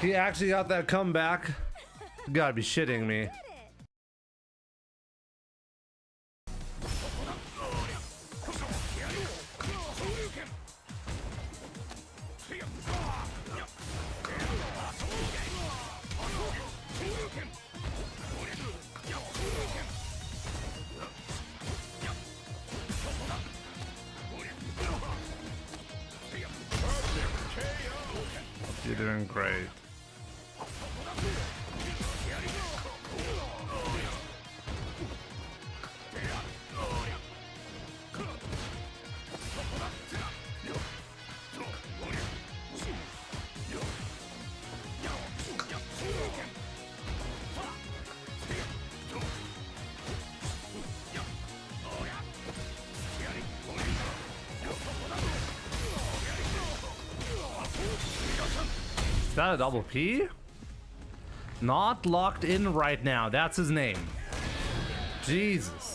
He actually got that comeback. You gotta be shitting me. You're doing great. Is that a double P? Not locked in right now. That's his name. Jesus.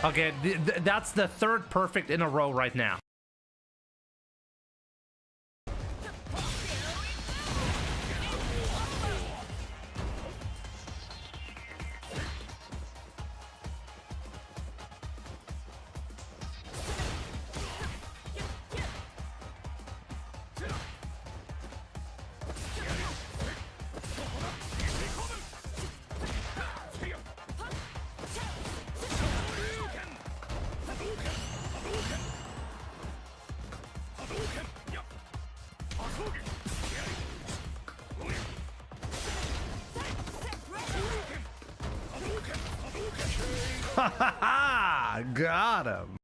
Okay, that's the third perfect in a row right now. Ha ha ha! Got him!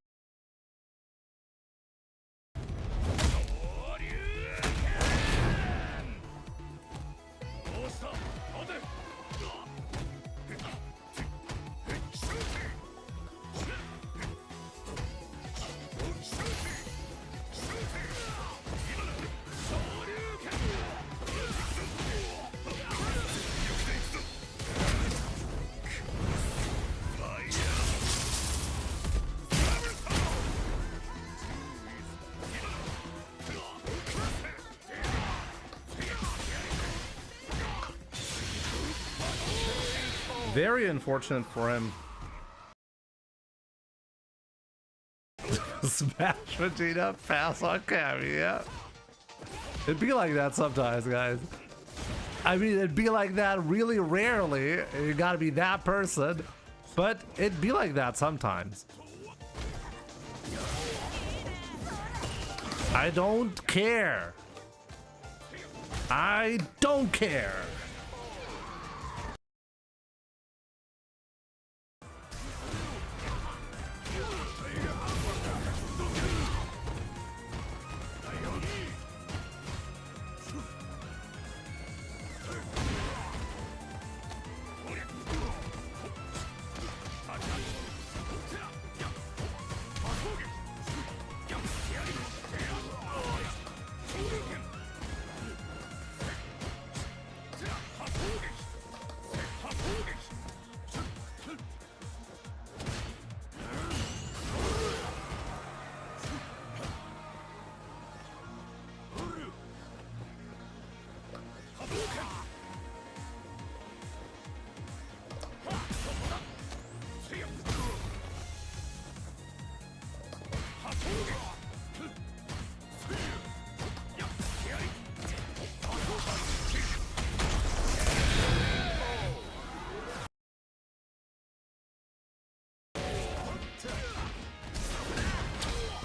Very unfortunate for him. Smash Vegeta, pass on Cammy, yeah. It'd be like that sometimes, guys. I mean, it'd be like that really rarely. You gotta be that person. But it'd be like that sometimes. I don't care. I don't care.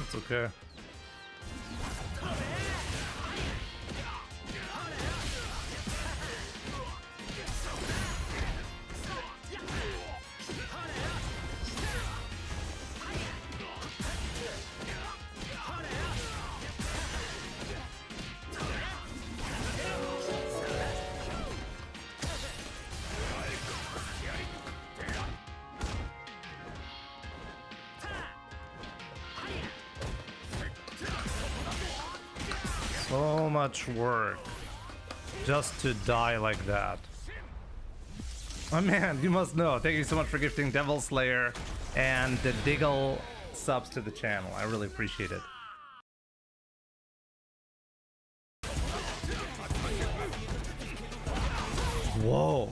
It's okay. So much work just to die like that. Oh man, you must know. Thank you so much for gifting Devil Slayer and the Diggle subs to the channel. I really appreciate it. Whoa.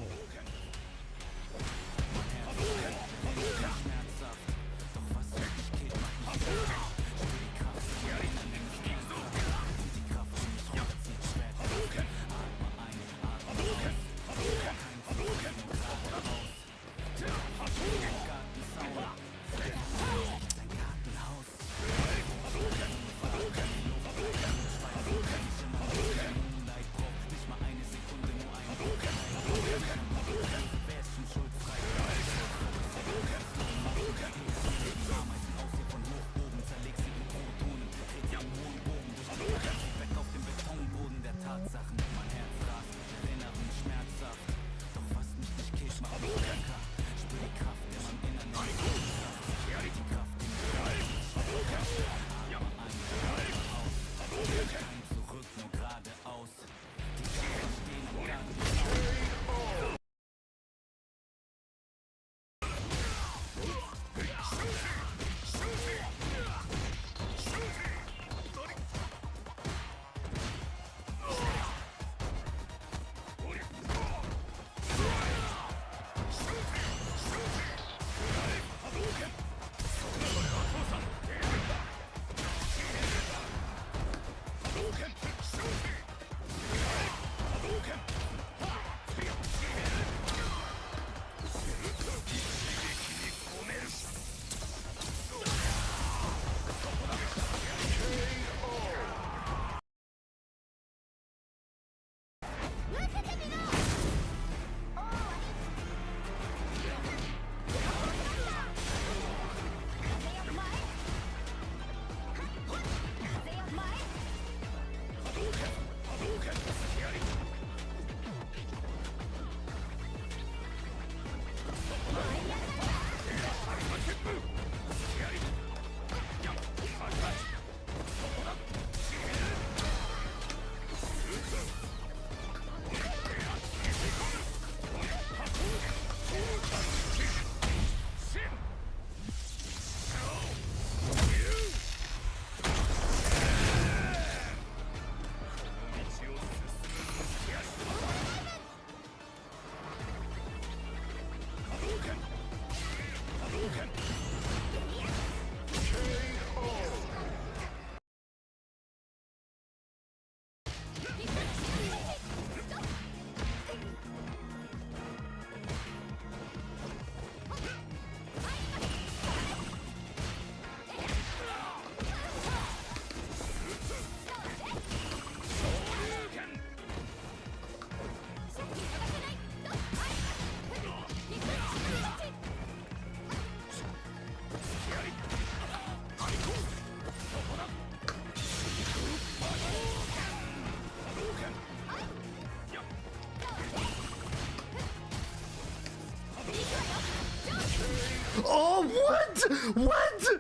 Oh, what? What?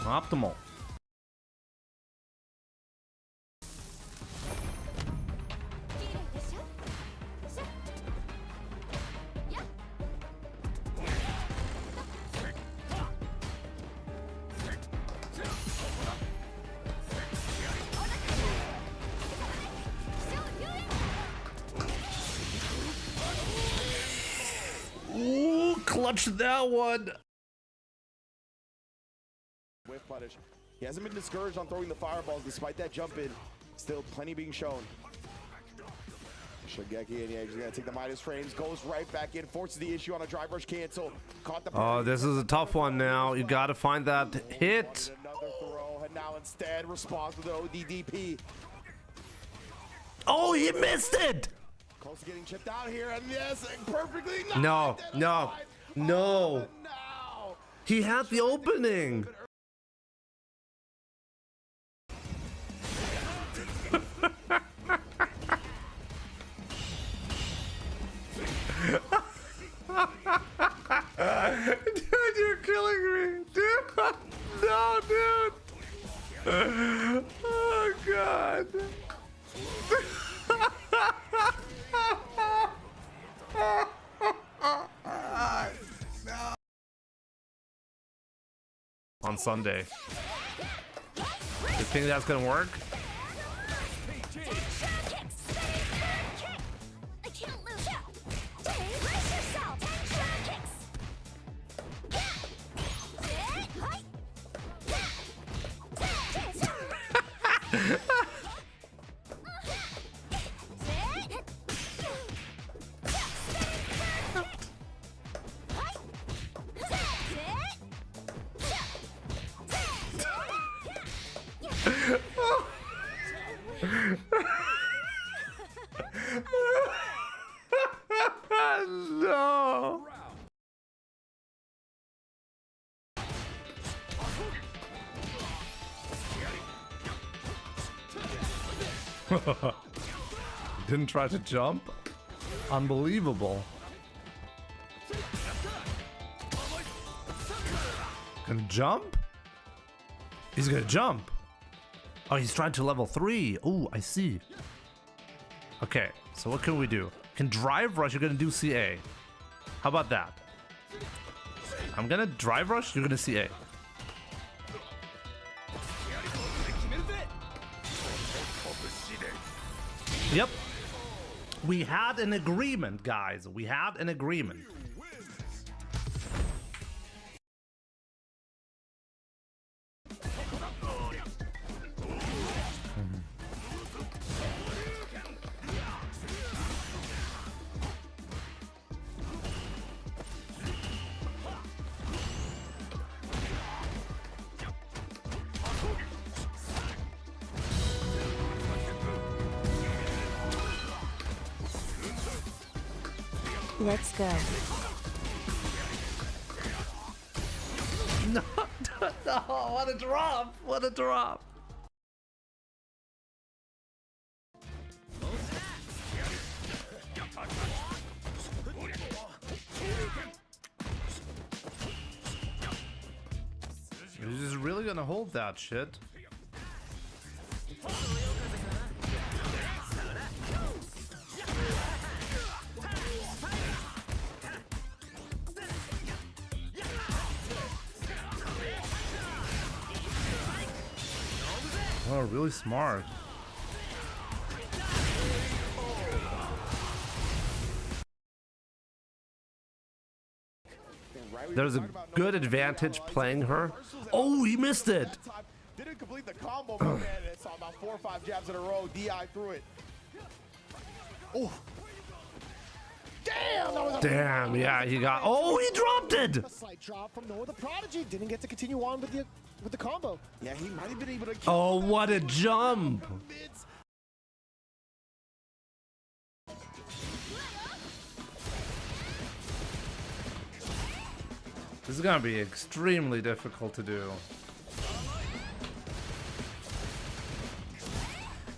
Optimal. Ooh, clutched that one. Whiff punish. He hasn't been discouraged on throwing the fireballs despite that jump in. Still plenty being shown. Shigeki, and yeah, he's gonna take the minus frames, goes right back in, forces the issue on a drive rush cancel. Caught the oh, this is a tough one now. You gotta find that hit. Another throw, and now instead responds with the ODDP. Oh, he missed it! Close to getting chipped out here, and yes, perfectly. No, no, no. Now. He had the opening. Dude, you're killing me. Dude. No, dude. Oh, God. On Sunday. You think that's gonna work? No. Didn't try to jump? Unbelievable. Gonna jump? He's gonna jump. Oh, he's trying to level 3. Oh, I see. Okay, so what can we do? Can drive rush, you're gonna do CA. How about that? I'm gonna drive rush, you're gonna CA. Yep. We had an agreement, guys. We had an agreement. Let's go. No, no, what a drop! What a drop! He's just really gonna hold that shit. Oh, really smart. There's a good advantage playing her. Oh, he missed it. Didn't complete the combo, man. It's about 4 or 5 jabs in a row. DI through it. Oh. Damn, that was a Damn, yeah, he got. Oh, he dropped it. A slight drop from Noah the Prodigy. Didn't get to continue on with the combo. Yeah, he might have been able to. Oh, what a jump. This is gonna be extremely difficult to do.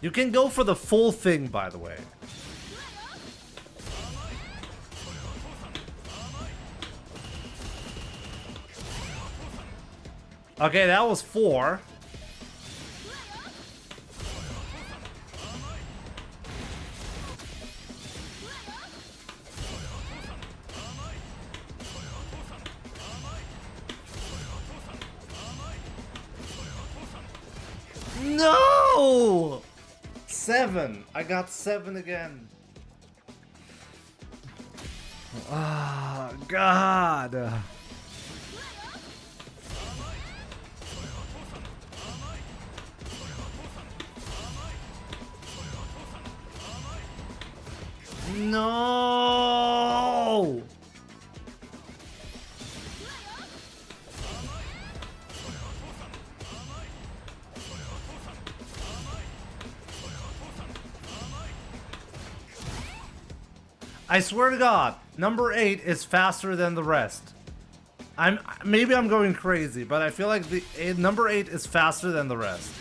You can go for the full thing, by the way. Okay, that was 4. No! 7. I got 7 again. Ah, God. No! I swear to God, number 8 is faster than the rest. Maybe I'm going crazy, but I feel like number 8 is faster than the rest.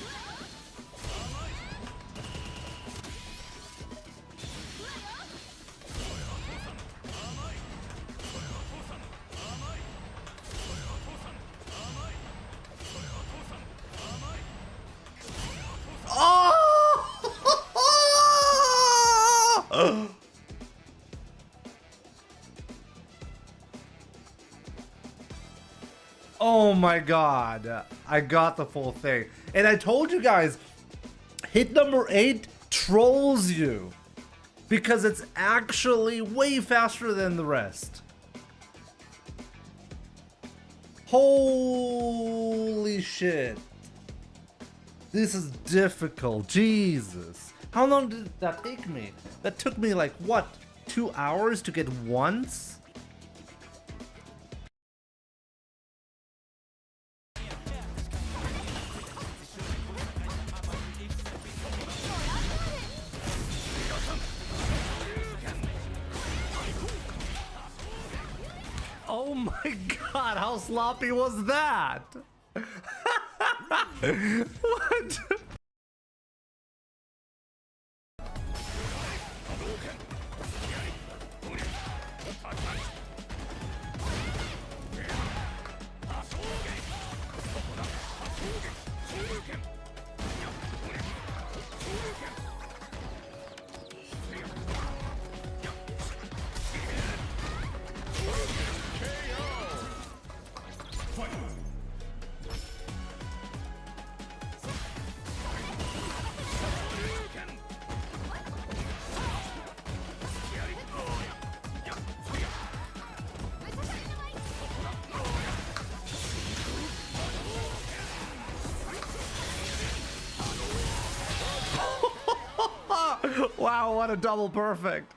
Oh! Oh my god, I got the full thing. And I told you guys, hit number 8 trolls you. Because it's actually way faster than the rest. Holy shit. This is difficult, Jesus. How long did that take me? That took me like, what, 2 hours to get once? Oh my god, how sloppy was that? What? Wow, what a double perfect.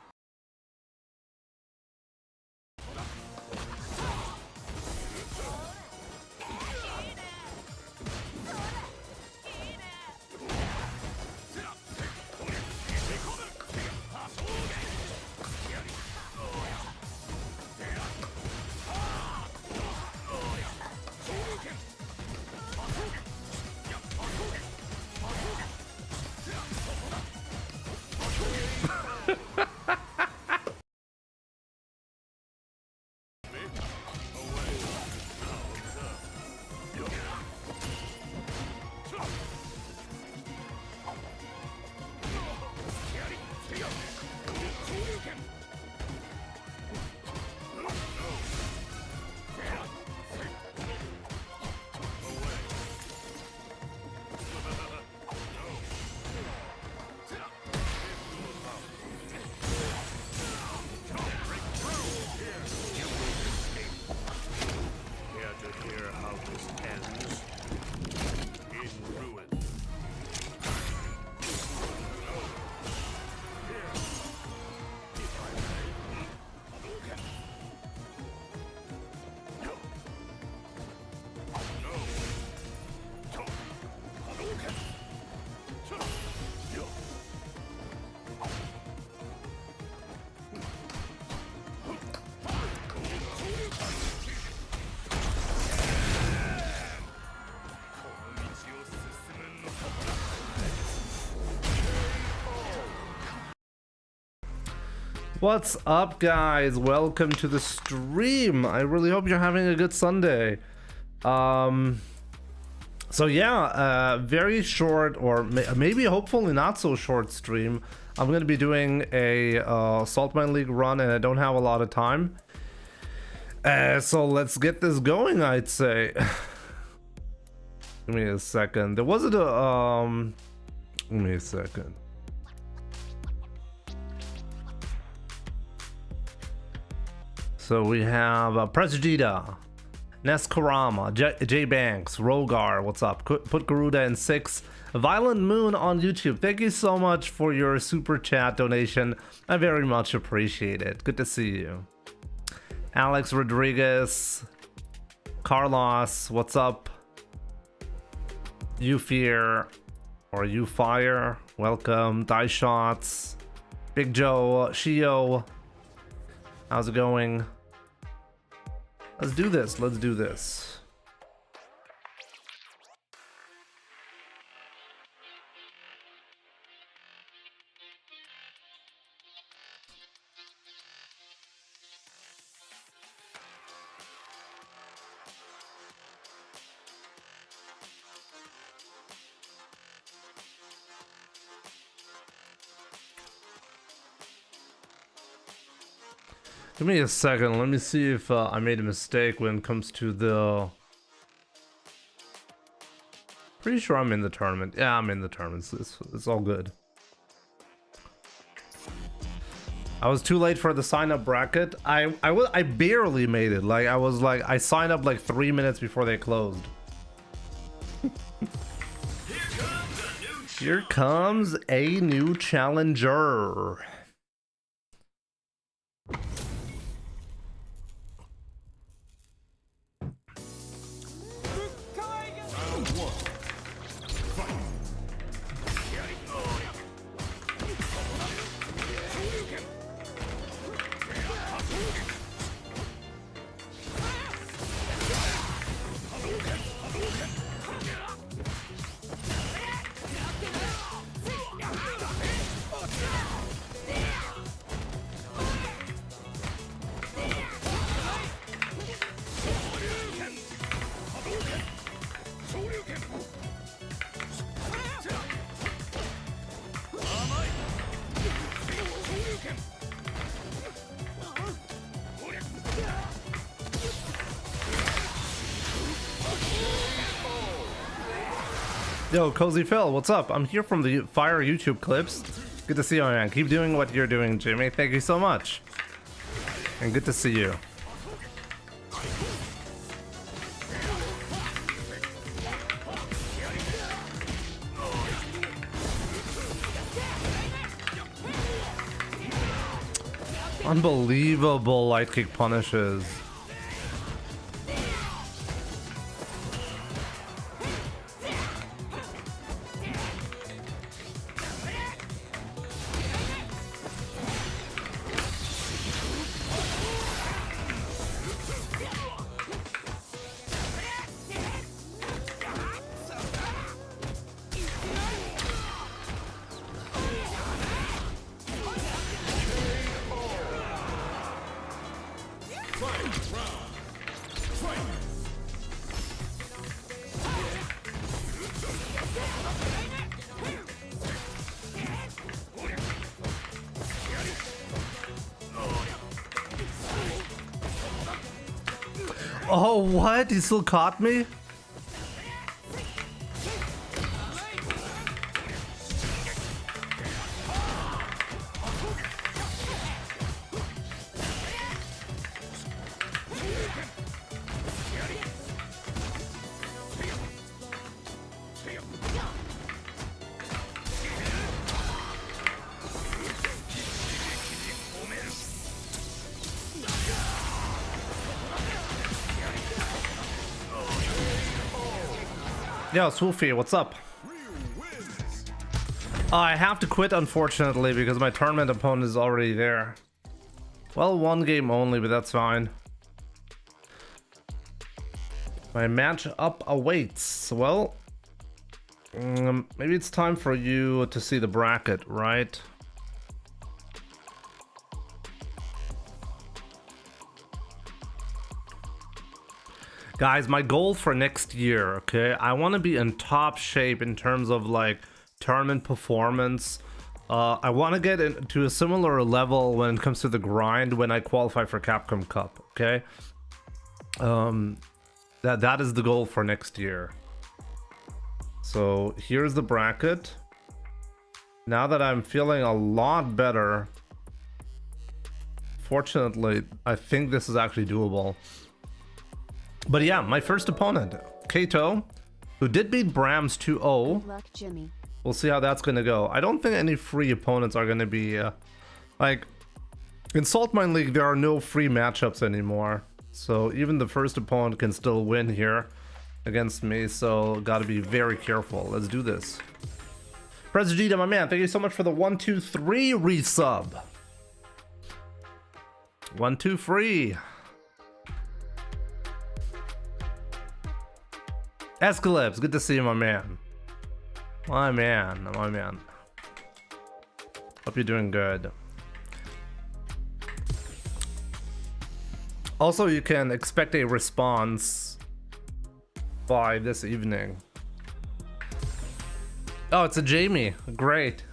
What's up, guys? Welcome to the stream. I really hope you're having a good Sunday. So yeah, very short, or maybe hopefully not so short stream. I'm going to be doing a Saltmineleague run, and I don't have a lot of time. So let's get this going, I'd say. Give me a second. There wasn't a give me a second. So we have Presjita, Neskarama, J Banks, Rogar, what's up? Put Garuda in 6. Violent Moon on YouTube. Thank you so much for your super chat donation. I very much appreciate it. Good to see you. Alex Rodriguez, Carlos, what's up? You Fear or You Fire, welcome. Die Shots, Big Joe, Shio, How's it going? Let's do this. Let's do this. Give me a second. Let me see if I made a mistake when it comes to the... Pretty sure I'm in the tournament. Yeah, I'm in the tournament. It's all good. I was too late for the sign-up bracket. I barely made it. Like I signed up like 3 minutes before they closed. Here comes a new challenger. Yo, Cozy Phil, what's up? I'm here from the Fire YouTube clips. Good to see you, man. Keep doing what you're doing, Jimmy. Thank you so much. And good to see you. Unbelievable light kick punishes. Oh, what? He still caught me? Yo, Swoofy, what's up? I have to quit, unfortunately, because my tournament opponent is already there. Well, one game only, but that's fine. My match up awaits. Well, maybe it's time for you to see the bracket, right? Guys, my goal for next year, okay? I want to be in top shape in terms of like tournament performance. I want to get into a similar level when it comes to the grind when I qualify for Capcom Cup, okay? That is the goal for next year. So here's the bracket. Now that I'm feeling a lot better, fortunately, I think this is actually doable. But yeah, my first opponent, Kato, who did beat Brams 2-0. Good luck, Jimmy. We'll see how that's gonna go. I don't think any free opponents are gonna be like in Saltmineleague. There are no free matchups anymore, so even the first opponent can still win here against me. So gotta be very careful. Let's do this. Prez Vegeta, my man, thank you so much for the 1, 2, 3 resub. 1, 2, free. Escalypse, good to see you, my man. My man, my man. Hope you're doing good. Also, you can expect a response by this evening. Oh, it's a Jamie. Great.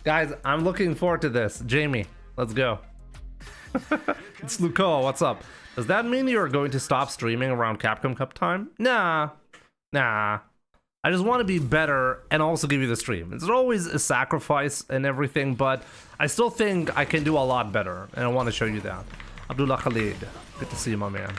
Guys, I'm looking forward to this. Jamie, let's go. It's Luco, what's up? Does that mean you're going to stop streaming around Capcom Cup time? Nah. Nah. I just want to be better and also give you the stream. It's always a sacrifice and everything, but I still think I can do a lot better, and I want to show you that. Abdullah Khalid, good to see you, my man.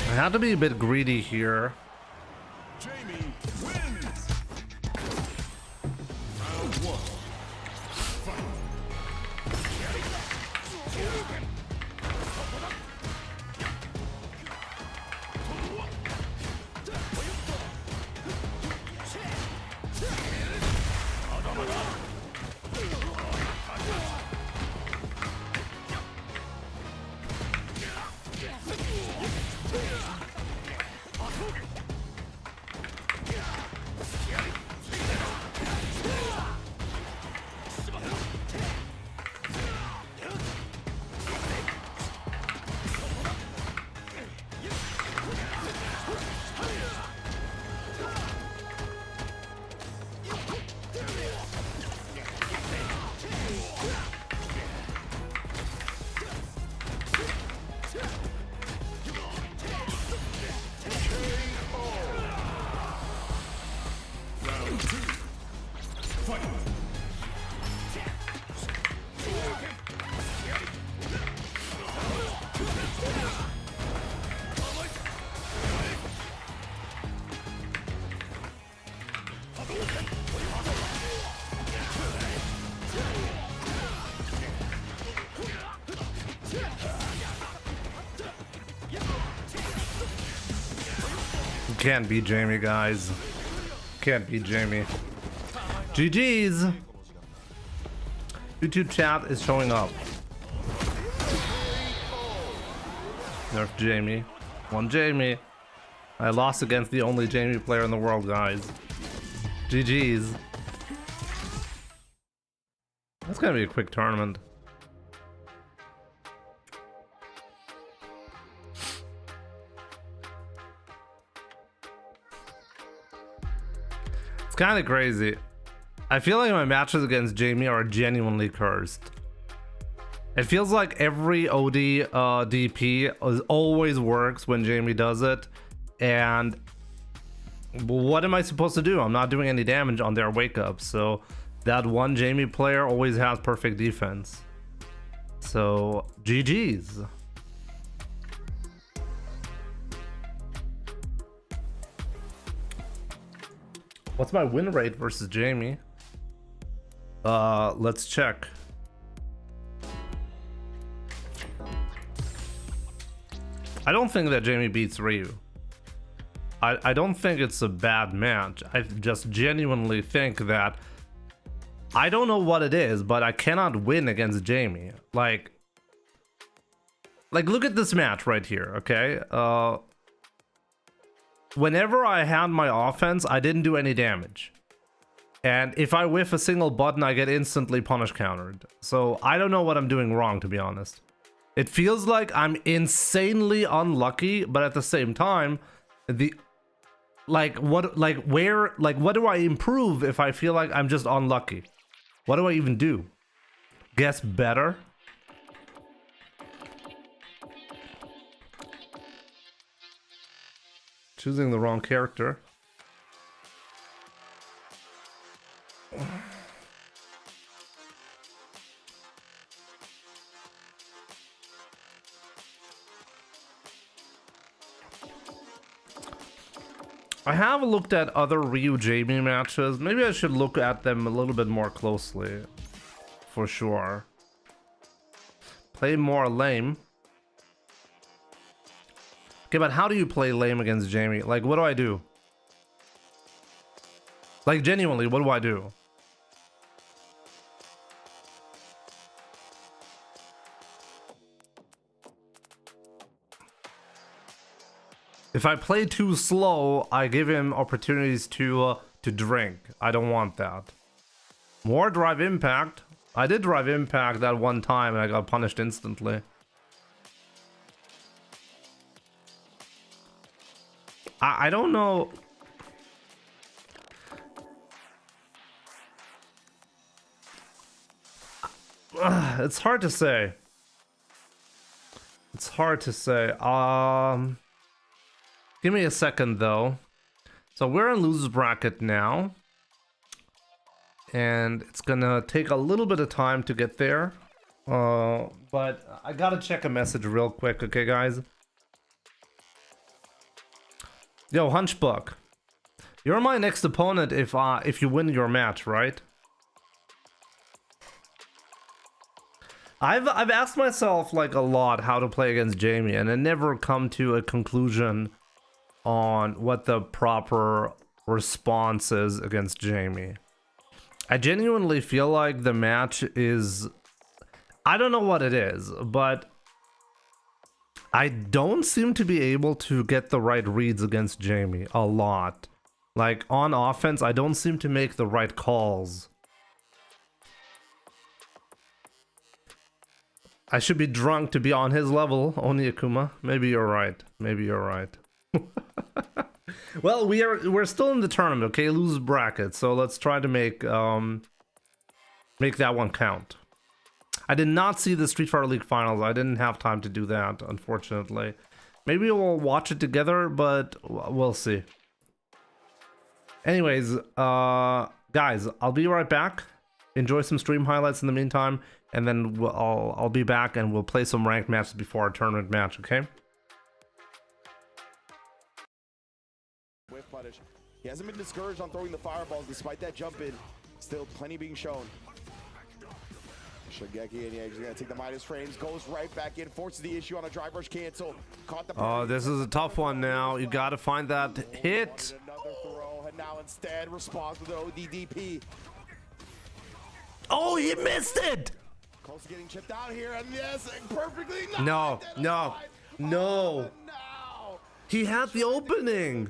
I have to be a bit greedy here. Jamie wins. Round 1. Fight. Can't beat Jamie, guys. Can't beat Jamie. GG's. YouTube chat is showing up. Nerf Jamie. One Jamie. I lost against the only Jamie player in the world, guys. GG's. That's gonna be a quick tournament. Kind of crazy. I feel like my matches against Jamie are genuinely cursed. It feels like every OD DP always works when Jamie does it, and what am I supposed to do? I'm not doing any damage on their wake up, so that one Jamie player always has perfect defense. So GG's. What's my win rate versus Jamie? Let's check. I don't think that Jamie beats Ryu. I don't think it's a bad match. I just genuinely think that I don't know what it is, but I cannot win against Jamie. Like look at this match right here, okay? Whenever I had my offense, I didn't do any damage. And if I whiff a single button, I get instantly punish countered. So I don't know what I'm doing wrong, to be honest. It feels like I'm insanely unlucky, but at the same time, what do I improve if I feel like I'm just unlucky? What do I even do? Guess better? Choosing the wrong character. I have looked at other Ryu Jamie matches. Maybe I should look at them a little bit more closely. For sure. Play more lame. Okay, but how do you play lame against Jamie? Like, what do I do? Like, genuinely, what do I do? If I play too slow, I give him opportunities to drink. I don't want that. More drive impact. I did drive impact that one time and I got punished instantly. I don't know. It's hard to say. It's hard to say. Give me a second though. So we're in loser's bracket now. And it's gonna take a little bit of time to get there. But I gotta check a message real quick, okay guys? Yo, Hunchbuck. You're my next opponent if you win your match, right? I've asked myself like a lot how to play against Jamie, and I never come to a conclusion on what the proper response is against Jamie. I genuinely feel like the match is... I don't know what it is, but I don't seem to be able to get the right reads against Jamie a lot. Like, on offense, I don't seem to make the right calls. I should be drunk to be on his level, Oni Akuma. Maybe you're right. Maybe you're right. Well, we're still in the tournament, okay? Lose bracket, so let's try to make that one count. I did not see the Street Fighter League finals. I didn't have time to do that, unfortunately. Maybe we'll watch it together, but we'll see. Anyways, guys, I'll be right back. Enjoy some stream highlights in the meantime, and then I'll be back and we'll play some ranked matches before our tournament match, okay? Punish. He hasn't been discouraged on throwing the fireballs despite that jump in. Still plenty being shown. Shigeki, and yeah, he's gonna take the minus frames, goes right back in, forces the issue on a drive rush cancel. Caught the... Oh, this is a tough one now. You gotta find that hit. Another throw, and now instead responds with the ODDP. Oh, he missed it! Close to getting chipped out here, and yes, perfectly. No. Oh, He had the opening.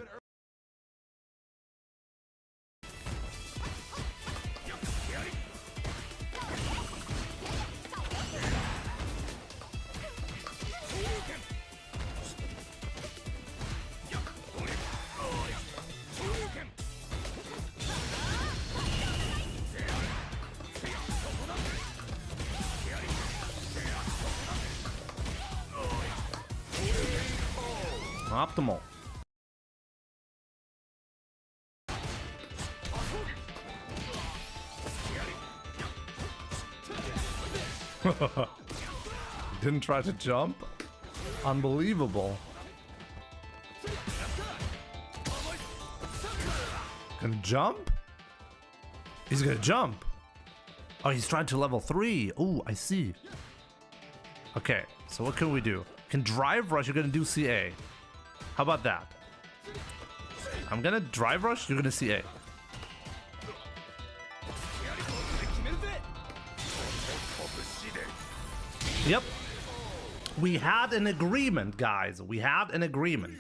Optimal. Didn't try to jump? Unbelievable. Gonna jump? He's gonna jump. Oh, he's trying to level 3. Oh, I see. Okay, so what can we do? Can drive rush, you're gonna do CA. How about that? I'm gonna drive rush. You're gonna see A. Yep. We had an agreement, guys. We had an agreement.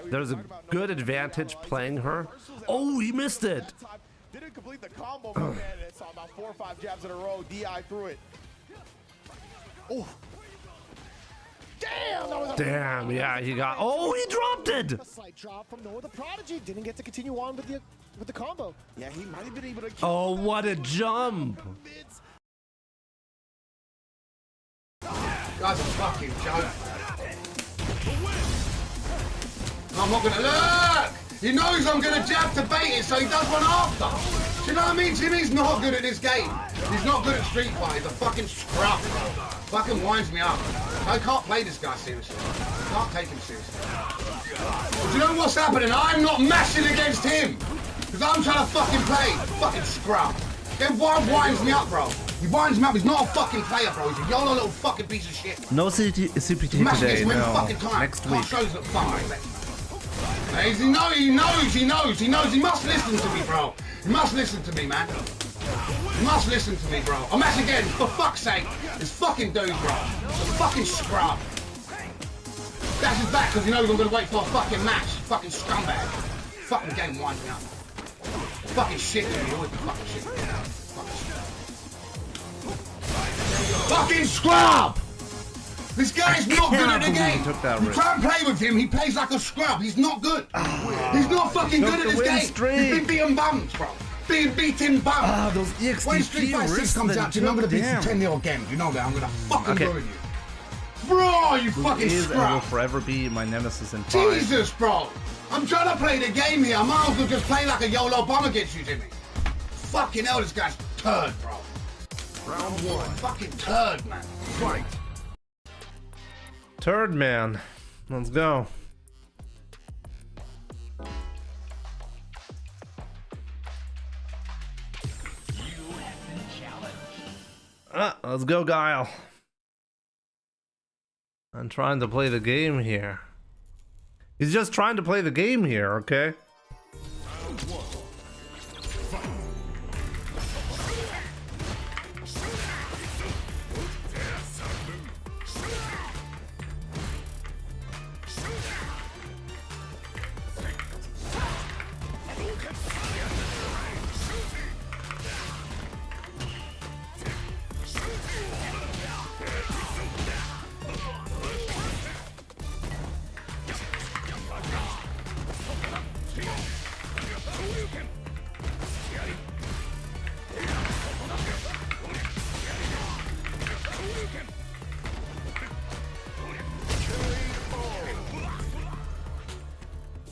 There's a good advantage playing her. Oh, he missed it. Didn't complete the combo, man. It's about 4 or 5 jabs in a row. DI through it. Oh. Damn, that was a Damn, yeah, he got. Oh, he dropped it. A slight drop from Noah the Prodigy. Didn't get to continue on with the combo. Yeah, he might have been able to keep Oh, what a jump. Guy's a fucking joke. I'm not gonna look! He knows I'm gonna jab to bait it, so he does one after. Do you know what I mean? Jimmy's not good at this game. He's not good at Street Fighter. He's a fucking scrub, bro. Fucking winds me up. I can't play this guy seriously. Can't take him seriously. Do you know what's happening? I'm not mashing against him. Because I'm trying to fucking play. Fucking scrub. Then why winds me up, bro? He winds me up. He's not a fucking player, bro. He's a YOLO little fucking piece of shit. No CPT Mash today, against him every no. fucking time. Next Can't week. show the fuck. He knows. He must listen to me, bro. He must listen to me, man. He must listen to me, bro. I'm mash again, for fuck's sake. This fucking dude, bro. The fucking scrub. That's his back because he knows I'm gonna wait for a fucking match. Fucking scumbag. Fucking game winds me up. Fucking shit to me. Always be fucking shit. Fucking scrub! This guy's not good at the game. You try and play with him, he plays like a scrub. He's not good. He's not fucking good at this game. He's been beating bums, bro. Being beaten bums. Ah, those EXT when Street Fighter 6 comes out, I'm gonna beat you 10-0 again. You know that. I'm gonna fucking ruin you. Bro, you fucking scrub. And will forever be my nemesis in 5. Jesus, bro. I'm trying to play the game here. I might as well just play like a YOLO bomb against you, Jimmy. Fucking hell, this guy's turd, bro. Round 1. Fucking turd, man. Fight. Turd man. Let's go. Let's go, Guile. I'm trying to play the game here. He's just trying to play the game here, okay? Round 1. Fight.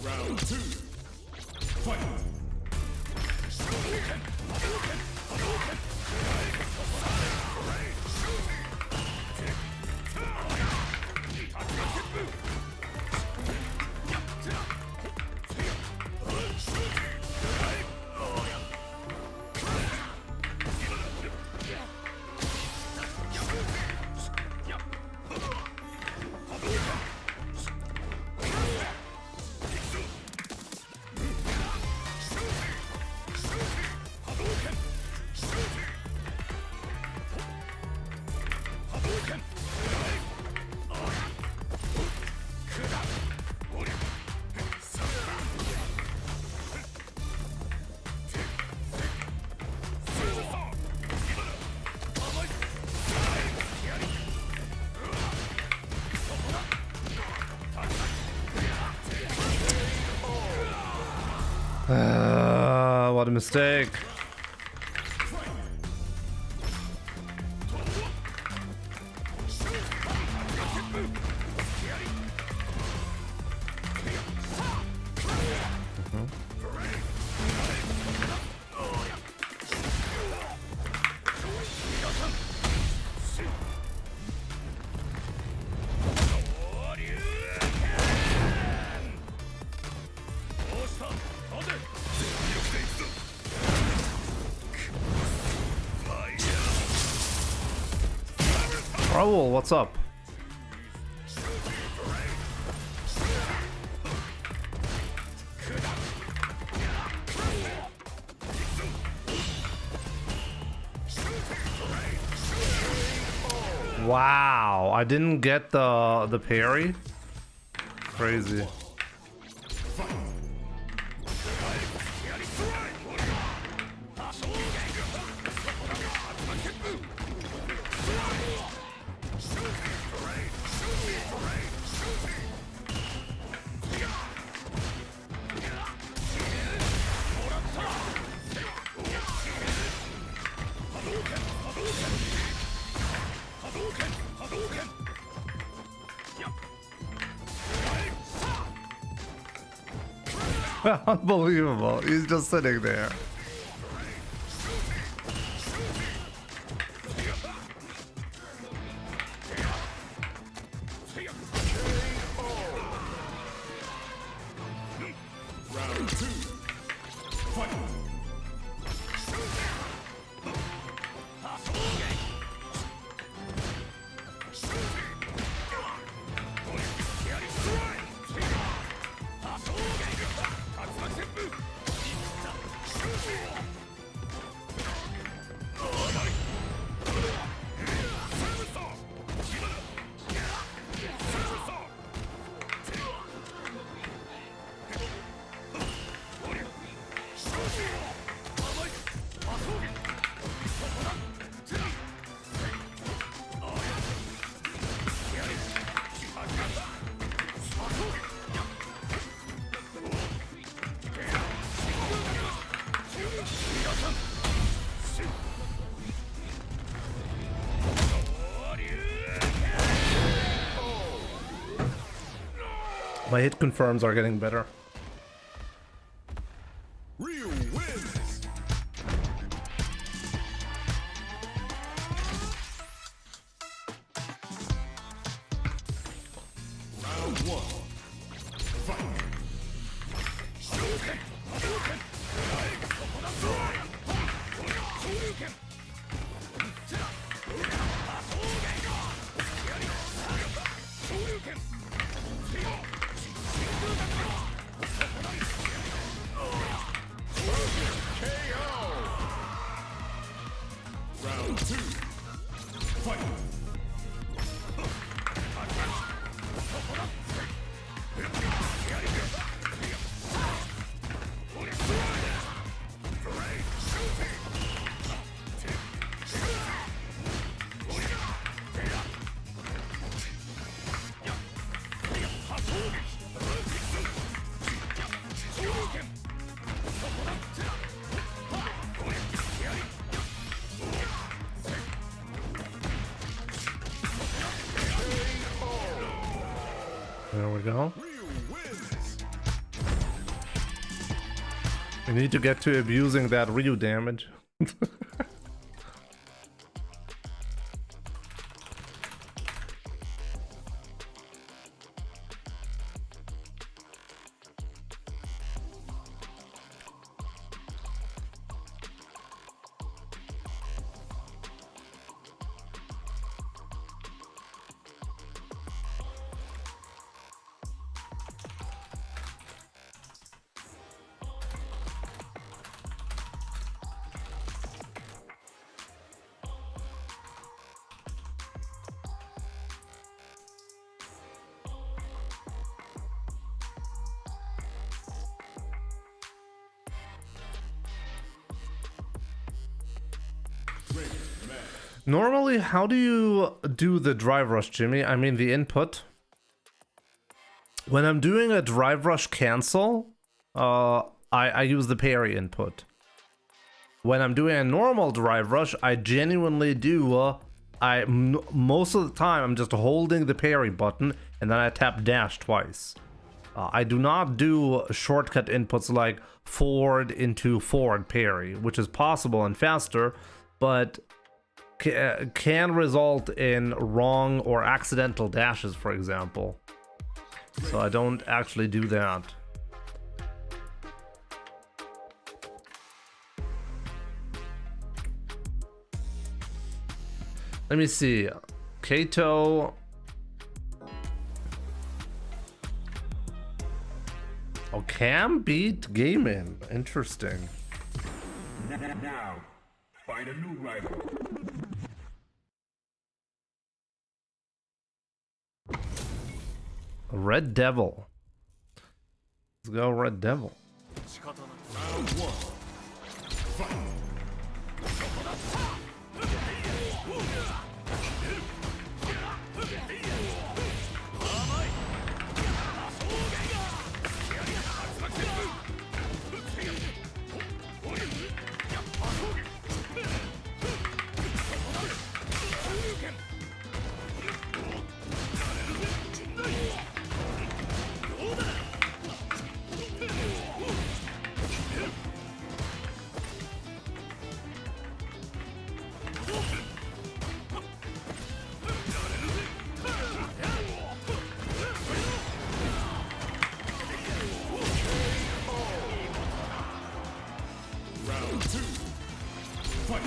Round 2. Fight. What a mistake. Raul, what's up? Wow, I didn't get the parry. Crazy. Unbelievable. He's just sitting there. Round 2. Fight. My hit confirms are getting better. Real wins. Round 1. Fight. Round 2. Fight. There we go. Real wins. We need to get to abusing that Ryu damage. Normally, how do you do the drive rush, Jimmy? I mean, the input. When I'm doing a drive rush cancel, I use the parry input. When I'm doing a normal drive rush, I genuinely do. Most of the time, I'm just holding the parry button and then I tap dash twice. I do not do shortcut inputs like forward into forward parry, which is possible and faster, but can result in wrong or accidental dashes, for example. So I don't actually do that. Let me see. Kato. Oh, Cam beat Gaming. Interesting. Now, find a new rival. Red Devil. Let's go, Red Devil. Round one. Fight. Round two. Fight.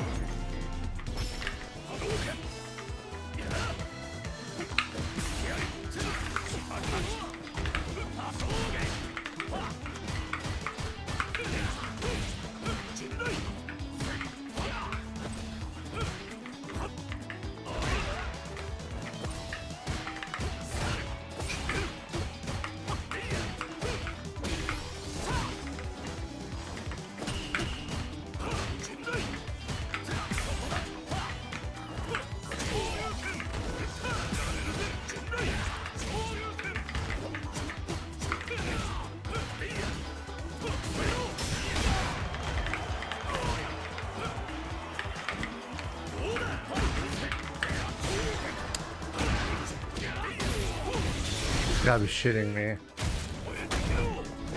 You gotta be shitting me.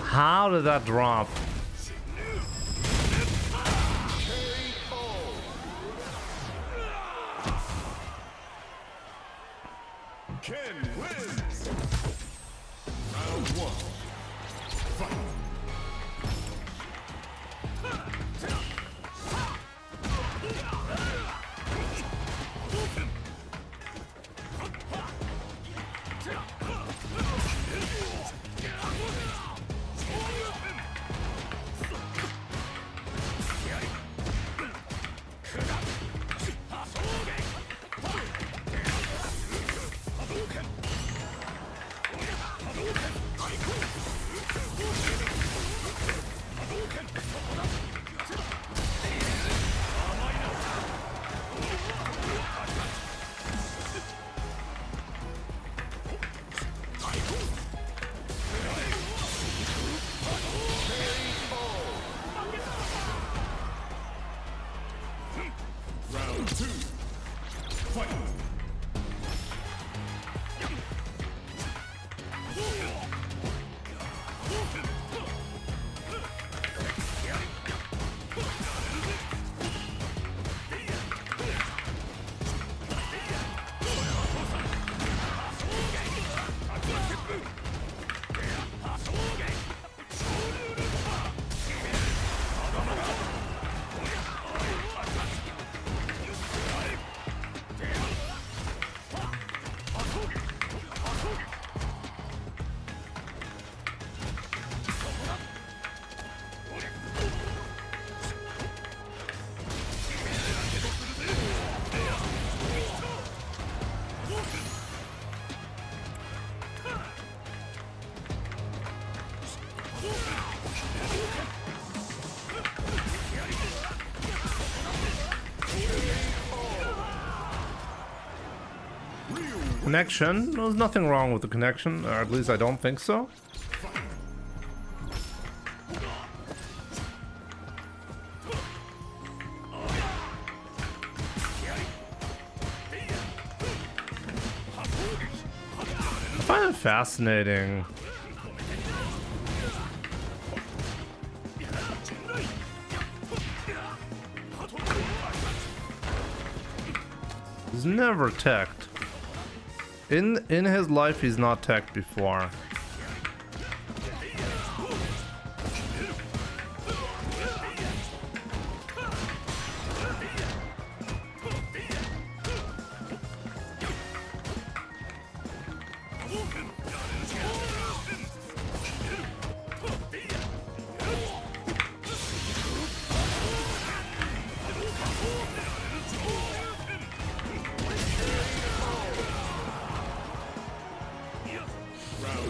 How did that drop? Ken wins. Round one. Fight. Round two. Fight. Connection? There's nothing wrong with the connection, or at least I don't think so. I find it fascinating. He's never teched. In his life, he's not teched before. Round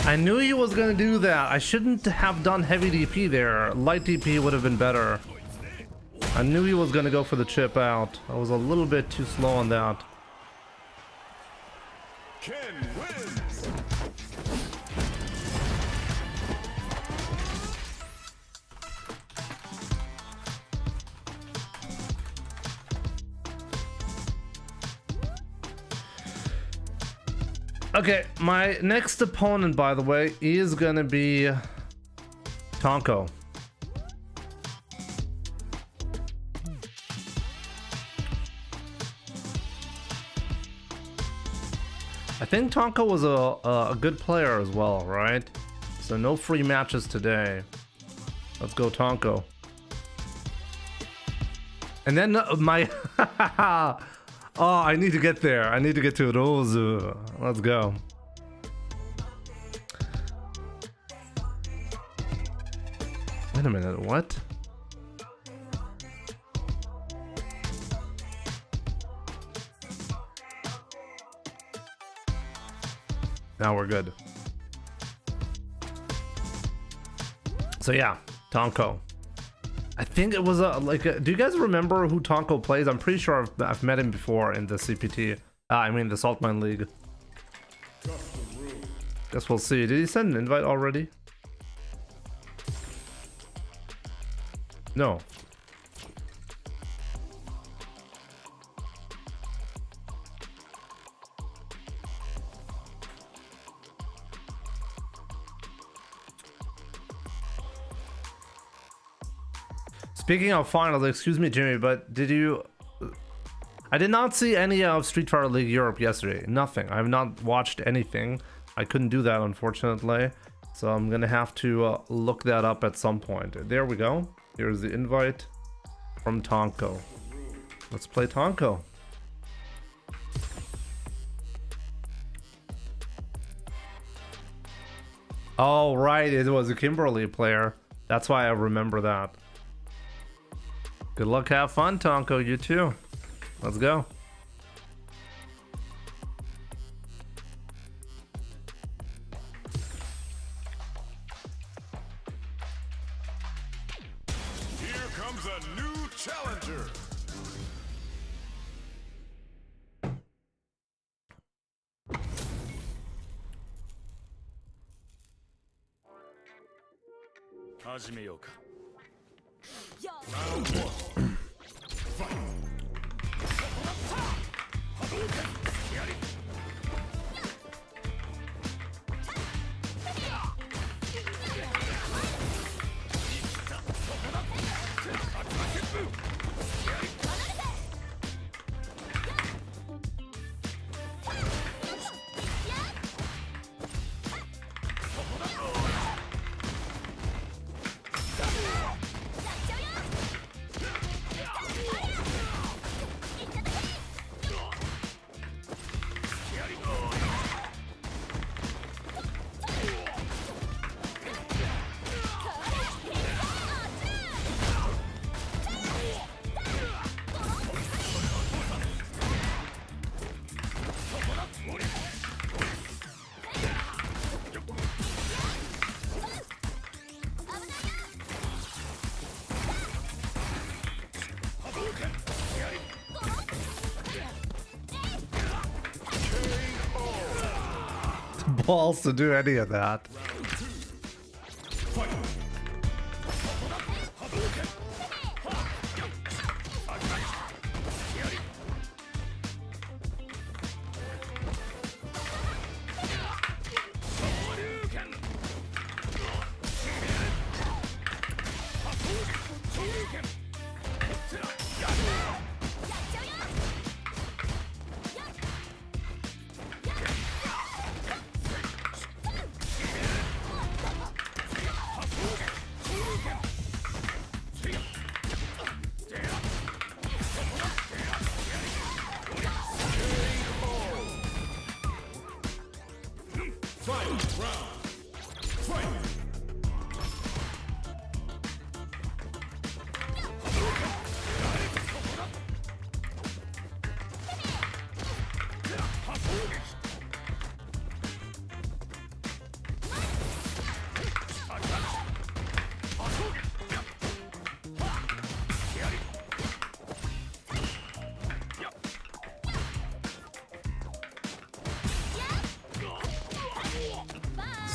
I knew he was gonna do that. I shouldn't have done heavy DP there. Light DP would have been better. I knew he was gonna go for the chip out. I was a little bit too slow on that. Ken wins. Okay, my next opponent, by the way, is gonna be Tonko. I think Tonko was a good player as well, right? So no free matches today. Let's go Tonko. And then my... Oh, I need to get there. I need to get to Rose. Let's go. Wait a minute, what? Now we're good. So yeah, Tonko. I think it was do you guys remember who Tonko plays? I'm pretty sure I've met him before in the CPT. I mean the Saltmineleague. Guess we'll see. Did he send an invite already? No. Speaking of finals, excuse me, Jimmy, but did you... I did not see any of Street Fighter League Europe yesterday. Nothing. I have not watched anything. I couldn't do that, unfortunately. So I'm gonna have to look that up at some point. There we go. Here's the invite from Tonko. Let's play Tonko. Oh, right. It was a Kimberly player. That's why I remember that. Good luck, have fun, Tonko. You too. Let's go. Here comes a new challenger. Round one. Fight. Balls to do any of that.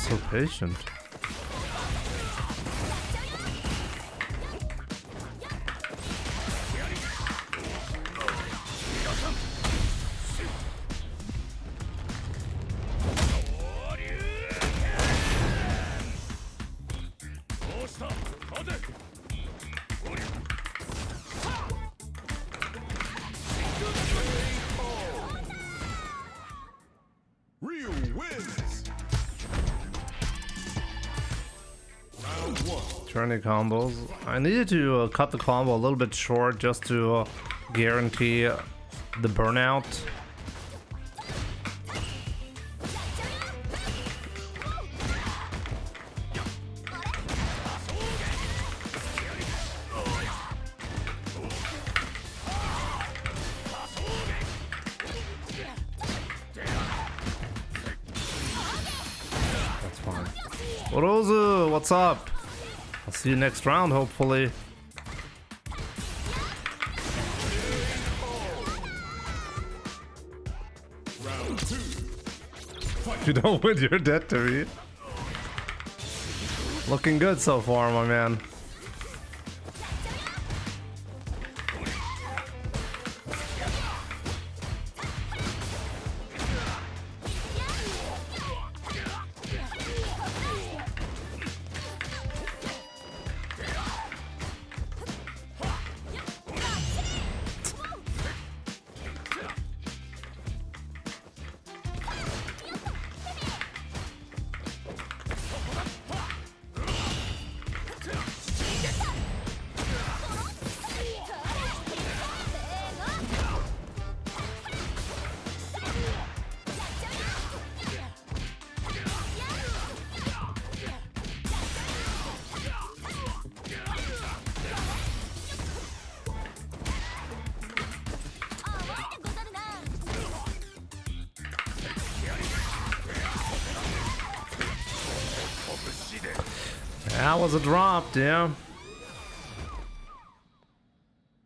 So patient. Ryu wins. Round one. Journey combos. I needed to cut the combo a little bit short just to guarantee the burnout. That's fine. Orozu, what's up? I'll see you next round, hopefully. Round two. If you don't win, you're dead to me. Looking good so far, my man. That was a drop, yeah.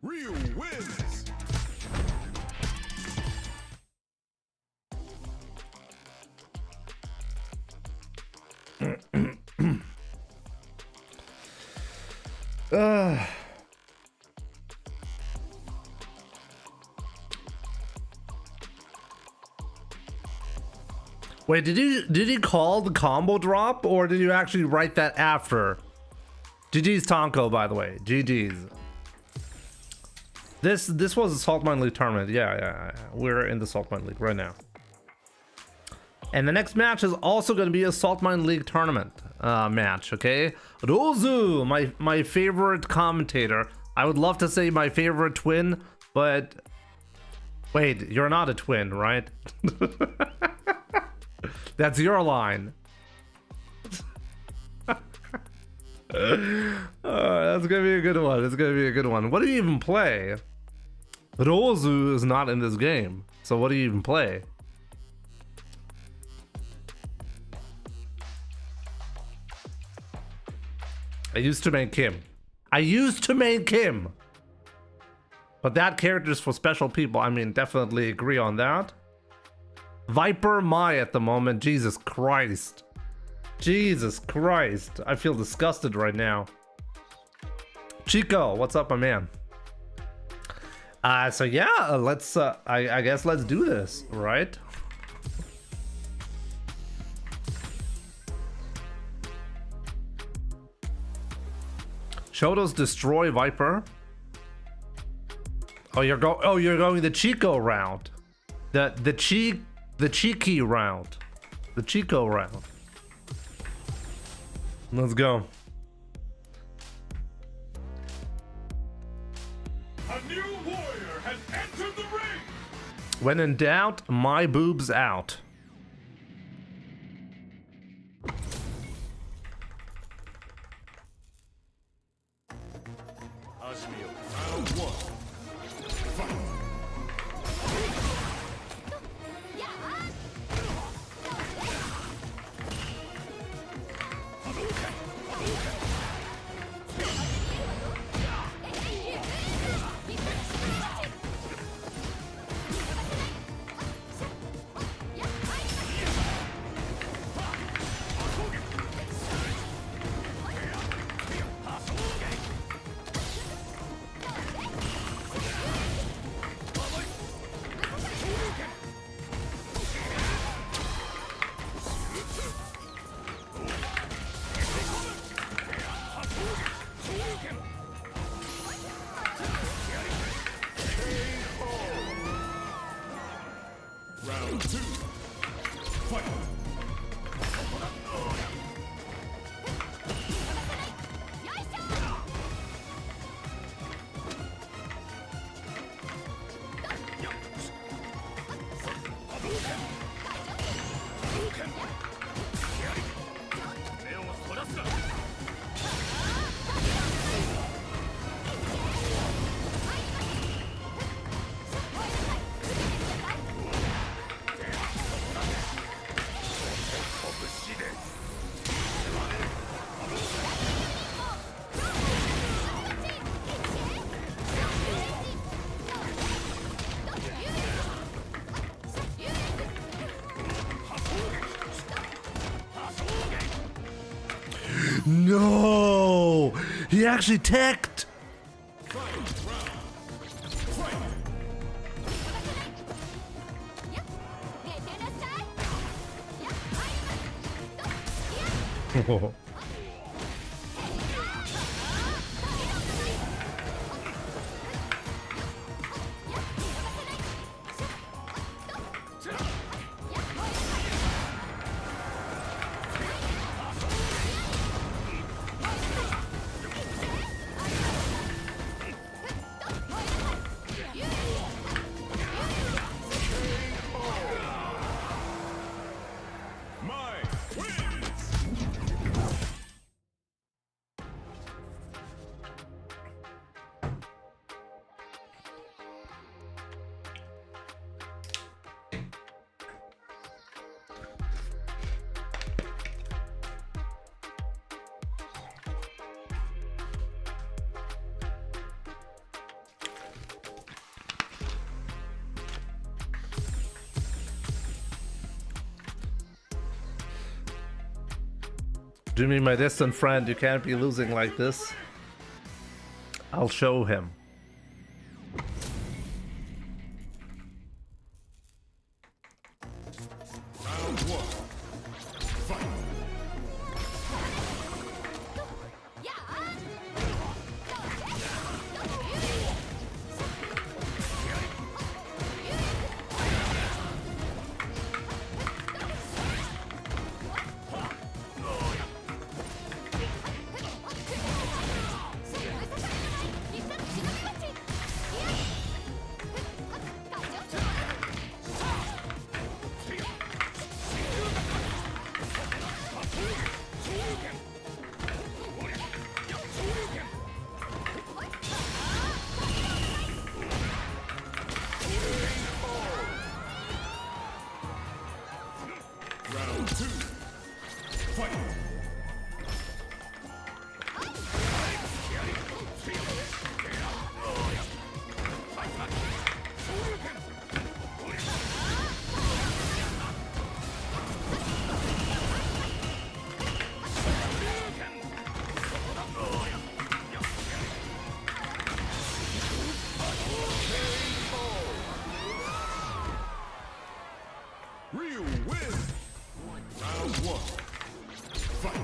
Ryu wins. Wait, did he call the combo drop, or did you actually write that after? GG's Tonko, by the way. GG's. This was a Saltmineleague tournament. Yeah. We're in the Saltmineleague right now. And the next match is also going to be a Saltmineleague tournament match, okay? Rozu, my favorite commentator. I would love to say my favorite twin, but wait, you're not a twin, right? That's your line. That's gonna be a good one. It's gonna be a good one. What do you even play? Rozu is not in this game, so what do you even play? I used to main Kim. But that character's for special people. I mean, definitely agree on that. Viper Mai at the moment. Jesus Christ. Jesus Christ. I feel disgusted right now. Chico, what's up, my man? So yeah, let's I guess let's do this, right? Shoto's destroy Viper. Oh, you're going the Chico round. The cheeky round. The Chico round. Let's go. A new warrior has entered the ring. When in doubt, my boobs out. Round one. Fight. No! He actually teched! Jimmy, my distant friend, you can't be losing like this. I'll show him. Round one. Fight. Round two. Fight. Real win. Round one. Fight.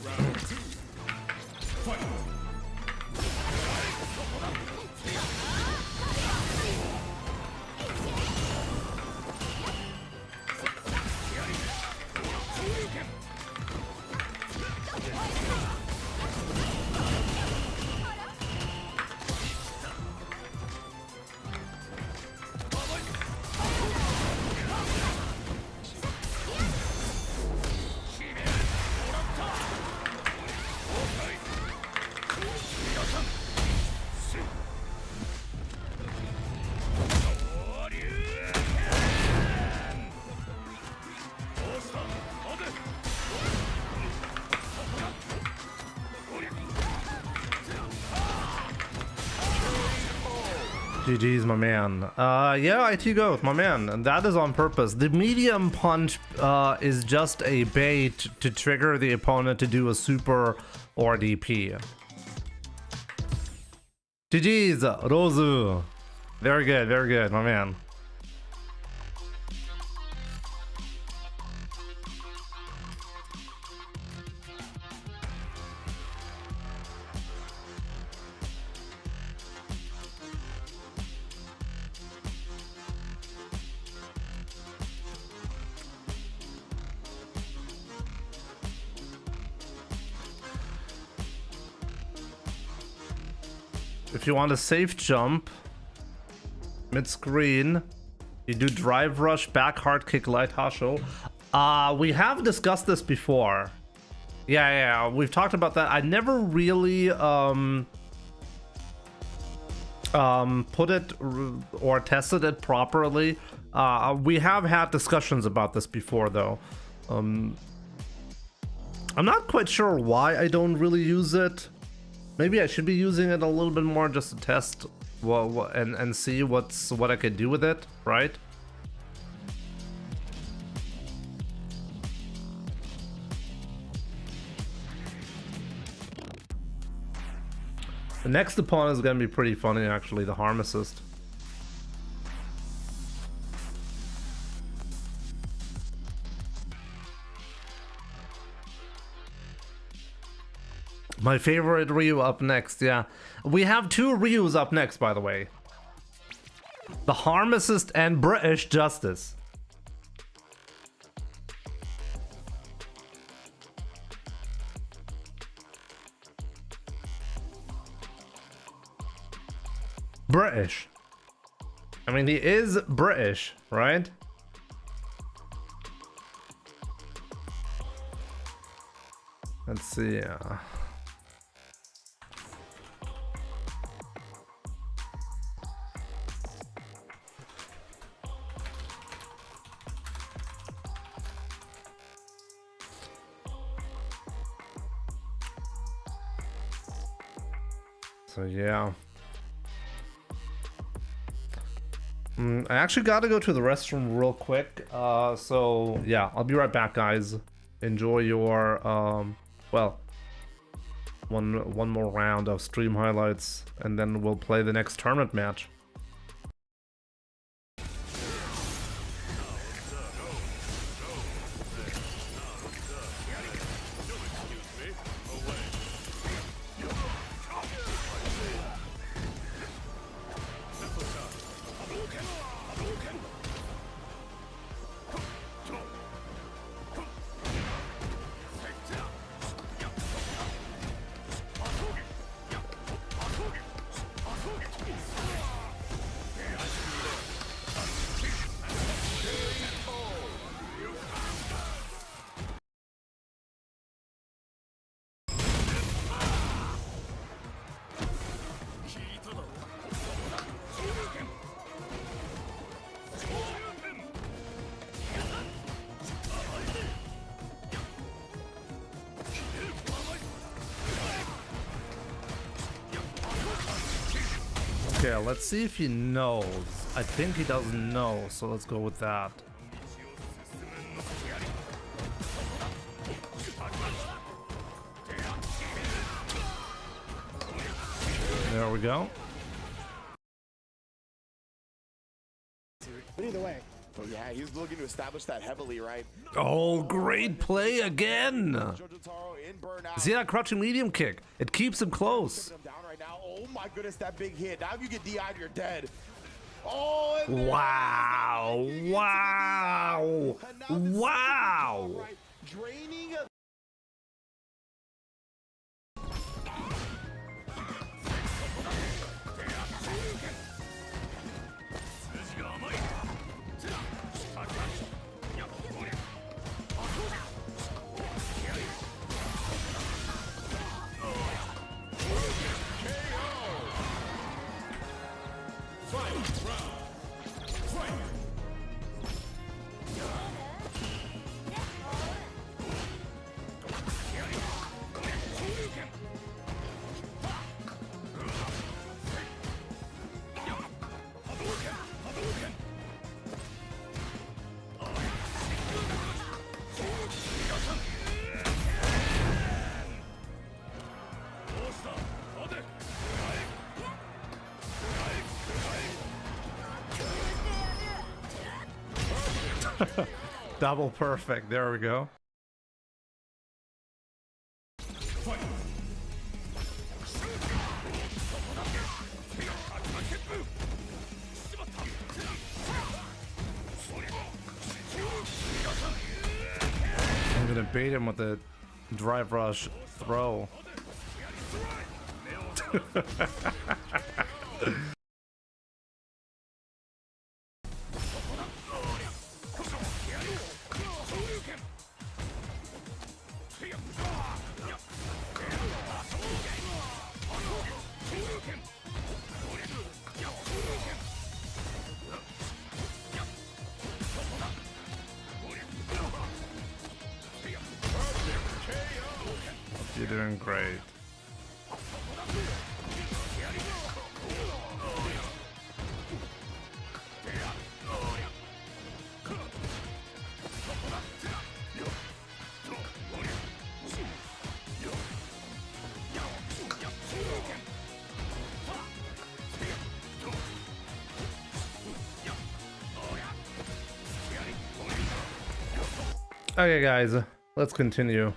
Round two. Fight. GG's, my man. Yeah, IT Goat, my man. And that is on purpose. The medium punch is just a bait to trigger the opponent to do a super or DP. GG's, Rozu. Very good, my man. if you want a safe jump, mid-screen, you do drive rush, back hard kick, light hasho. We have discussed this before. Yeah, we've talked about that. I never really put it or tested it properly. We have had discussions about this before, though. I'm not quite sure why I don't really use it. Maybe I should be using it a little bit more just to test and see what I could do with it, right? The next opponent is gonna be pretty funny, actually, the Pharmicist. My favorite Ryu up next, yeah. We have two Ryus up next, by the way. The Pharmicist and British Justice. British. I mean, he is British, right? Let's see. So yeah. I actually gotta go to the restroom real quick. So yeah, I'll be right back, guys. Enjoy your well, one more round of stream highlights, and then we'll play the next tournament match. Okay, let's see if he knows. I think he doesn't know, so let's go with that. There we go. But either way. Oh yeah, he's looking to establish that heavily, right? Oh, great play again. See that crouching medium kick? It keeps him close. Him down right now. Oh my goodness, that big hit. Now if you get DI'd, you're dead. Oh, Wow. Wow. Wow. Draining. Double perfect. There we go. I'm gonna bait him with the drive rush throw. doing great. Okay, guys, let's continue.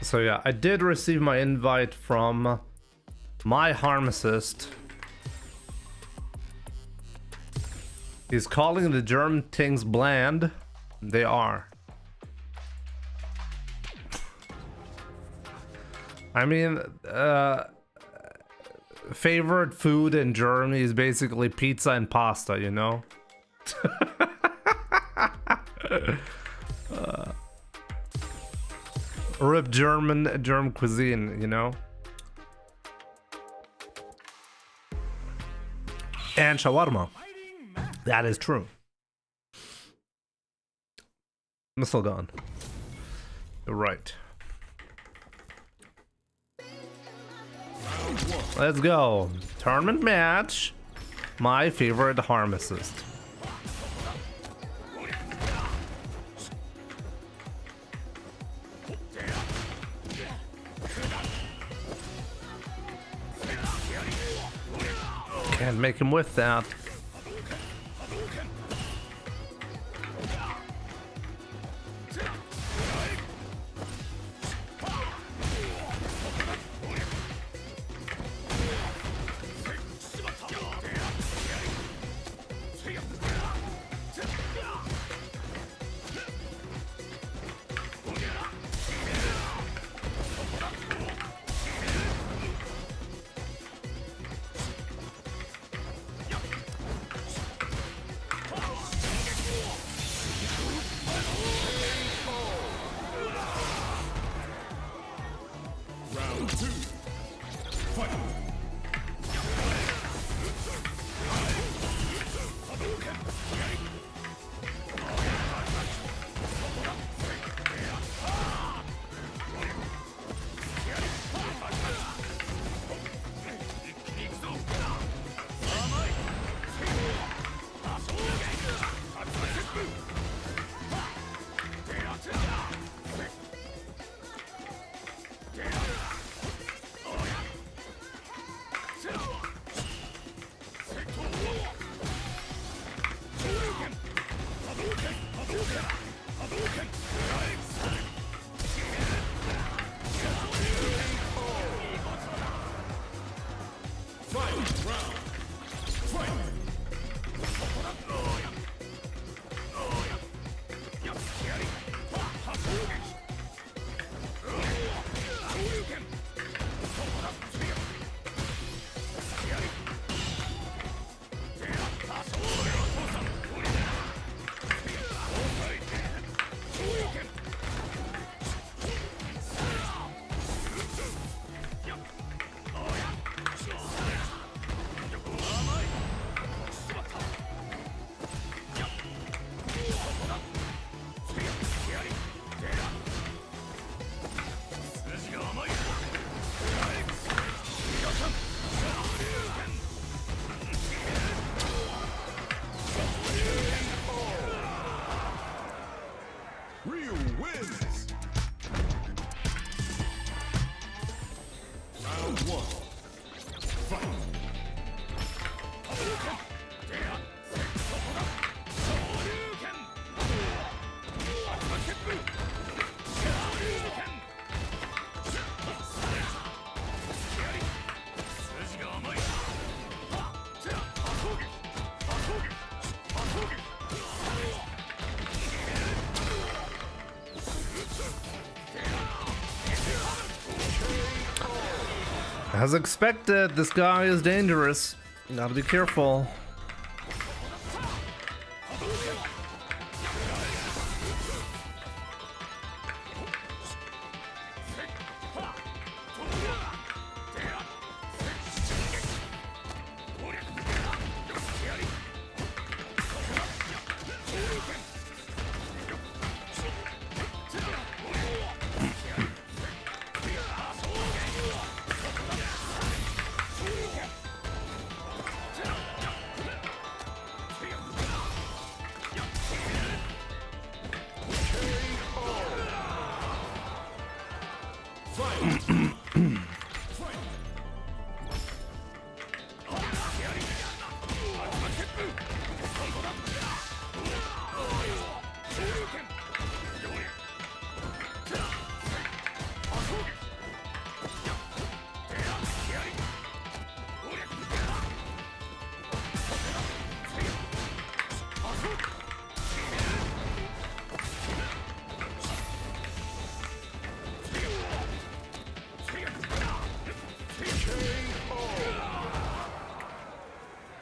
So yeah, I did receive my invite from my Pharmicist. He's calling the German things bland. They are. I mean, favorite food in Germany is basically pizza and pasta, you know? Rip German cuisine, you know? And shawarma. That is true. Missile gun. You're right. Let's go. Tournament match. My favorite Pharmicist. Can't make him with that. As expected, this guy is dangerous. You gotta be careful.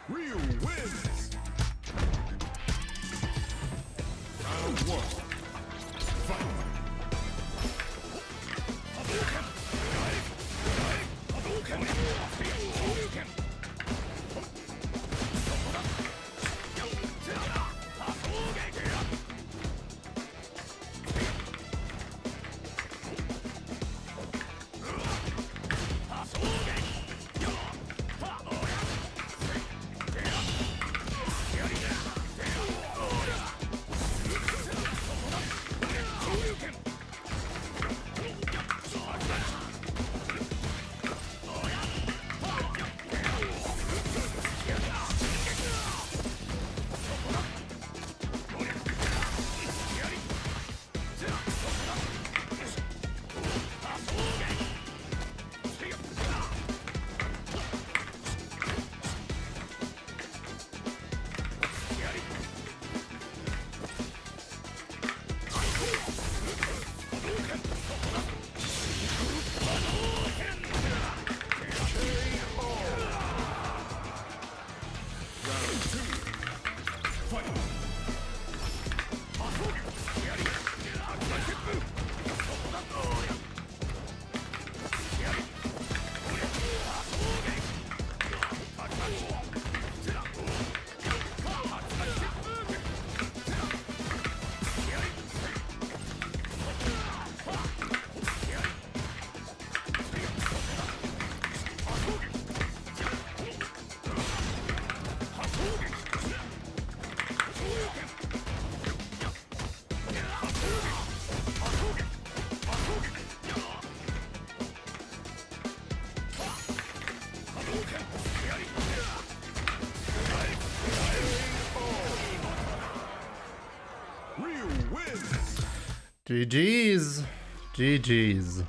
Ryu wins. Round 1. Fight. Ryu wins. GG's. GG's.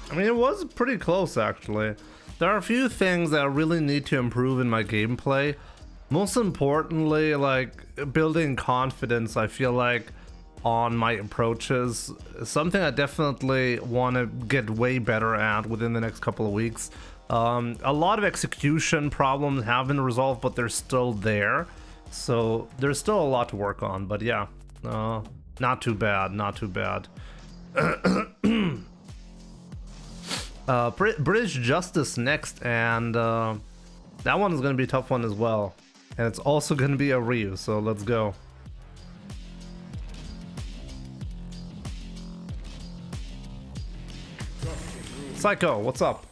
I mean, it was pretty close, actually. There are a few things that I really need to improve in my gameplay. Most importantly, like, building confidence, I feel like, on my approaches. Something I definitely want to get way better at within the next couple of weeks. A lot of execution problems have been resolved, but they're still there. So there's still a lot to work on, but yeah. Not too bad, not too bad. British Justice next, and that one is going to be a tough one as well. And it's also going to be a Ryu, so let's go. Psycho, what's up?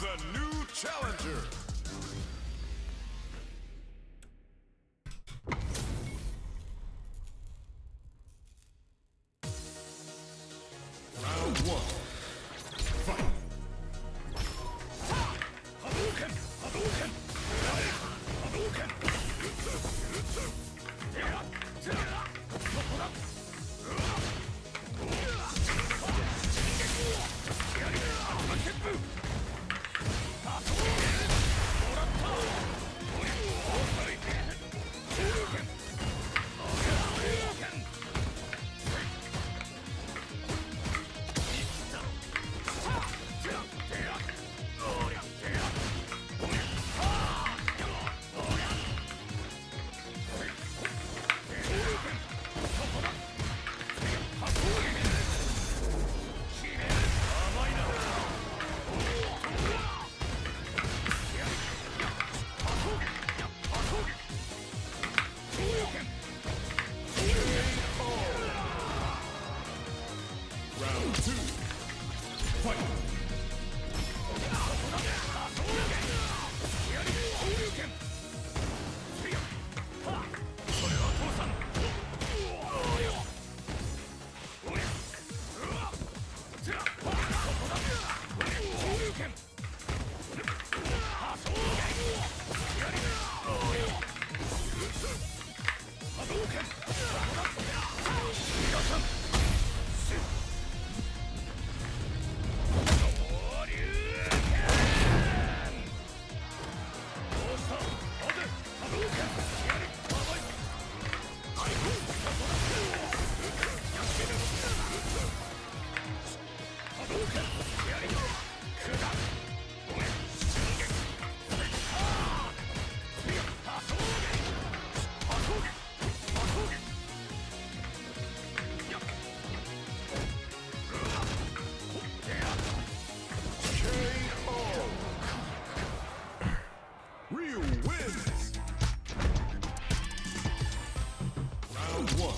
A new challenger. Round 1. Fight. Hadouken! Hadouken! Hadouken! Round 2. Fight. Guile wins. Round 1.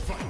Fight.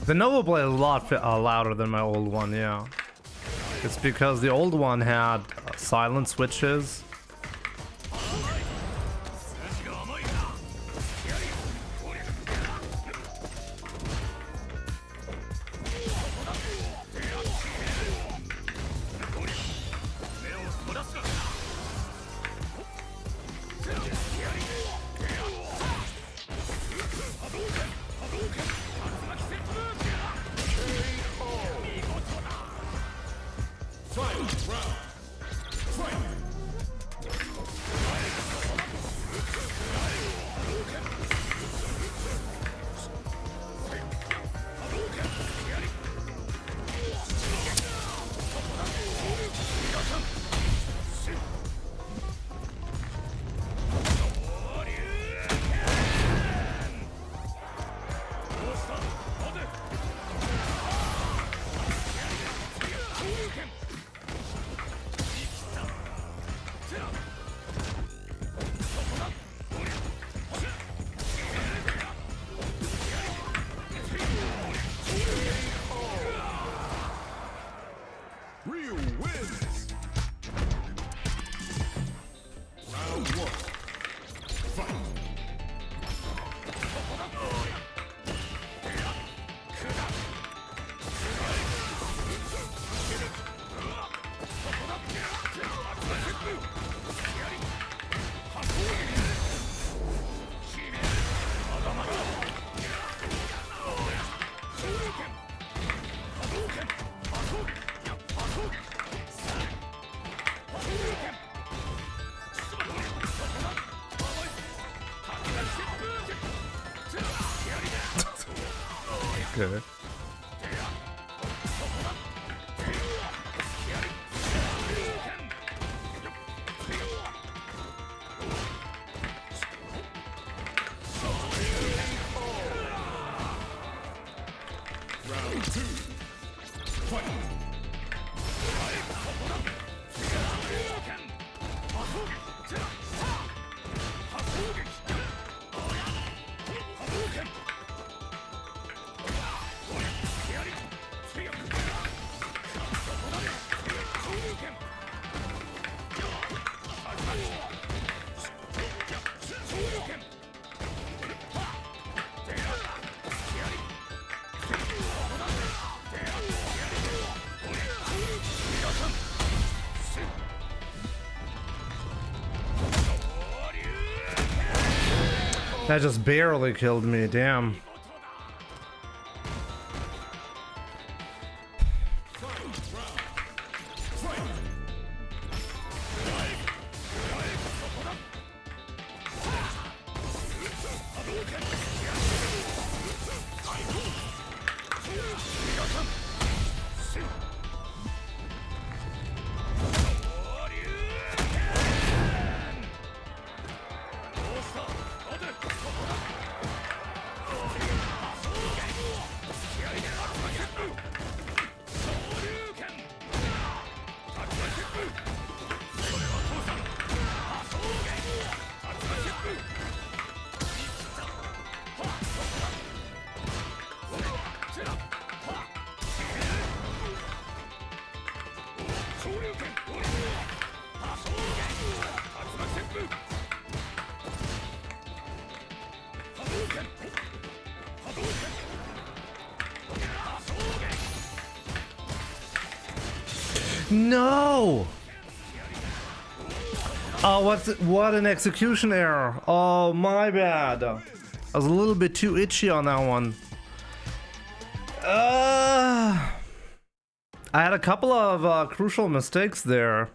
The novablade is a lot louder than my old one, yeah. It's because the old one had silent switches. Guile wins. Round 1. Fight. Good. Round 2. Fight. That just barely killed me, damn. No! Oh, what an execution error. Oh, my bad. I was a little bit too itchy on that one. I had a couple of crucial mistakes there.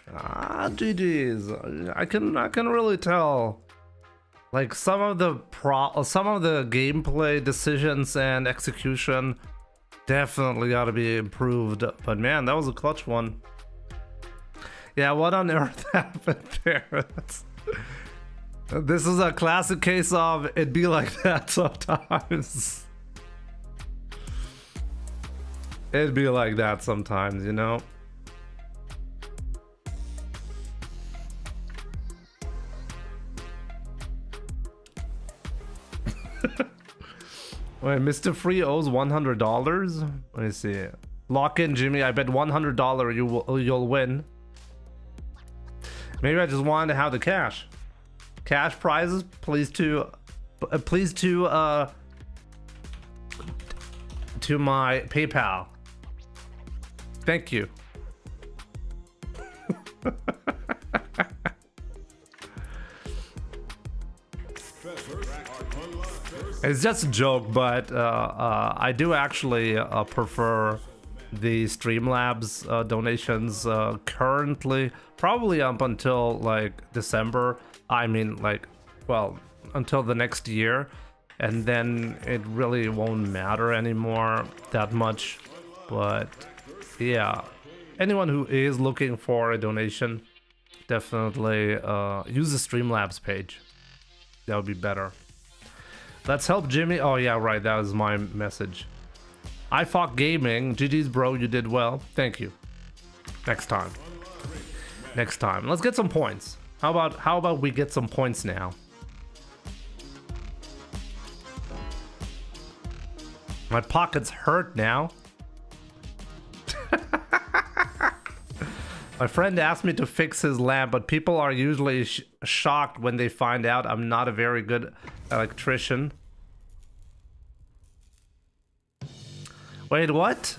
GG's. I can really tell. Like some of the gameplay decisions and execution definitely got to be improved. But man, that was a clutch one. Yeah, what on earth happened there? This is a classic case of it be like that sometimes. It'd be like that sometimes, you know? Wait, Mr. Free owes $100? Let me see. Lock in, Jimmy. I bet $100 you'll win. Maybe I just wanted to have the cash. Cash prizes, please to my PayPal. Thank you. It's just a joke, but I do actually prefer the Streamlabs donations currently, probably up until like December. I mean, like, well, until the next year, and then it really won't matter anymore that much. But yeah, anyone who is looking for a donation, definitely use the Streamlabs page. That would be better. Let's help Jimmy. Oh yeah, right, that was my message. I fought gaming. GG's, bro, you did well. Thank you. Next time. Next time. Let's get some points. How about we get some points now? My pockets hurt now. My friend asked me to fix his lamp, but people are usually shocked when they find out I'm not a very good electrician. Wait, what?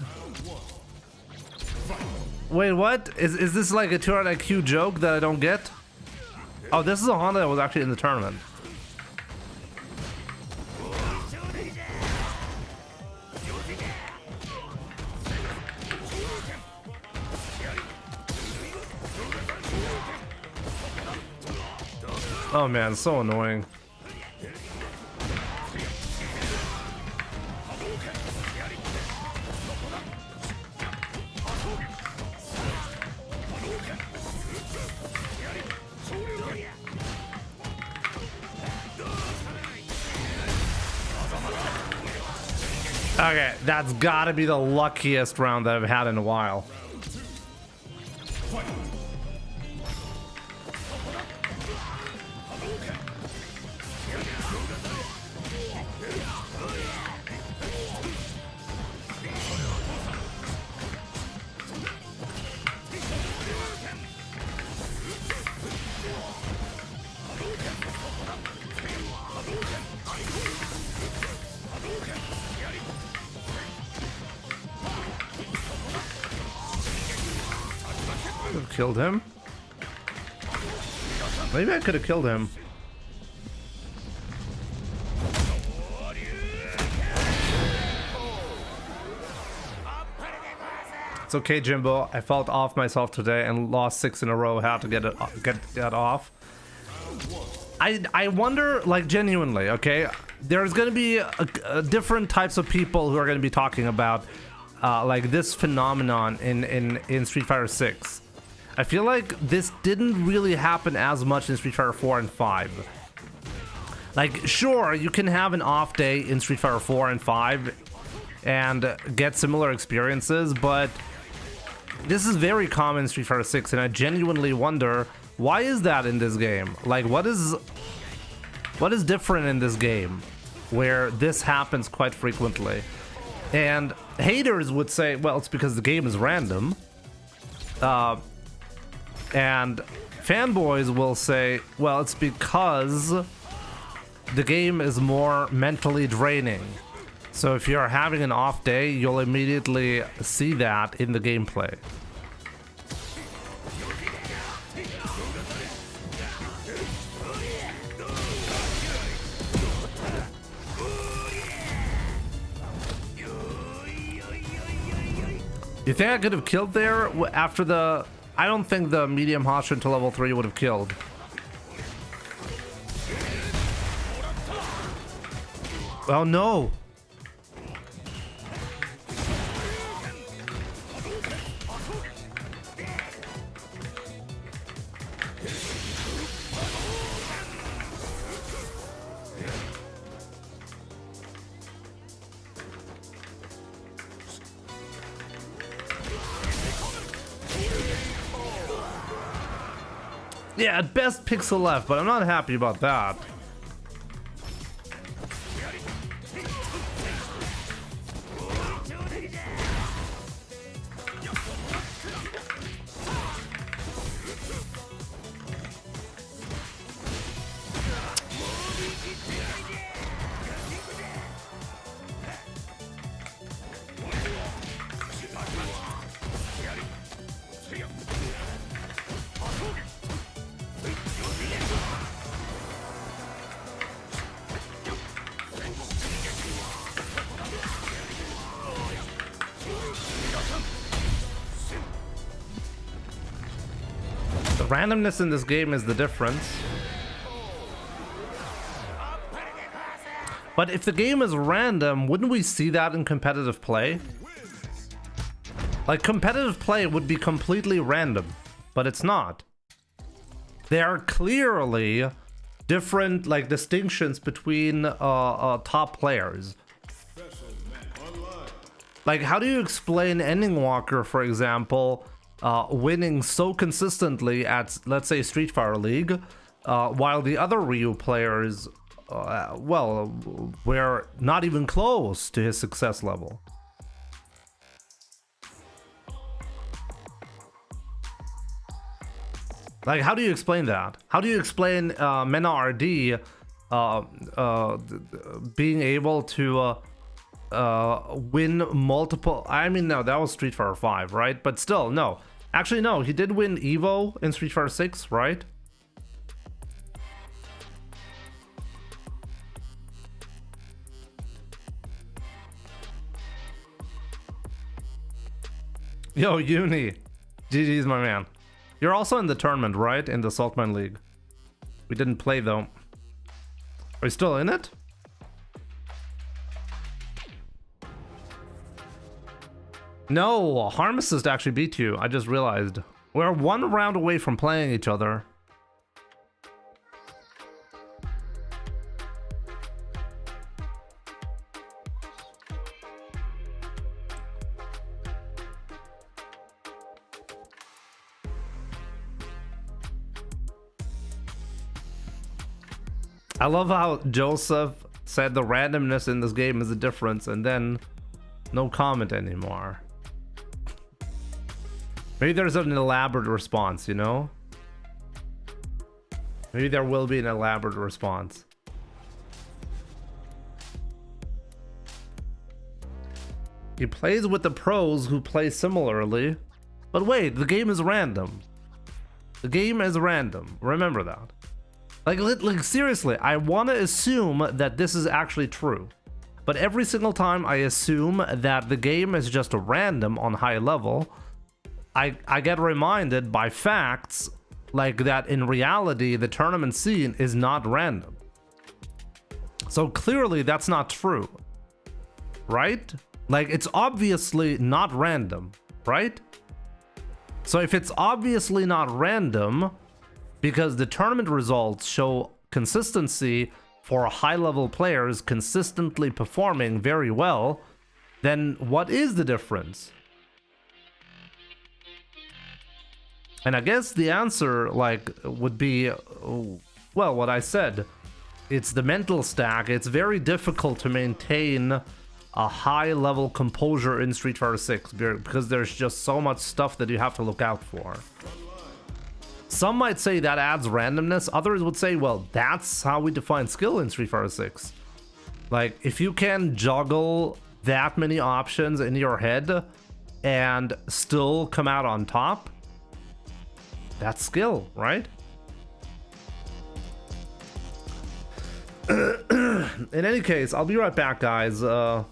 Wait, what? Is this like a 200 IQ joke that I don't get? Oh, this is a Honda that was actually in the tournament. Oh man, so annoying. Okay, that's gotta be the luckiest round that I've had in a while. Killed him. Maybe I could have killed him. It's okay, Jimbo. I felt off myself today and lost 6 in a row. Had to get that off. I wonder, like, genuinely, okay? There's gonna be different types of people who are gonna be talking about like this phenomenon in Street Fighter 6. I feel like this didn't really happen as much in Street Fighter 4 and 5. Like, sure, you can have an off day in Street Fighter 4 and 5 and get similar experiences, but this is very common in Street Fighter 6, and I genuinely wonder, why is that in this game? Like, what is different in this game where this happens quite frequently? And haters would say, well, it's because the game is random. And fanboys will say, well, it's because the game is more mentally draining. So if you're having an off day, you'll immediately see that in the gameplay. You think I could have killed there after the... I don't think the medium Hoshin to level 3 would have killed. Oh no! Yeah, at best pixel left, but I'm not happy about that. The randomness in this game is the difference. But if the game is random, wouldn't we see that in competitive play? Like, competitive play would be completely random, but it's not. There are clearly different, like, distinctions between top players. Like, how do you explain Ending Walker, for example, winning so consistently at, let's say, Street Fighter League, while the other Ryu players, well, were not even close to his success level? Like, how do you explain that? How do you explain Mena RD being able to win multiple... I mean, no, that was Street Fighter 5, right? But still, no. Actually, no, he did win Evo in Street Fighter 6, right? Yo, Uni. GG's, my man. You're also in the tournament, right? In the Saltmineleague. We didn't play, though. Are you still in it? No, Pharmicist actually beat you. I just realized. We're one round away from playing each other. I love how Joseph said the randomness in this game is a difference, and then no comment anymore. Maybe there's an elaborate response, you know? Maybe there will be an elaborate response. He plays with the pros who play similarly. But wait, the game is random. The game is random. Remember that. Like seriously, I want to assume that this is actually true. But every single time I assume that the game is just a random on high level, I get reminded by facts like that in reality the tournament scene is not random. So clearly that's not true, right? Like, it's obviously not random, right? So if it's obviously not random because the tournament results show consistency for high-level players consistently performing very well, then what is the difference? And I guess the answer, like, would be, well, what I said. It's the mental stack. It's very difficult to maintain a high-level composure in Street Fighter 6 because there's just so much stuff that you have to look out for. Some might say that adds randomness. Others would say, well, that's how we define skill in Street Fighter 6. Like, if you can juggle that many options in your head and still come out on top, that's skill, right? In any case, I'll be right back, guys. Well,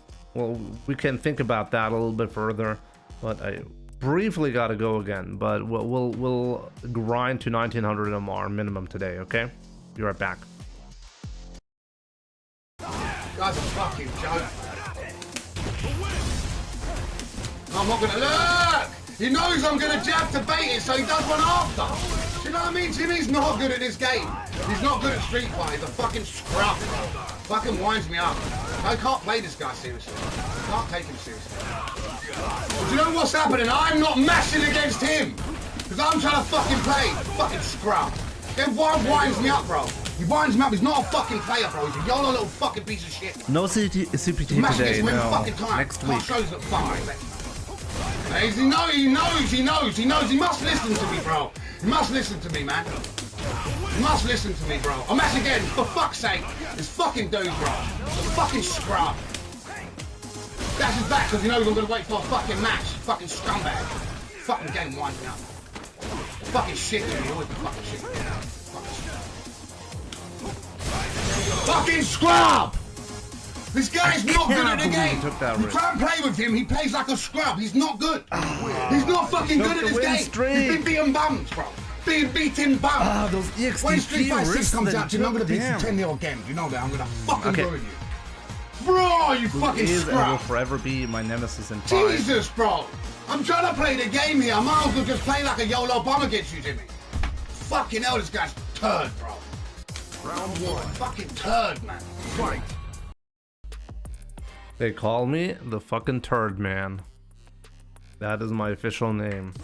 we can think about that a little bit further, but I briefly gotta go again. But we'll grind to 1900 MR minimum today, okay? Be right back. That's a fucking joke. I'm not gonna look! He knows I'm gonna jab to bait it, so he does one after. Do you know what I mean? Jimmy's not good at this game. He's not good at Street Fighter. He's a fucking scrub. Fucking winds me up. I can't play this guy seriously. I can't take him seriously. But you know what's happening? I'm not mashing against him. Because I'm trying to fucking play. Fucking scrub. Then winds me up, bro. He winds me up. He's not a fucking player, bro. He's a YOLO little fucking piece of shit. No CPT today, no. Next week. Shows that fine. He knows. He must listen to me, bro. He must listen to me, man. He must listen to me, bro. I'm at again, for fuck's sake. This fucking dude, bro. The fucking scrub. That's his back because he knows I'm gonna wait for a fucking match. Fucking scumbag. Fucking game winds me up. Fucking shit, dude. Always the fucking shit. Fucking scrub! This guy's not good at the game. You try and play with him, he plays like a scrub. He's not good. He's not fucking good at this game. He's been beating bums, bro. Being beaten bums. Those EXT when Street Fighter 6 comes out, I'm gonna beat you 10-0 again. You know that. I'm gonna fucking ruin you. Bro, you fucking scrub. And will forever be my nemesis in 5. Jesus, bro. I'm trying to play the game here. I might as well just play like a YOLO bomb against you, Jimmy. Fucking hell, this guy's turd, bro. Round 1. Fucking turd, man. Fight. They call me the fucking turd man. That is my official name.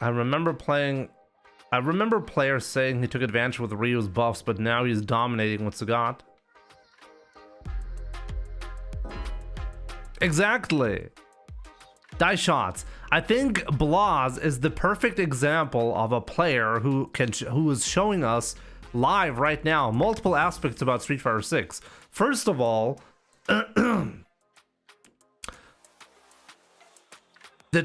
I remember players saying he took advantage with Ryu's buffs, but now he's dominating with Sagat. Exactly. Die shots. I think Blaz is the perfect example of a player who is showing us live right now multiple aspects about Street Fighter 6. First of all, the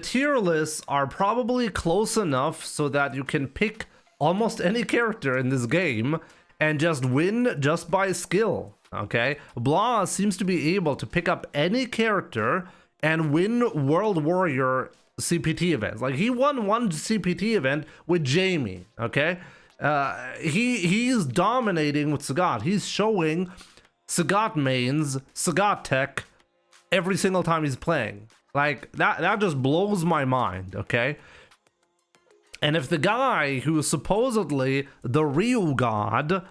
tier lists are probably close enough so that you can pick almost any character in this game and just win just by skill. Okay, Blaz seems to be able to pick up any character and win World Warrior CPT events. Like, he won one CPT event with Jamie, okay? He's dominating with Sagat. He's showing Sagat mains, Sagat tech every single time he's playing. Like, that just blows my mind, okay? And if the guy who is supposedly the Ryu god,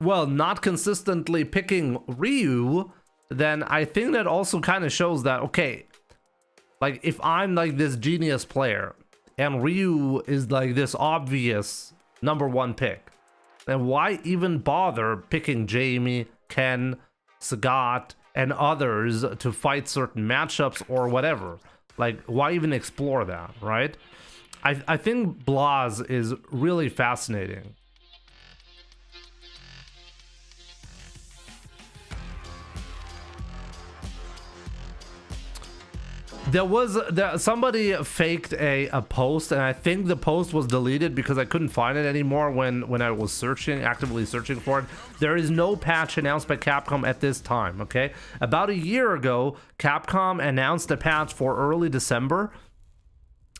well, not consistently picking Ryu, then I think that also kind of shows that, okay, like, if I'm like this genius player and Ryu is like this obvious #1 pick, then why even bother picking Jamie, Ken, Sagat, and others to fight certain matchups or whatever? Like, why even explore that, right? I think Blaz is really fascinating. somebody faked a post, and I think the post was deleted because I couldn't find it anymore when I was actively searching for it. There is no patch announced by Capcom at this time, okay? About a year ago, Capcom announced a patch for early December.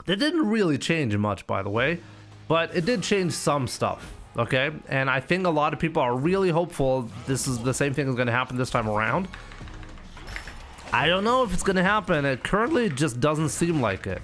That didn't really change much, by the way, but it did change some stuff, okay? And I think a lot of people are really hopeful this is the same thing is going to happen this time around. I don't know if it's gonna happen. It currently just doesn't seem like it.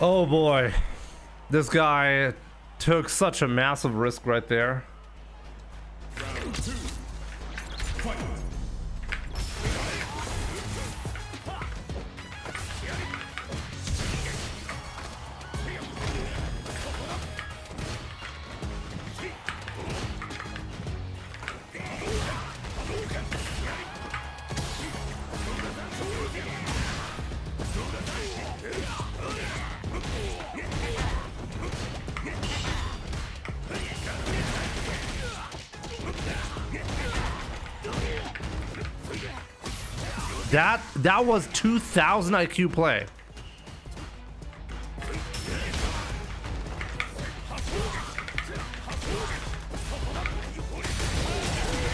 Oh boy, this guy took such a massive risk right there. Round 2. Fight. That was 2000 IQ play.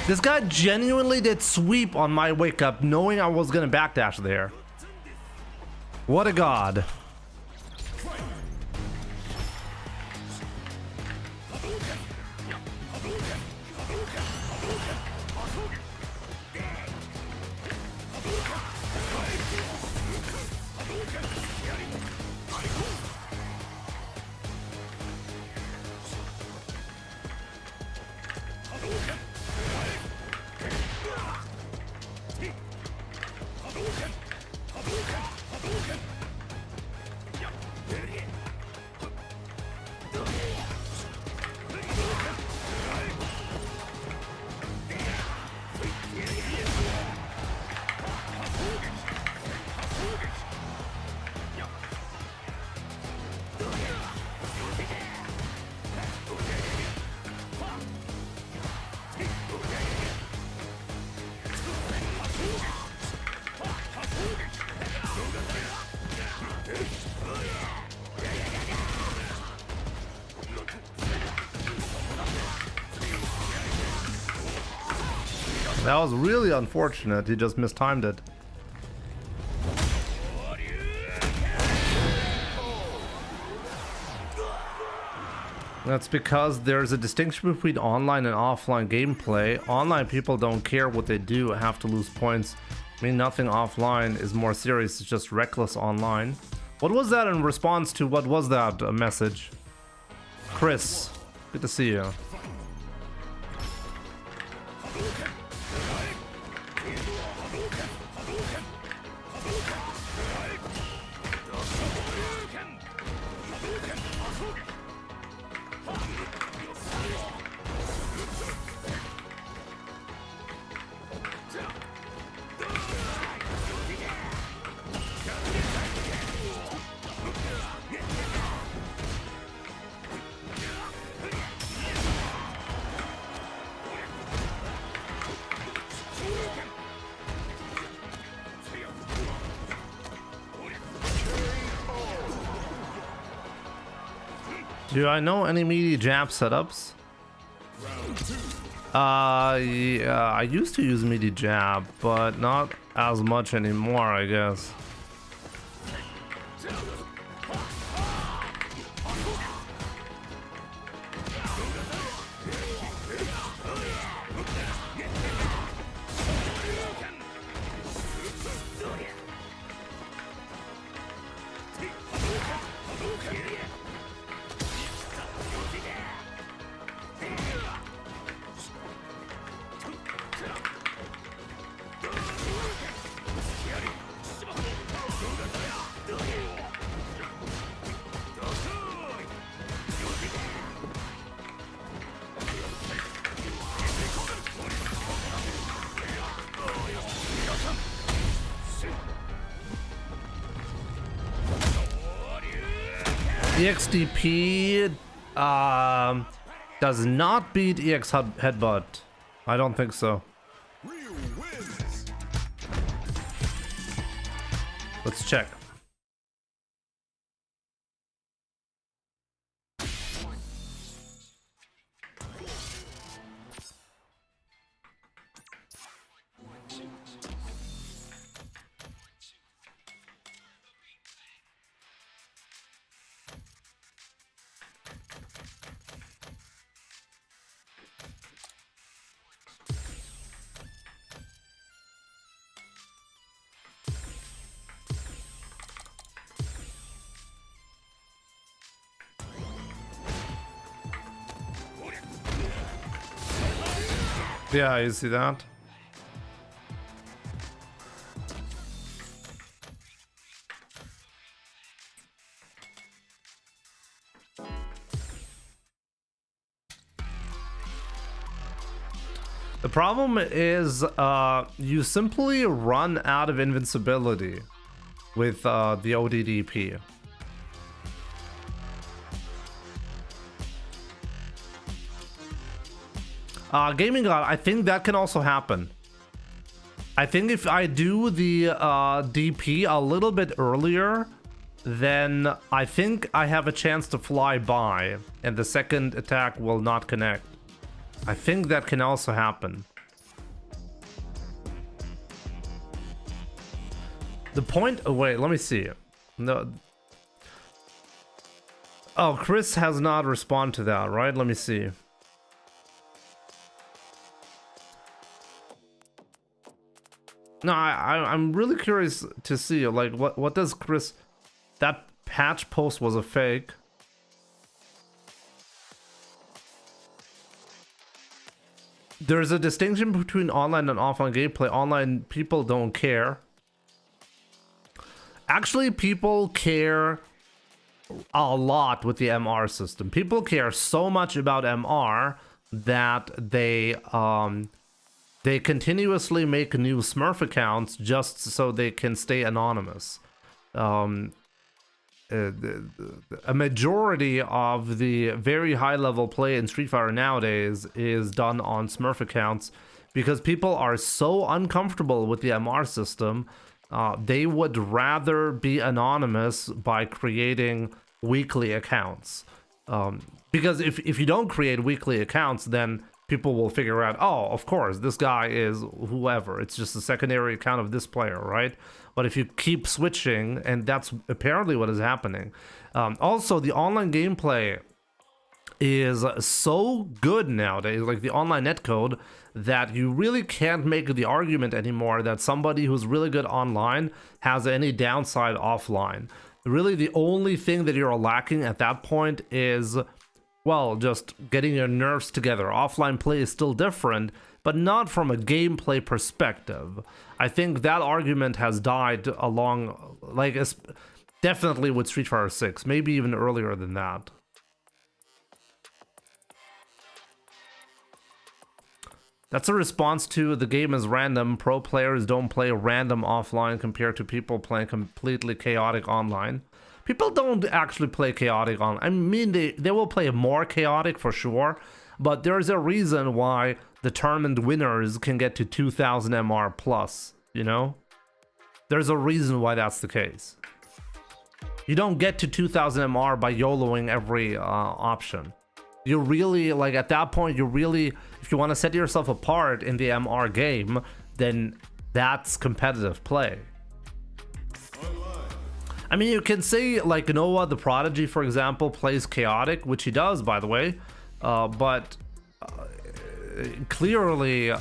This guy genuinely did sweep on my wake up knowing I was gonna backdash there. What a god. That was really unfortunate. He just mistimed it. That's because there's a distinction between online and offline gameplay. Online people don't care what they do, have to lose points. I mean, nothing offline is more serious. It's just reckless online. What was that in response to? What was that message? Chris, good to see you. Do I know any meaty jab setups? Yeah, I used to use meaty jab, but not as much anymore, I guess. EXDP does not beat EX Headbutt. I don't think so. Let's check. Yeah, you see that? The problem is you simply run out of invincibility with the ODDP. Gaming God, I think that can also happen. I think if I do the DP a little bit earlier, then I think I have a chance to fly by and the second attack will not connect. I think that can also happen. The point, oh wait, let me see. No. Oh, Chris has not responded to that, right? Let me see. No, I'm really curious to see, like, what does Chris... That patch post was a fake. There's a distinction between online and offline gameplay. Online, people don't care. Actually, people care a lot with the MR system. People care so much about MR that they continuously make new Smurf accounts just so they can stay anonymous. A majority of the very high level play in Street Fighter nowadays is done on Smurf accounts because people are so uncomfortable with the MR system. They would rather be anonymous by creating weekly accounts. Because if you don't create weekly accounts, then people will figure out, oh, of course, this guy is whoever. It's just a secondary account of this player, right? But if you keep switching, and that's apparently what is happening. Also, the online gameplay is so good nowadays, like the online netcode, that you really can't make the argument anymore that somebody who's really good online has any downside offline. Really, the only thing that you're lacking at that point is, well, just getting your nerves together. Offline play is still different, but not from a gameplay perspective. I think that argument has died along, like, definitely with Street Fighter 6, maybe even earlier than that. That's a response to the game is random. Pro players don't play random offline compared to people playing completely chaotic online. People don't actually play chaotic online. I mean, they will play more chaotic for sure, but there's a reason why the tournament winners can get to 2000 MR plus, you know? There's a reason why that's the case. You don't get to 2000 MR by YOLOing every option. You really, like, at that point, you really, if you want to set yourself apart in the MR game, then that's competitive play. I mean, you can say, like, Noah the Prodigy, for example, plays chaotic, which he does, by the way, but clearly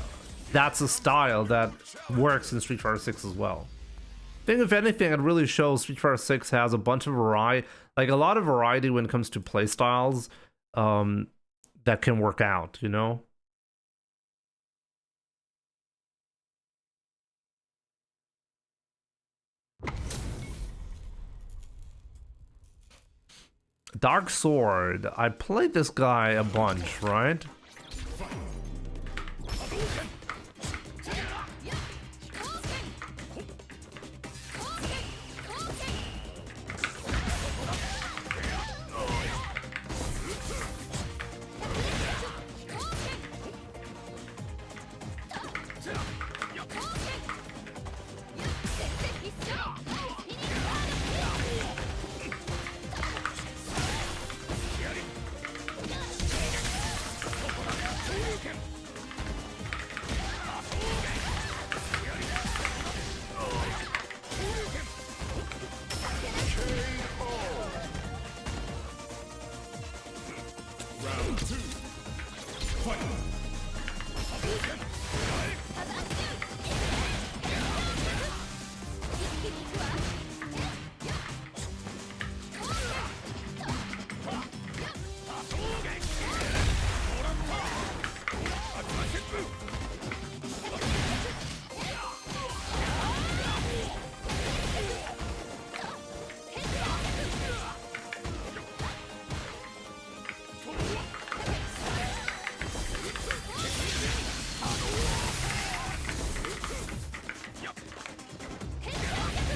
that's a style that works in Street Fighter 6 as well. I think if anything, it really shows Street Fighter 6 has a bunch of variety, like a lot of variety when it comes to play styles that can work out, you know? Dark Sword. I played this guy a bunch, right?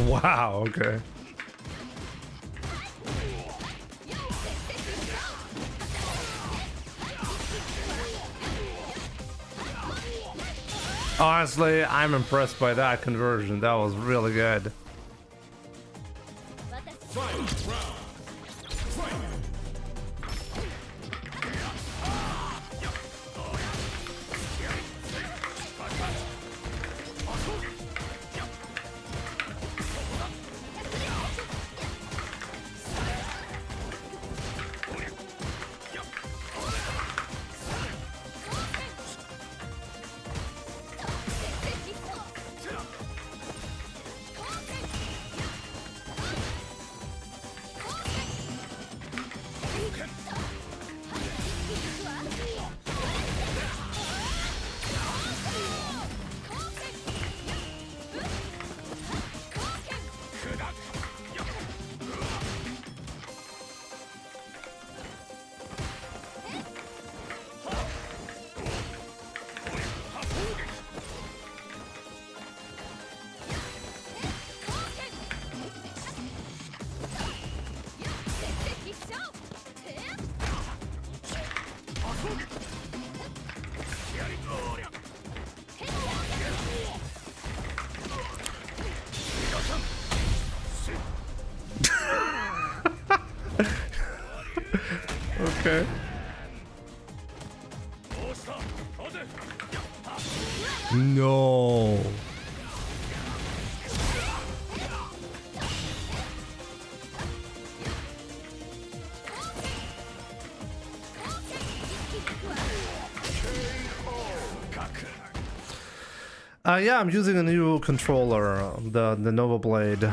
Wow, okay. Honestly, I'm impressed by that conversion. That was really good. Okay. No. Yeah, I'm using a new controller, the novablade.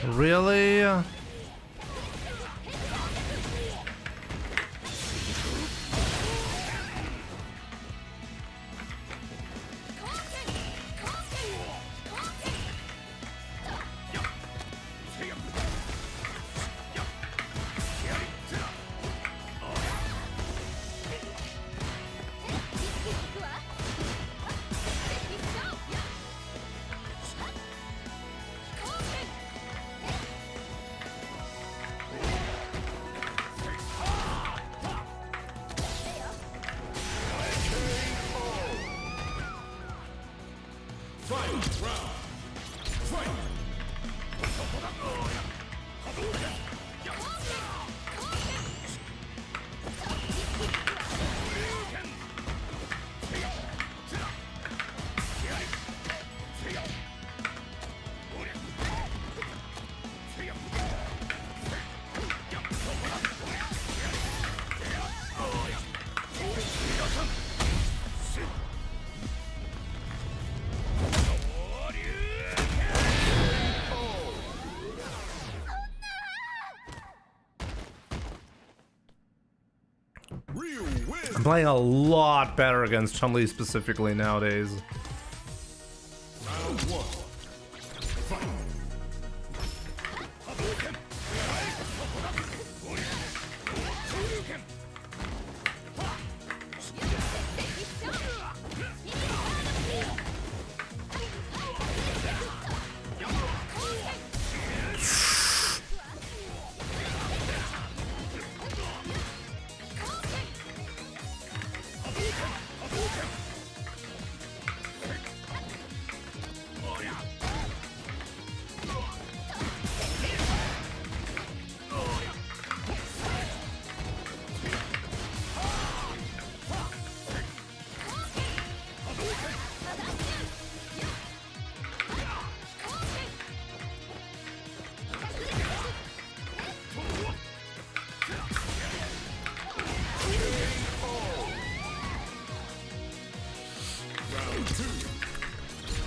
Really? I'm playing a lot better against Chun-Li specifically nowadays. Round one.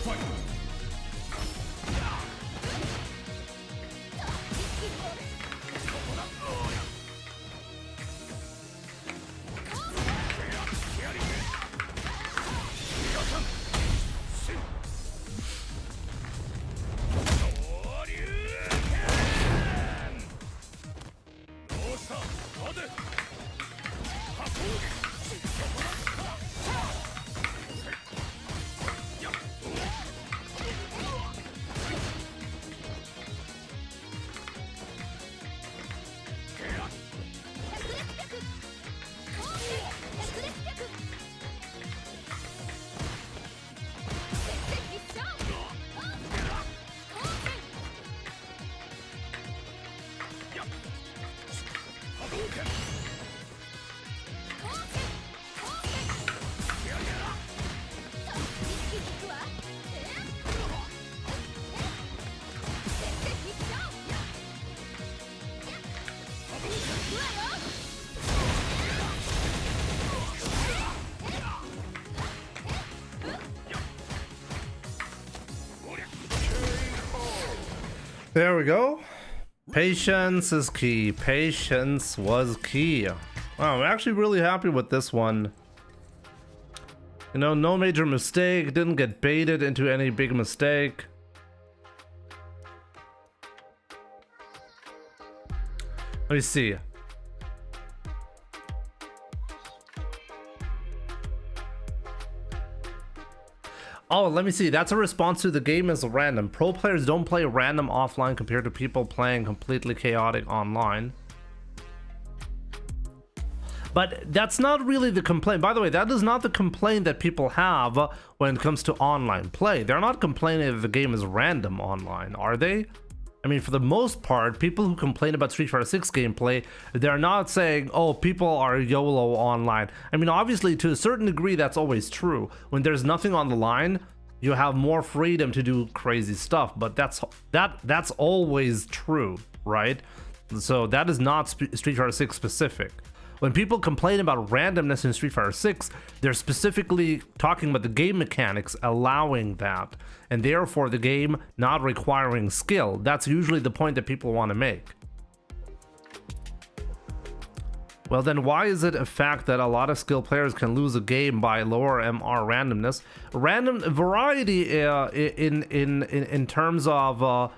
Fight. There we go. Patience is key. Patience was key. Wow, I'm actually really happy with this one. You know, no major mistake. Didn't get baited into any big mistake. Let me see. Oh, let me see. That's a response to the game is random. Pro players don't play random offline compared to people playing completely chaotic online. But that's not really the complaint. By the way, that is not the complaint that people have when it comes to online play. They're not complaining that the game is random online, are they? I mean, for the most part, people who complain about Street Fighter 6 gameplay, they're not saying, oh, people are YOLO online. I mean, obviously, to a certain degree, that's always true. When there's nothing on the line, you have more freedom to do crazy stuff, but that's always true, right? So that is not Street Fighter 6 specific. When people complain about randomness in Street Fighter 6, they're specifically talking about the game mechanics allowing that, and therefore the game not requiring skill. That's usually the point that people want to make. Well, then why is it a fact that a lot of skilled players can lose a game by lower MR randomness? Random variety in terms of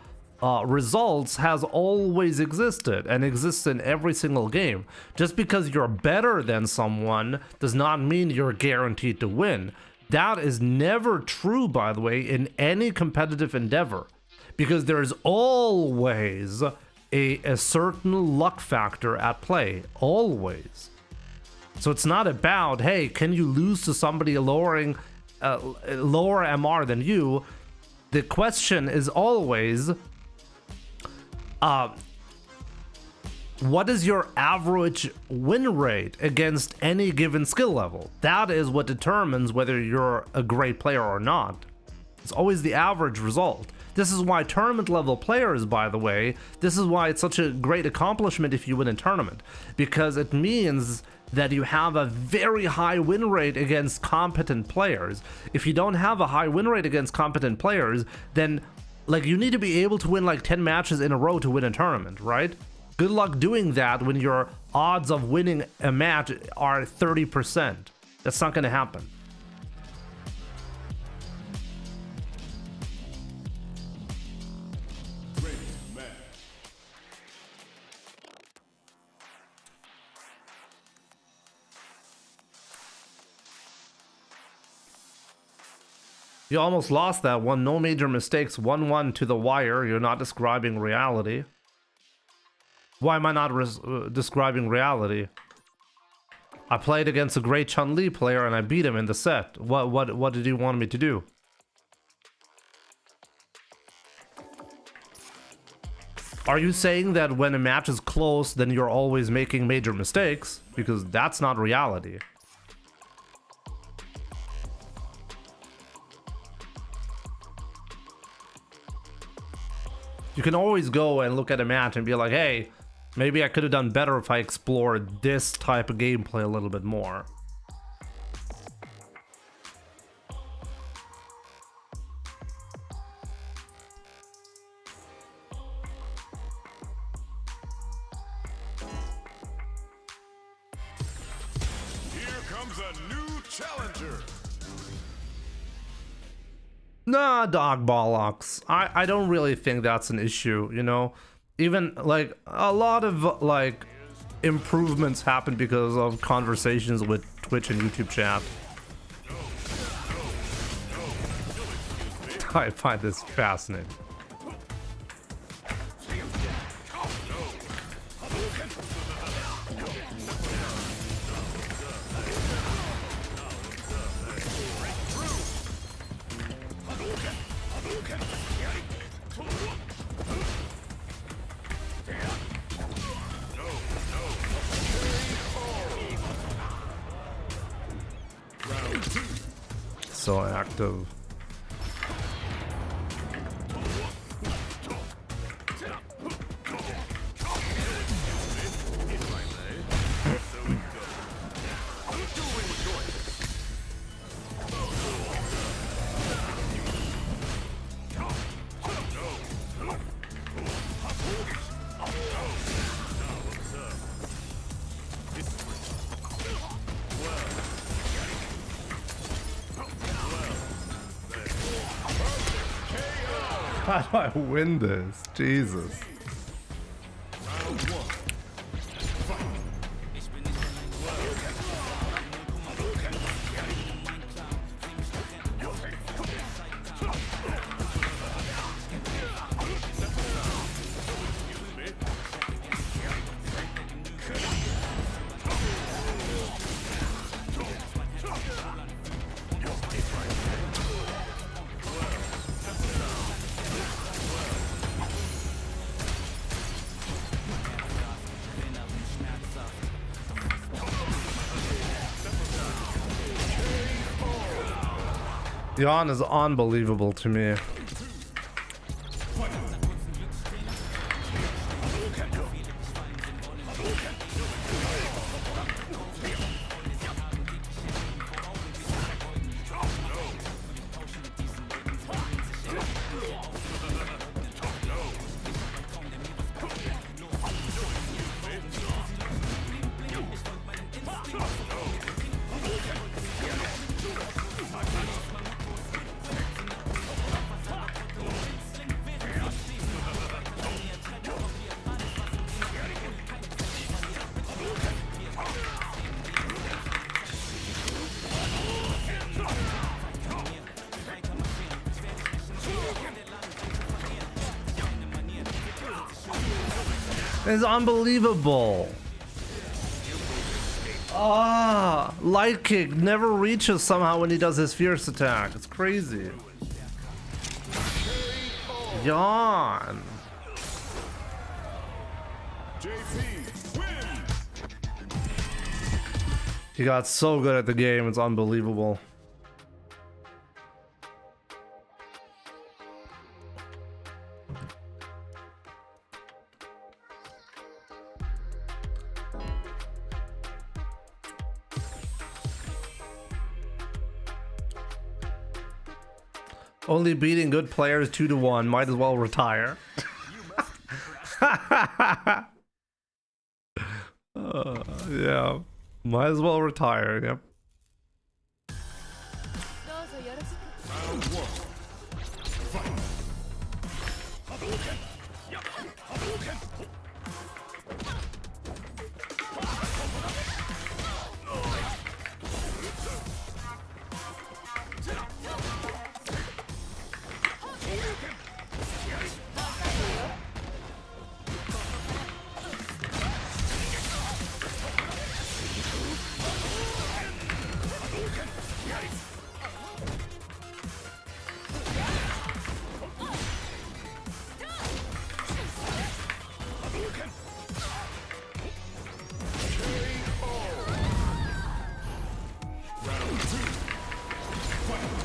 results has always existed and exists in every single game. Just because you're better than someone does not mean you're guaranteed to win. That is never true, by the way, in any competitive endeavor, because there's always a certain luck factor at play, always. So it's not about, hey, can you lose to somebody lowering lower MR than you? The question is always, what is your average win rate against any given skill level? That is what determines whether you're a great player or not. It's always the average result. This is why tournament level players, by the way, this is why it's such a great accomplishment if you win a tournament, because it means that you have a very high win rate against competent players. If you don't have a high win rate against competent players, then like you need to be able to win like 10 matches in a row to win a tournament, right? Good luck doing that when your odds of winning a match are 30%. That's not going to happen. You almost lost that one. No major mistakes. 1-1 to the wire. You're not describing reality. Why am I not describing reality? I played against a great Chun-Li player and I beat him in the set. What did he want me to do? Are you saying that when a match is close, then you're always making major mistakes? Because that's not reality. You can always go and look at a match and be like, hey, maybe I could have done better if I explored this type of gameplay a little bit more. Here comes a new challenger. Nah, dog bollocks. I don't really think that's an issue, you know? Even, like, a lot of, like, improvements happen because of conversations with Twitch and YouTube chat. I find this fascinating. So active. How do I win this? Jesus. Jan is unbelievable to me. It's unbelievable. Ah, light kick never reaches somehow when he does his fierce attack. It's crazy. Yawn. He got so good at the game, it's unbelievable. Only beating good players 2-1. Might as well retire. Yeah. Might as well retire. Yep.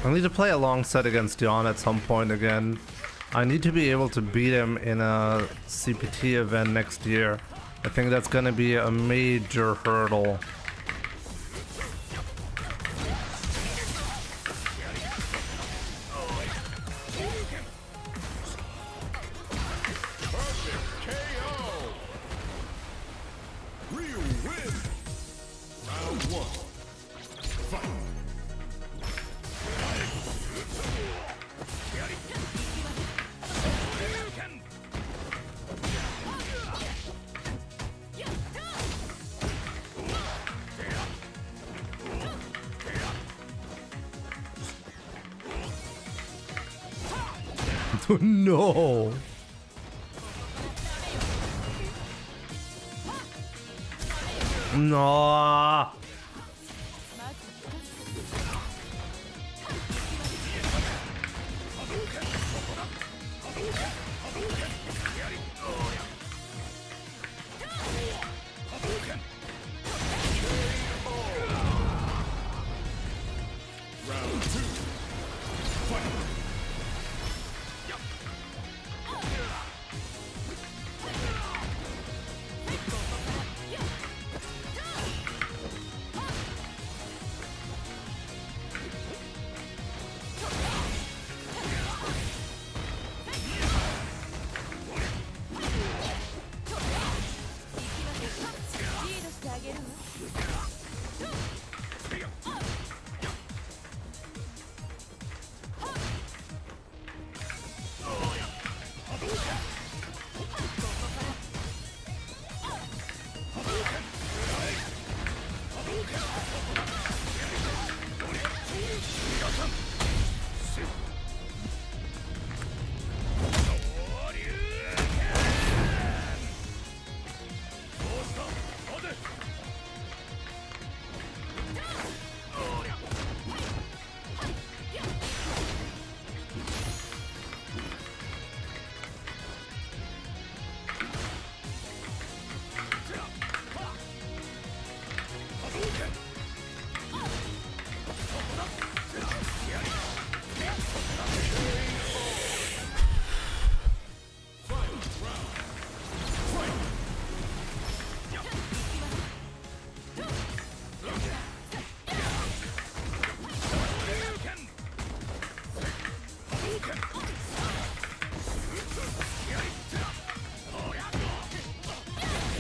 I need to play a long set against Dion at some point again. I need to be able to beat him in a CPT event next year. I think that's gonna be a major hurdle. No. No.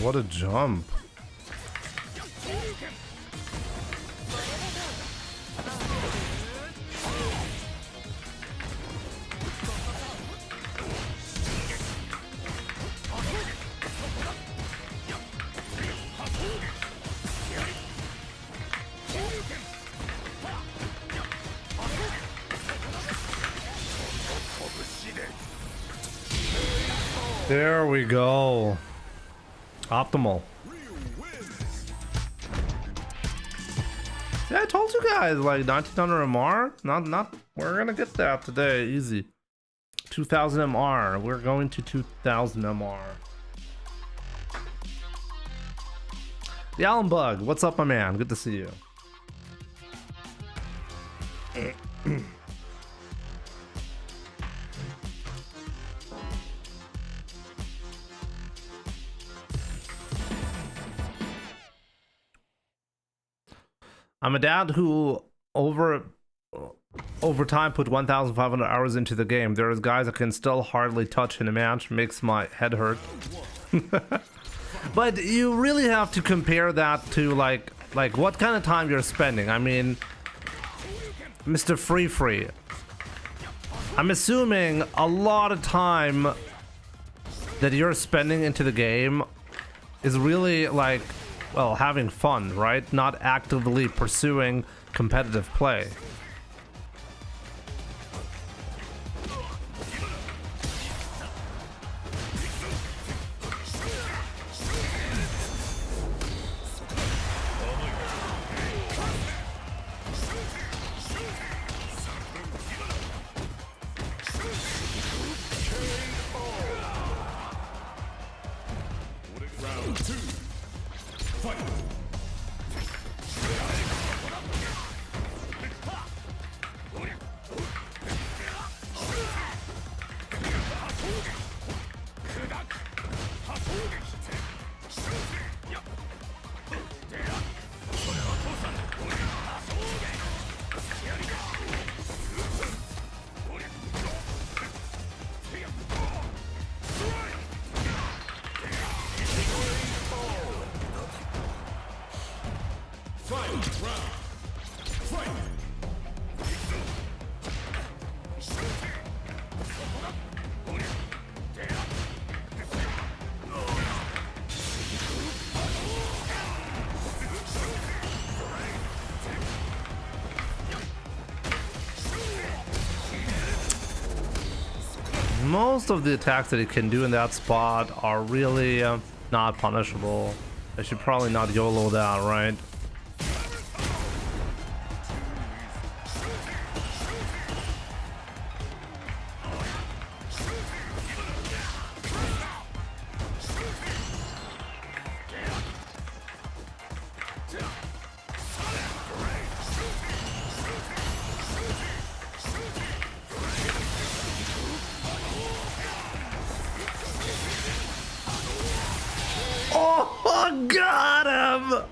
What a jump. There we go. Optimal. Yeah, I told you guys, like 1900 MR. Not. We're gonna get that today, easy. 2000 MR. We're going to 2000 MR. The Allen Bug. What's up, my man? Good to see you. I'm a dad who over time put 1,500 hours into the game. There's guys that can still hardly touch in a match. Makes my head hurt. But you really have to compare that to like what kind of time you're spending. I mean, Mr. Free, I'm assuming a lot of time that you're spending into the game is really like, well, having fun, right? Not actively pursuing competitive play. Most of the attacks that he can do in that spot are really not punishable. I should probably not YOLO that, right? Oh, got him!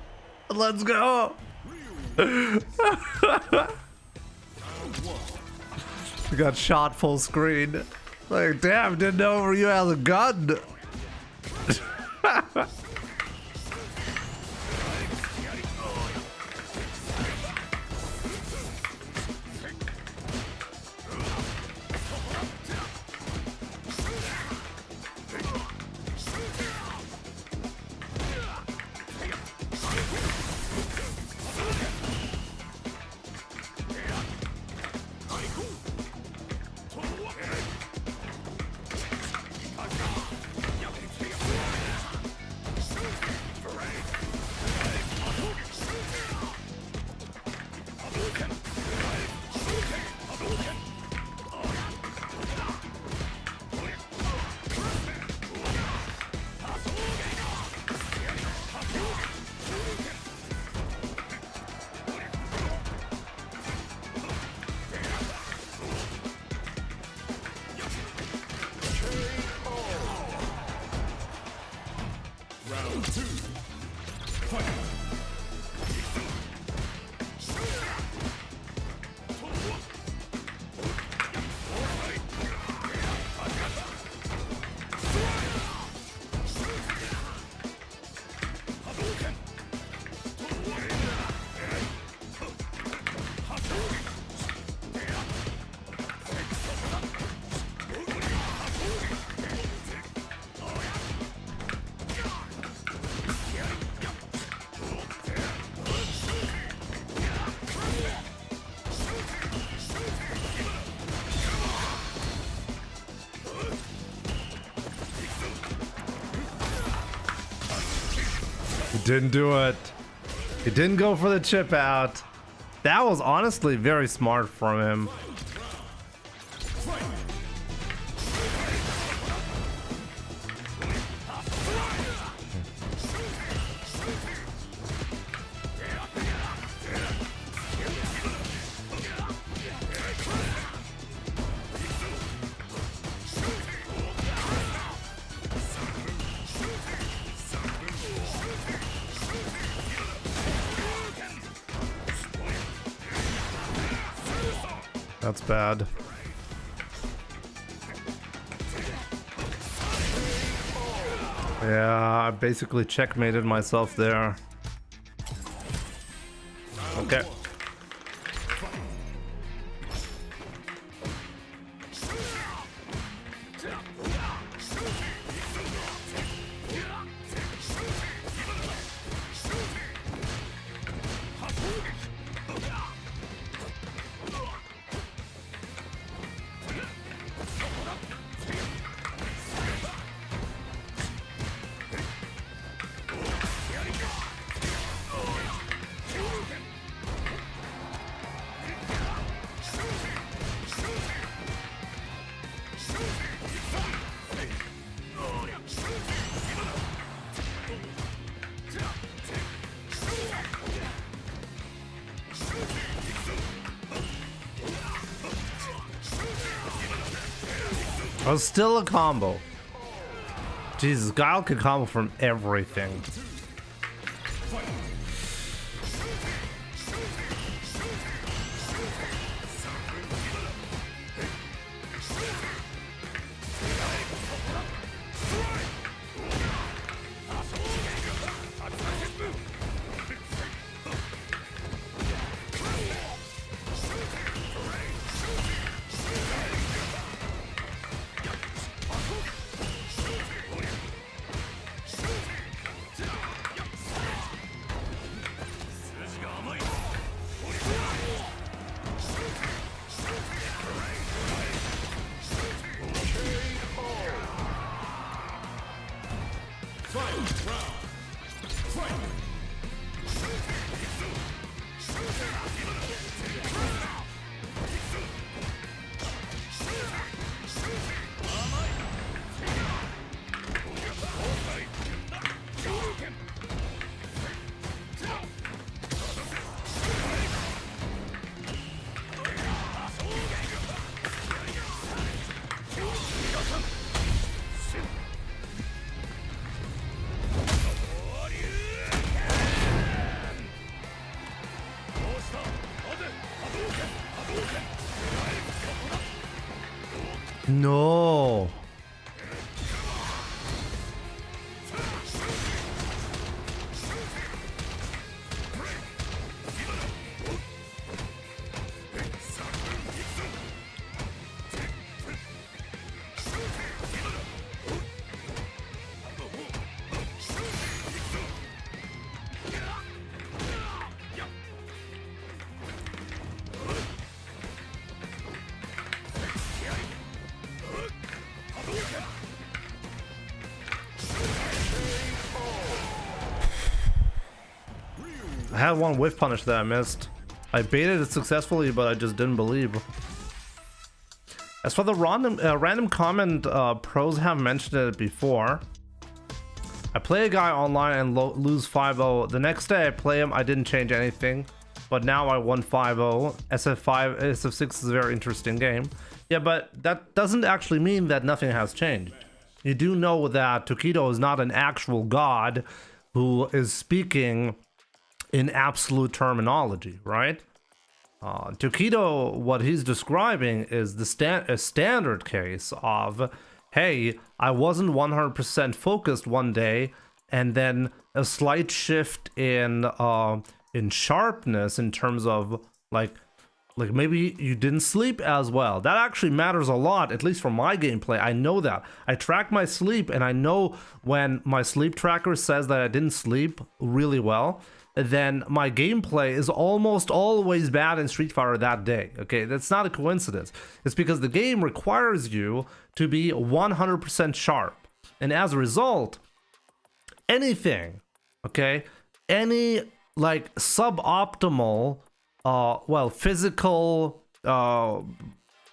Let's go! We got shot full screen. Like, damn, didn't know Ryu has a gun. He didn't do it. He didn't go for the chip out. That was honestly very smart from him. That's bad. Yeah, I basically checkmated myself there. Okay. Oh, still a combo. Jesus, Guile could combo from everything. No. I had one whiff punish that I missed. I baited it successfully, but I just didn't believe. As for the random comment, pros have mentioned it before. I play a guy online and lose 5-0. The next day I play him, I didn't change anything, but now I won 5-0. SF6 is a very interesting game. Yeah, but that doesn't actually mean that nothing has changed. You do know that Tokido is not an actual god who is speaking in absolute terminology, right? Tokido, what he's describing is the a standard case of, hey, I wasn't 100% focused one day, and then a slight shift in sharpness in terms of like maybe you didn't sleep as well. That actually matters a lot, at least for my gameplay. I know that. I track my sleep, and I know when my sleep tracker says that I didn't sleep really well, then my gameplay is almost always bad in Street Fighter that day. Okay, that's not a coincidence. It's because the game requires you to be 100% sharp. And as a result, anything Okay, any like suboptimal, physical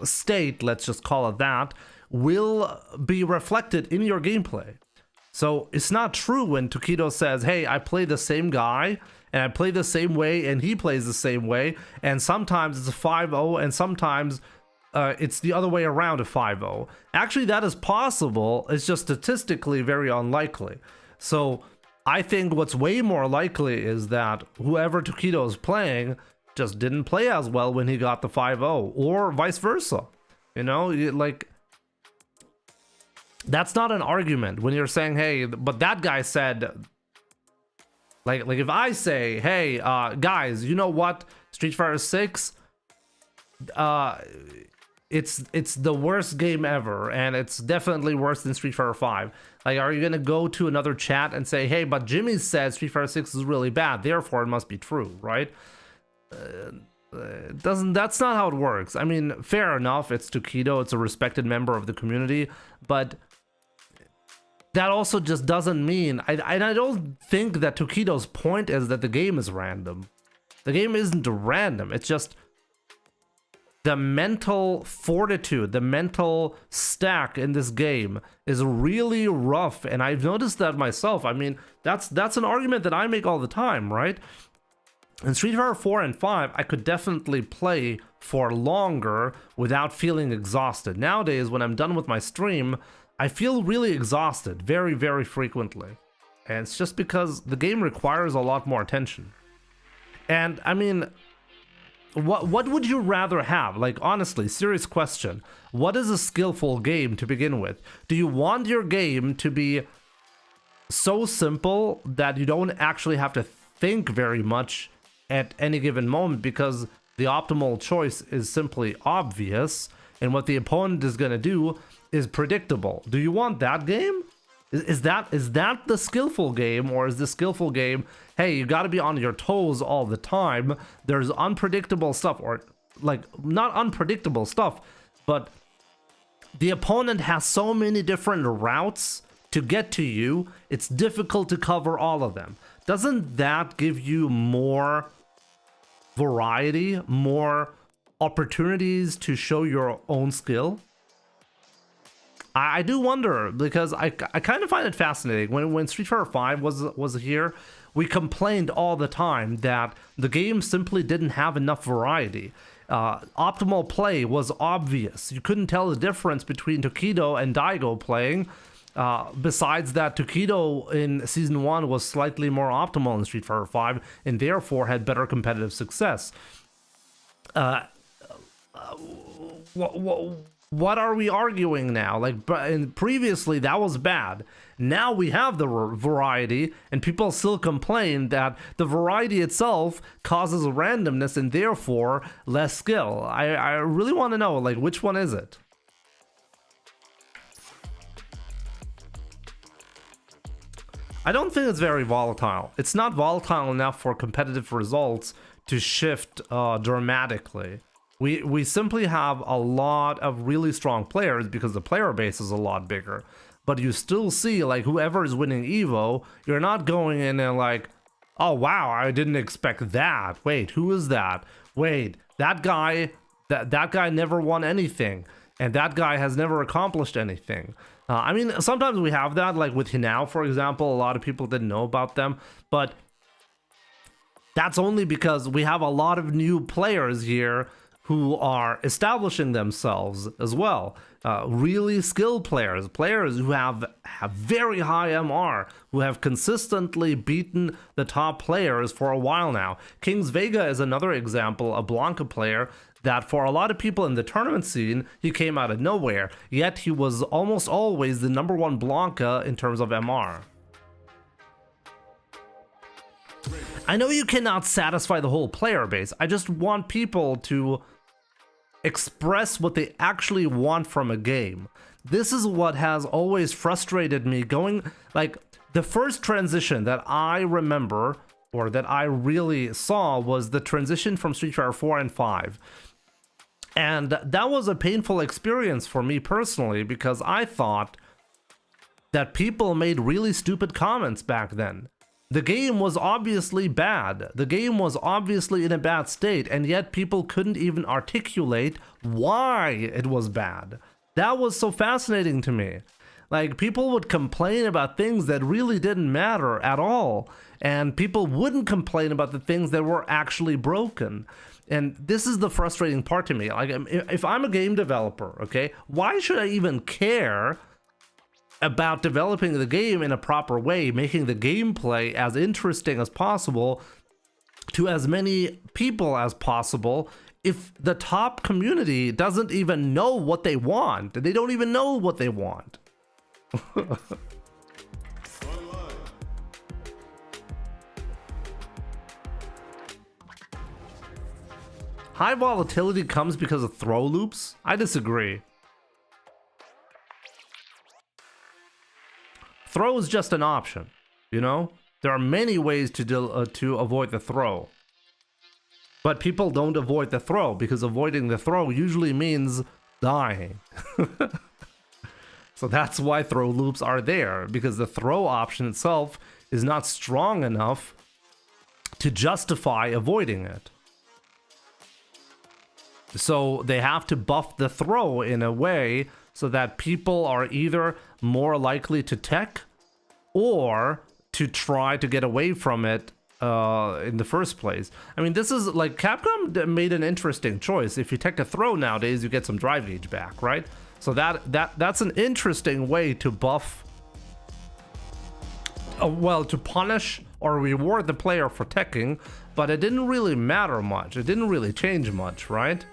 state, let's just call it that, will be reflected in your gameplay. So it's not true when Tokido says, hey, I play the same guy and I play the same way and he plays the same way, and sometimes it's a 5-0 and sometimes it's the other way around, a 5-0. Actually, that is possible. It's just statistically very unlikely. So I think what's way more likely is that whoever Tokido is playing just didn't play as well when he got the 5-0, or vice versa. You know, like, that's not an argument when you're saying, hey, but that guy said, like if I say, hey, guys, you know what, Street Fighter 6, it's the worst game ever, and it's definitely worse than Street Fighter 5. Like, are you gonna go to another chat and say, hey, but Jimmy said Street Fighter 6 is really bad, therefore it must be true, right? That's not how it works. I mean, fair enough, it's Tokido, it's a respected member of the community, but that also just doesn't mean, I don't think that Tokido's point is that the game is random. The game isn't random, it's just the mental fortitude, the mental stack in this game is really rough, and I've noticed that myself. I mean, that's an argument that I make all the time, right? In Street Fighter 4 and 5, I could definitely play for longer without feeling exhausted. Nowadays, when I'm done with my stream, I feel really exhausted very, very frequently. And it's just because the game requires a lot more attention. And I mean, what would you rather have? Like, honestly, serious question. What is a skillful game to begin with? Do you want your game to be so simple that you don't actually have to think very much at any given moment because the optimal choice is simply obvious and what the opponent is going to do is predictable? Do you want that game? Is that the skillful game, or is the skillful game, hey, you got to be on your toes all the time, there's unpredictable stuff, or like not unpredictable stuff, but the opponent has so many different routes to get to you, it's difficult to cover all of them. Doesn't that give you more variety, more opportunities to show your own skill? I do wonder, because I kind of find it fascinating. When Street Fighter 5 was here, we complained all the time that the game simply didn't have enough variety. Optimal play was obvious. You couldn't tell the difference between Tokido and Daigo playing. Besides that, Tokido in Season 1 was slightly more optimal in Street Fighter 5 and therefore had better competitive success. What are we arguing now? Like, previously that was bad. Now we have the variety, and people still complain that the variety itself causes randomness and therefore less skill. I really want to know, like, which one is it? I don't think it's very volatile. It's not volatile enough for competitive results to shift dramatically. We simply have a lot of really strong players because the player base is a lot bigger. But you still see, like, whoever is winning Evo, you're not going in and like, oh wow, I didn't expect that. Wait, who is that? Wait, that guy never won anything, and that guy has never accomplished anything. I mean, sometimes we have that, like with Hinao, for example. A lot of people didn't know about them, but that's only because we have a lot of new players here who are establishing themselves as well. Really skilled players who have very high MR, who have consistently beaten the top players for a while now. Kings Vega is another example, a Blanca player that for a lot of people in the tournament scene, he came out of nowhere, yet he was almost always the #1 Blanca in terms of MR. I know you cannot satisfy the whole player base. I just want people to express what they actually want from a game. This is what has always frustrated me going, like, the first transition that I remember, or that I really saw, was the transition from Street Fighter 4 and 5. And that was a painful experience for me personally, because I thought that people made really stupid comments back then. The game was obviously bad. The game was obviously in a bad state, and yet people couldn't even articulate why it was bad. That was so fascinating to me. Like, people would complain about things that really didn't matter at all, and people wouldn't complain about the things that were actually broken. And this is the frustrating part to me. Like, if I'm a game developer, okay, why should I even care about developing the game in a proper way, making the gameplay as interesting as possible to as many people as possible, if the top community doesn't even know what they want? They don't even know what they want. High volatility comes because of throw loops? I disagree. Throw is just an option, you know? There are many ways to avoid the throw. But people don't avoid the throw, because avoiding the throw usually means dying. So that's why throw loops are there, because the throw option itself is not strong enough to justify avoiding it. So they have to buff the throw in a way so that people are either more likely to tech or to try to get away from it in the first place. I mean, this is like, Capcom made an interesting choice. If you tech a throw nowadays, you get some drive gauge back, right? So that's an interesting way to buff, well, to punish or reward the player for teching, but it didn't really matter much. It didn't really change much, right?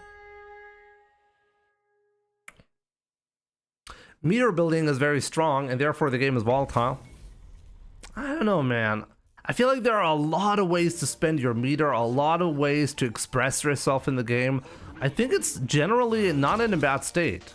Meter building is very strong, and therefore the game is volatile. I don't know, man. I feel like there are a lot of ways to spend your meter, a lot of ways to express yourself in the game. I think it's generally not in a bad state.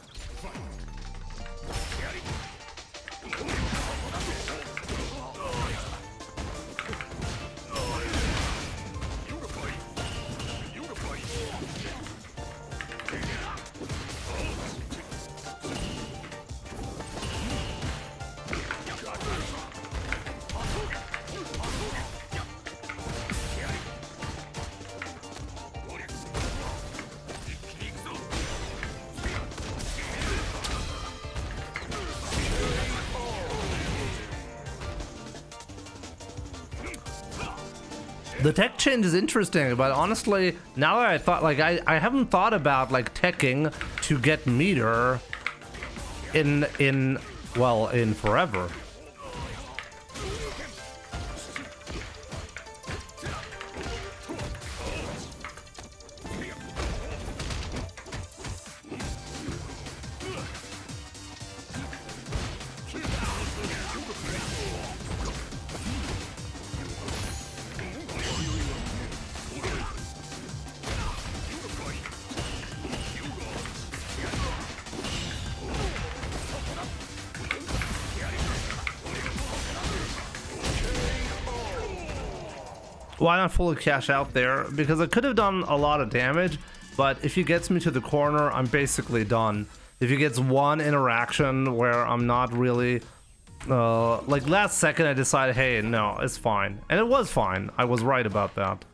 The tech change is interesting, but honestly, now that I thought, like, I haven't thought about, like, teching to get meter in forever. Why not fully cash out there? Because I could have done a lot of damage, but if he gets me to the corner, I'm basically done. If he gets one interaction where I'm not really... like last second I decided, hey, no, it's fine. And it was fine. I was right about that.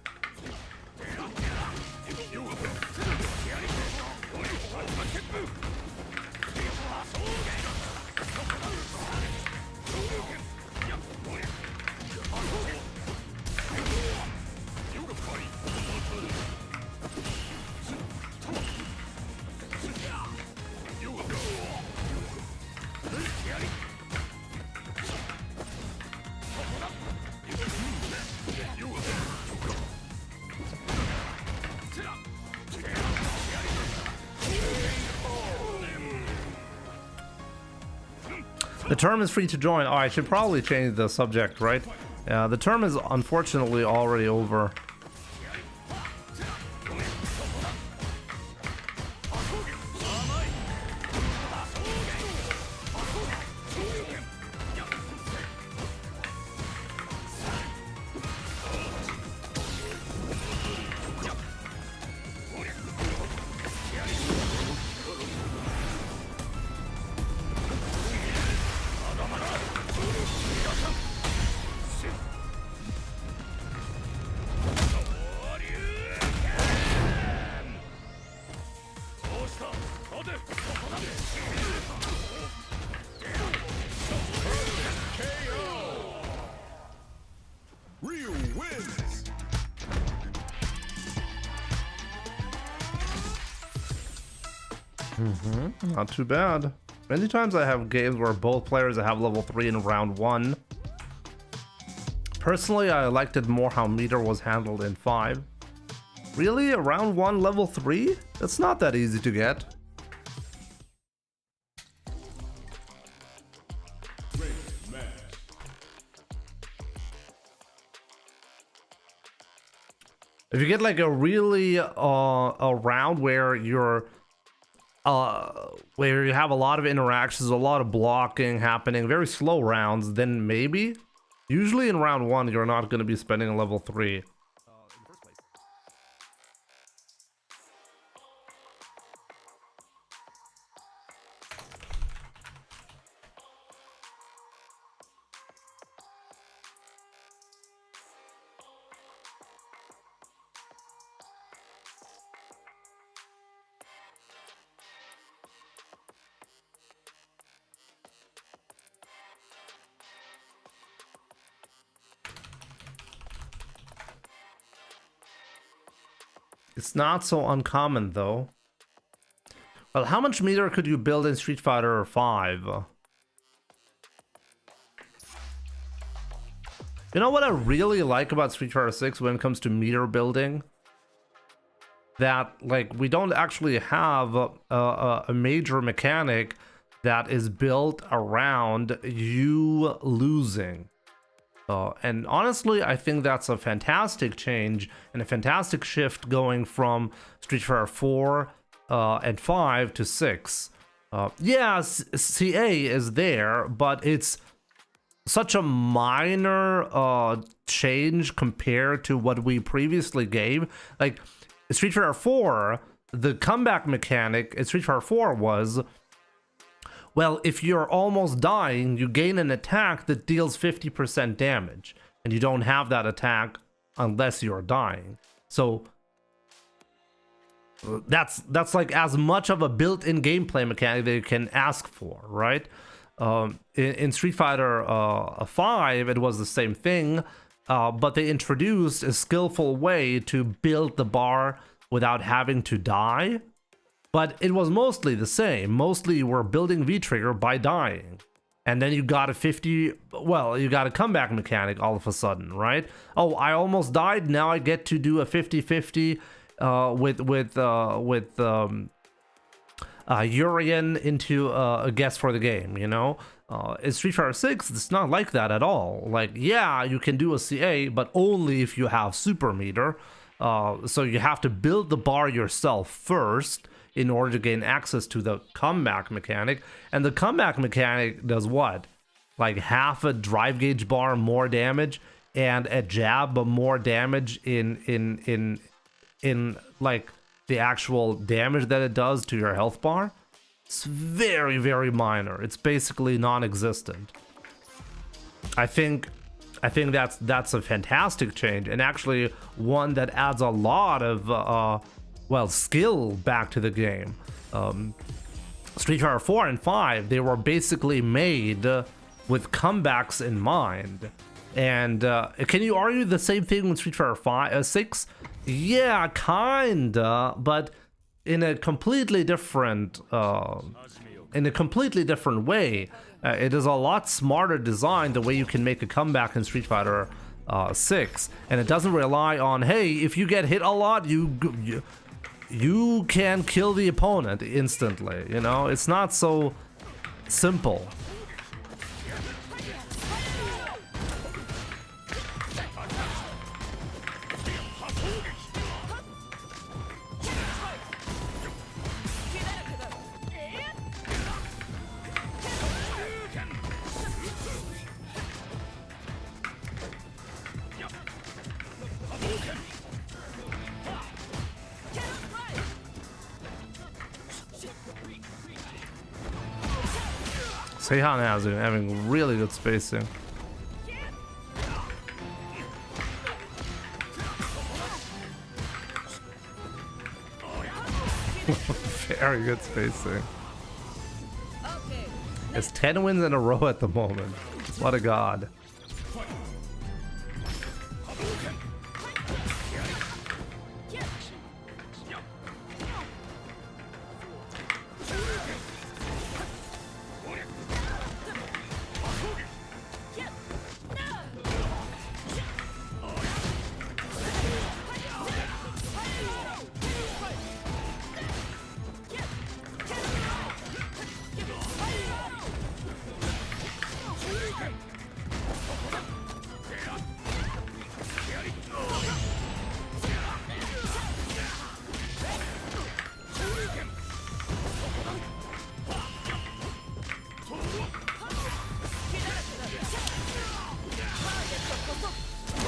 The term is free to join. Oh, I should probably change the subject, right? The term is unfortunately already over. Not too bad. Many times I have games where both players have level 3 in round 1. Personally, I liked it more how meter was handled in 5. Really? Round 1 level 3? It's not that easy to get. If you get like a really a round where you're where you have a lot of interactions, a lot of blocking happening, very slow rounds, then maybe. Usually in round 1 you're not going to be spending a level 3. It's not so uncommon though. Well, how much meter could you build in Street Fighter 5? You know what I really like about Street Fighter 6 when it comes to meter building? That like we don't actually have a major mechanic that is built around you losing. And honestly, I think that's a fantastic change and a fantastic shift going from Street Fighter 4 and 5 to 6. Yeah, CA is there, but it's such a minor change compared to what we previously gave. Like Street Fighter 4, the comeback mechanic in Street Fighter 4 was, well, if you're almost dying, you gain an attack that deals 50% damage, and you don't have that attack unless you're dying. So that's like as much of a built-in gameplay mechanic that you can ask for, right? In Street Fighter 5, it was the same thing, but they introduced a skillful way to build the bar without having to die. But it was mostly the same. Mostly you were building V-Trigger by dying. And then you got you got a comeback mechanic all of a sudden, right? Oh, I almost died, now I get to do a 50-50 with Urian into a guess for the game, you know? In Street Fighter 6, it's not like that at all. Like, yeah, you can do a CA, but only if you have super meter. So you have to build the bar yourself first in order to gain access to the comeback mechanic. And the comeback mechanic does what? Like half a drive gauge bar more damage and a jab but more damage in like the actual damage that it does to your health bar. It's very, very minor. It's basically non-existent. I think that's a fantastic change, and actually one that adds a lot of well, skill back to the game. Street Fighter 4 and 5, they were basically made with comebacks in mind. And can you argue the same thing with Street Fighter 6? Yeah, kinda, but in a completely different way. It is a lot smarter designed the way you can make a comeback in Street Fighter 6, and it doesn't rely on, hey, if you get hit a lot, you can kill the opponent instantly. You know, it's not so simple. Seihan has it, having really good spacing. Very good spacing. It's 10 wins in a row at the moment. What a god.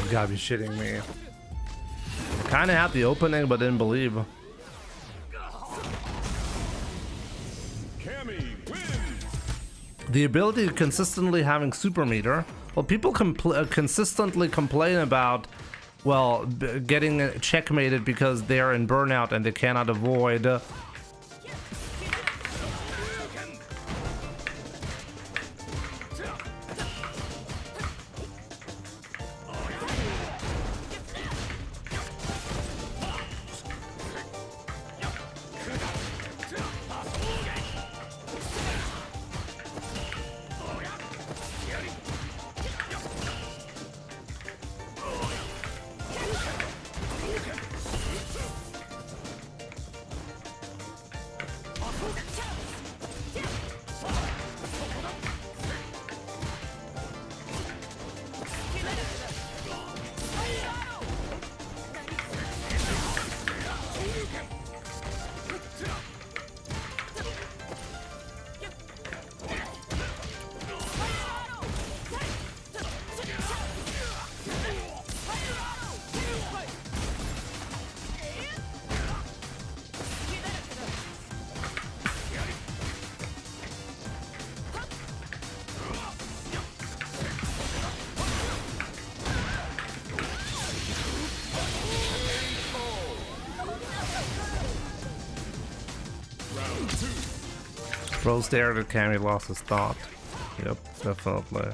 You gotta be shitting me. Kinda had the opening, but didn't believe. The ability to consistently having super meter. Well, people consistently complain about, well, getting checkmated because they're in burnout and they cannot avoid. Bro stared at Cam, he lost his thought. Yep, definitely.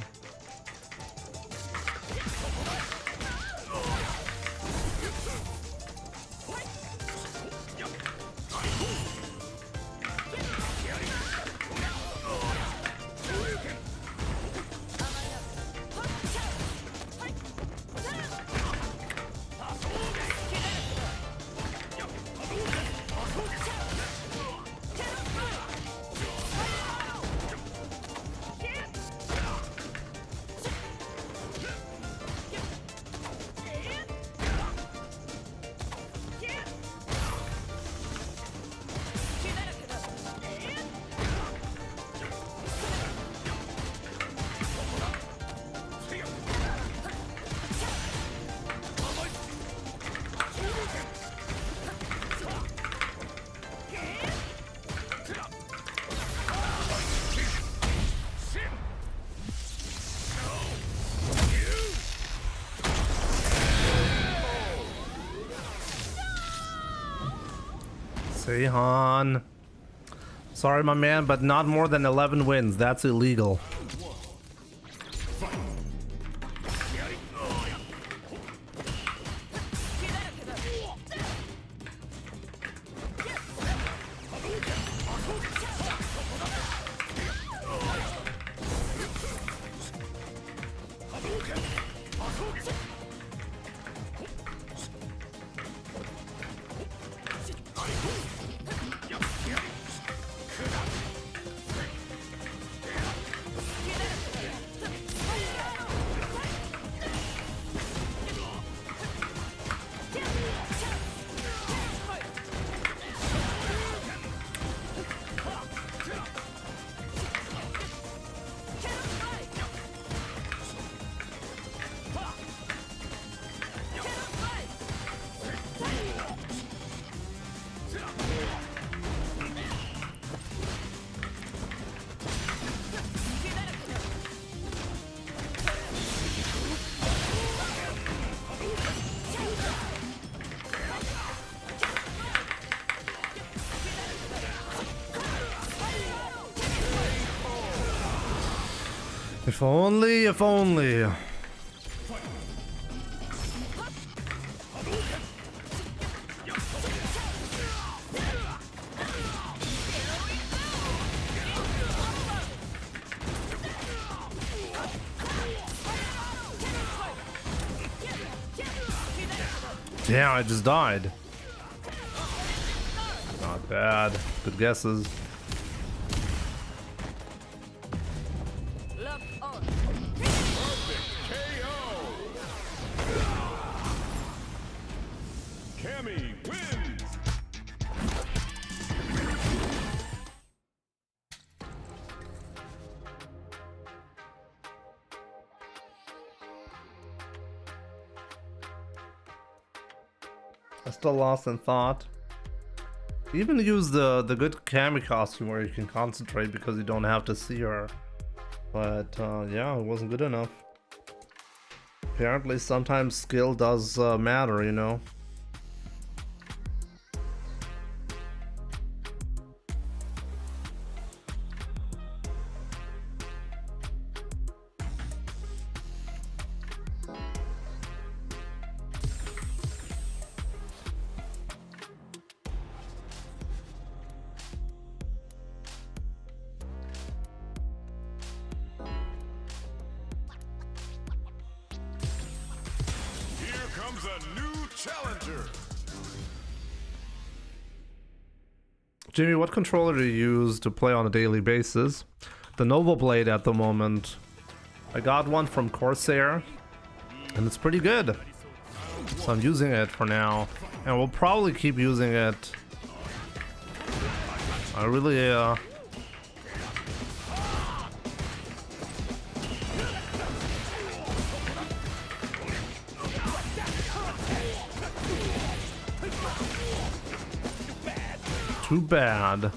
Han. Sorry, my man, but not more than 11 wins. That's illegal. If only, if only. Damn, I just died. Not bad. Good guesses. I'm still lost in thought. Even use the good Kami costume where you can concentrate because you don't have to see her. But yeah, it wasn't good enough. Apparently sometimes skill does matter, you know. A new challenger. Jimmy, what controller do you use to play on a daily basis? The novablade at the moment. I got one from Corsair, and it's pretty good. So I'm using it for now, and we'll probably keep using it. I really too bad.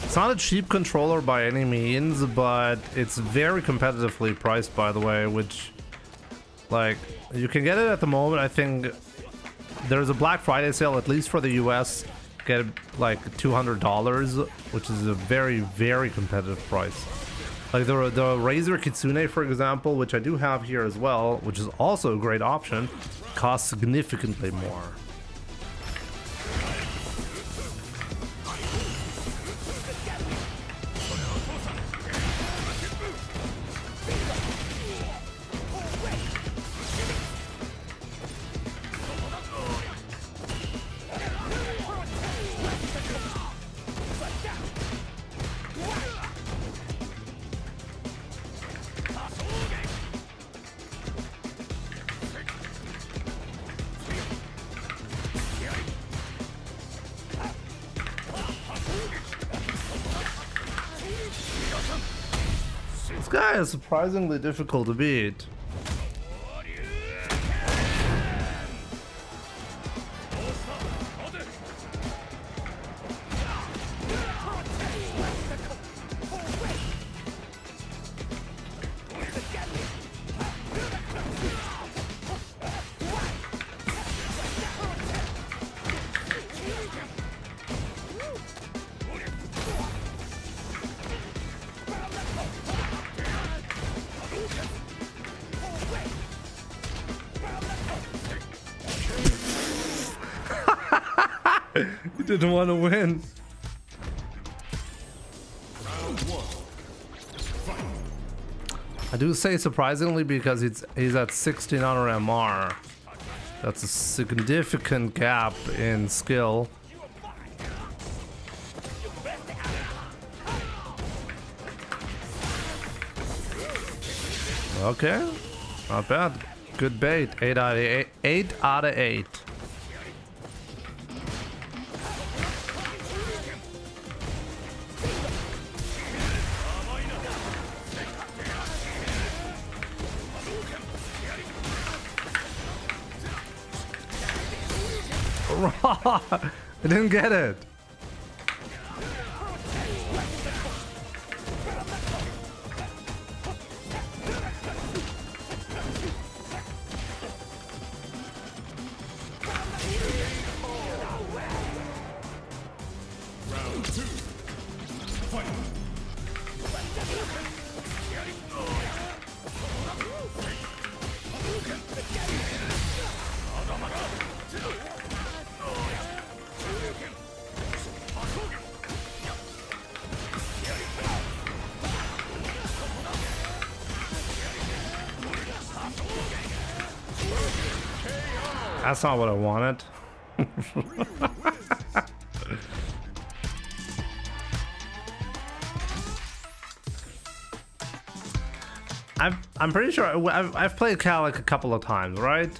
It's not a cheap controller by any means, but it's very competitively priced, by the way, which, like, you can get it at the moment. I think there's a Black Friday sale, at least for the US, get it like $200, which is a very, very competitive price. Like the Razer Kitsune, for example, which I do have here as well, which is also a great option, costs significantly more. This guy is surprisingly difficult to beat. He didn't want to win. I do say surprisingly because he's at 1600 MR. That's a significant gap in skill. Okay, not bad. Good bait. 8 out of 8. 8 out of 8. I didn't get it. Round 2. Fight. That's not what I wanted. I'm pretty sure I've played Cal like a couple of times, right?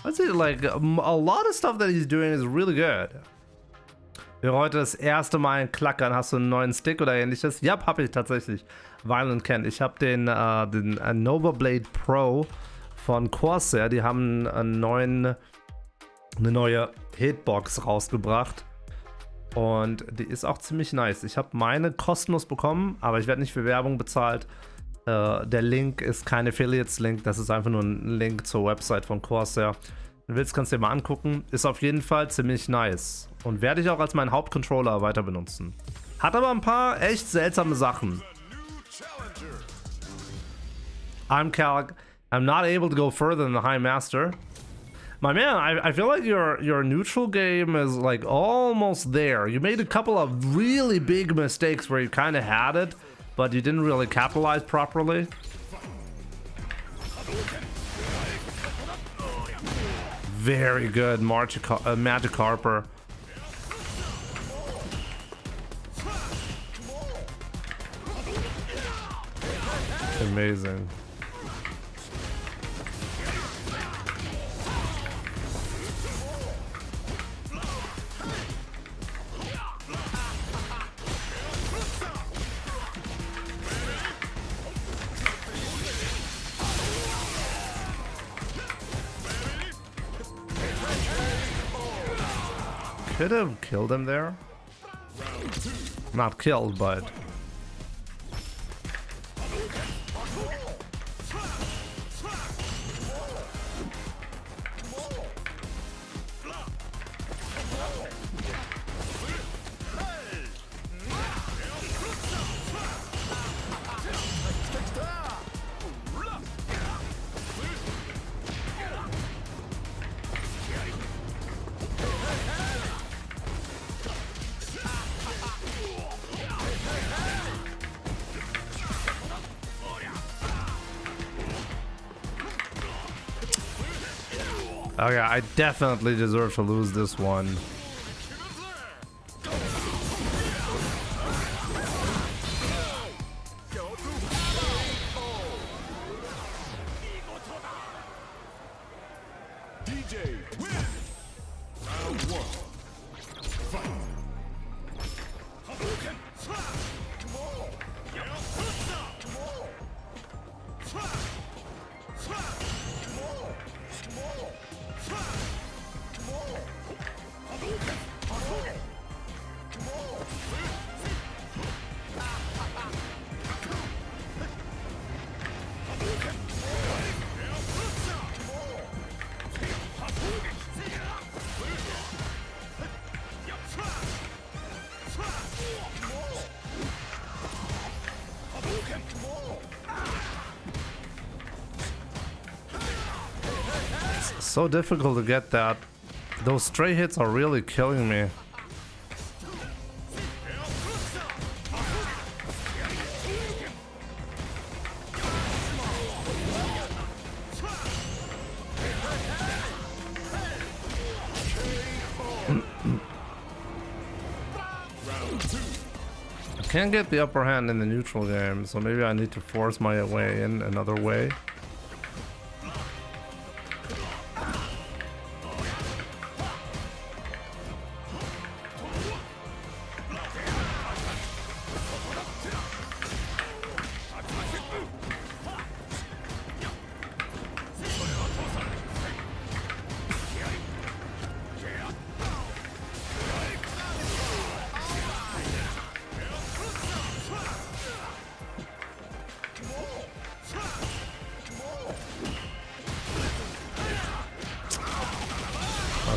Let's see, like a lot of stuff that he's doing is really good. Wir heute das erste Mal in Klackern. Hast du einen neuen Stick oder ähnliches? Ja, habe ich tatsächlich. Violent Kent. Ich habe den Novablade Pro von Corsair. Die haben eine neue Hitbox rausgebracht. Und die ist auch ziemlich nice. Ich habe meine kostenlos bekommen, aber ich werde nicht für Werbung bezahlt. Der Link ist kein Affiliates-Link, das ist einfach nur ein Link zur Website von Corsair. Wenn du willst, kannst du dir mal angucken. Ist auf jeden Fall ziemlich nice. Und werde ich auch als meinen Hauptcontroller weiter benutzen. Hat aber ein paar echt seltsame Sachen. I'm Cal. I'm not able to go further than the High Master. My man, I feel like your neutral game is like almost there. You made a couple of really big mistakes where you kind of had it, but you didn't really capitalize properly. Very good, Magic Harper. Amazing. Could have killed him there. Not killed, but okay, I definitely deserve to lose this one. So difficult to get that. Those stray hits are really killing me. I can't get the upper hand in the neutral game, so maybe I need to force my way in another way.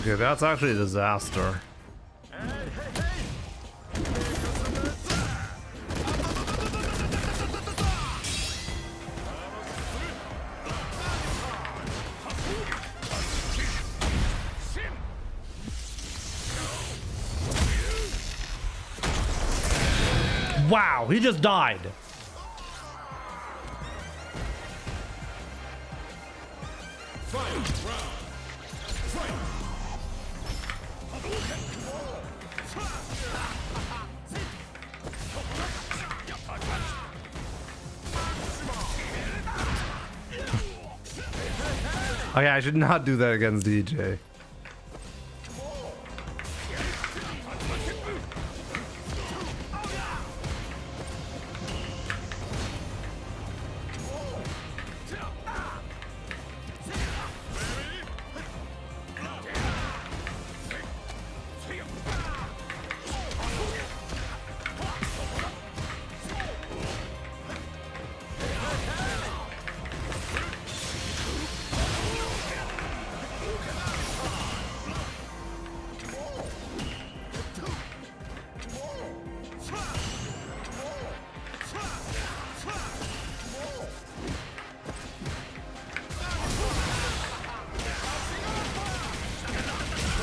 Okay, that's actually a disaster. Wow, he just died. Okay, I should not do that against DJ.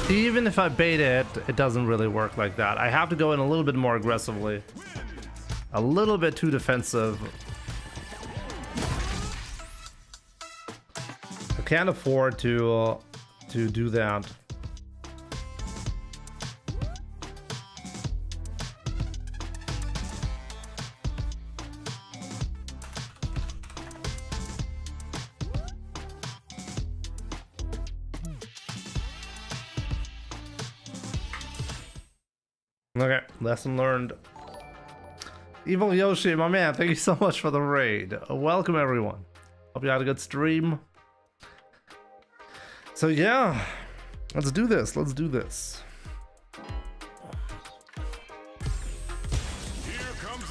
Even if I bait it, it doesn't really work like that. I have to go in a little bit more aggressively. A little bit too defensive. I can't afford to do that. Okay, lesson learned. Evil Yoshi, my man, thank you so much for the raid. Welcome everyone. Hope you had a good stream. So yeah, let's do this. Let's do this.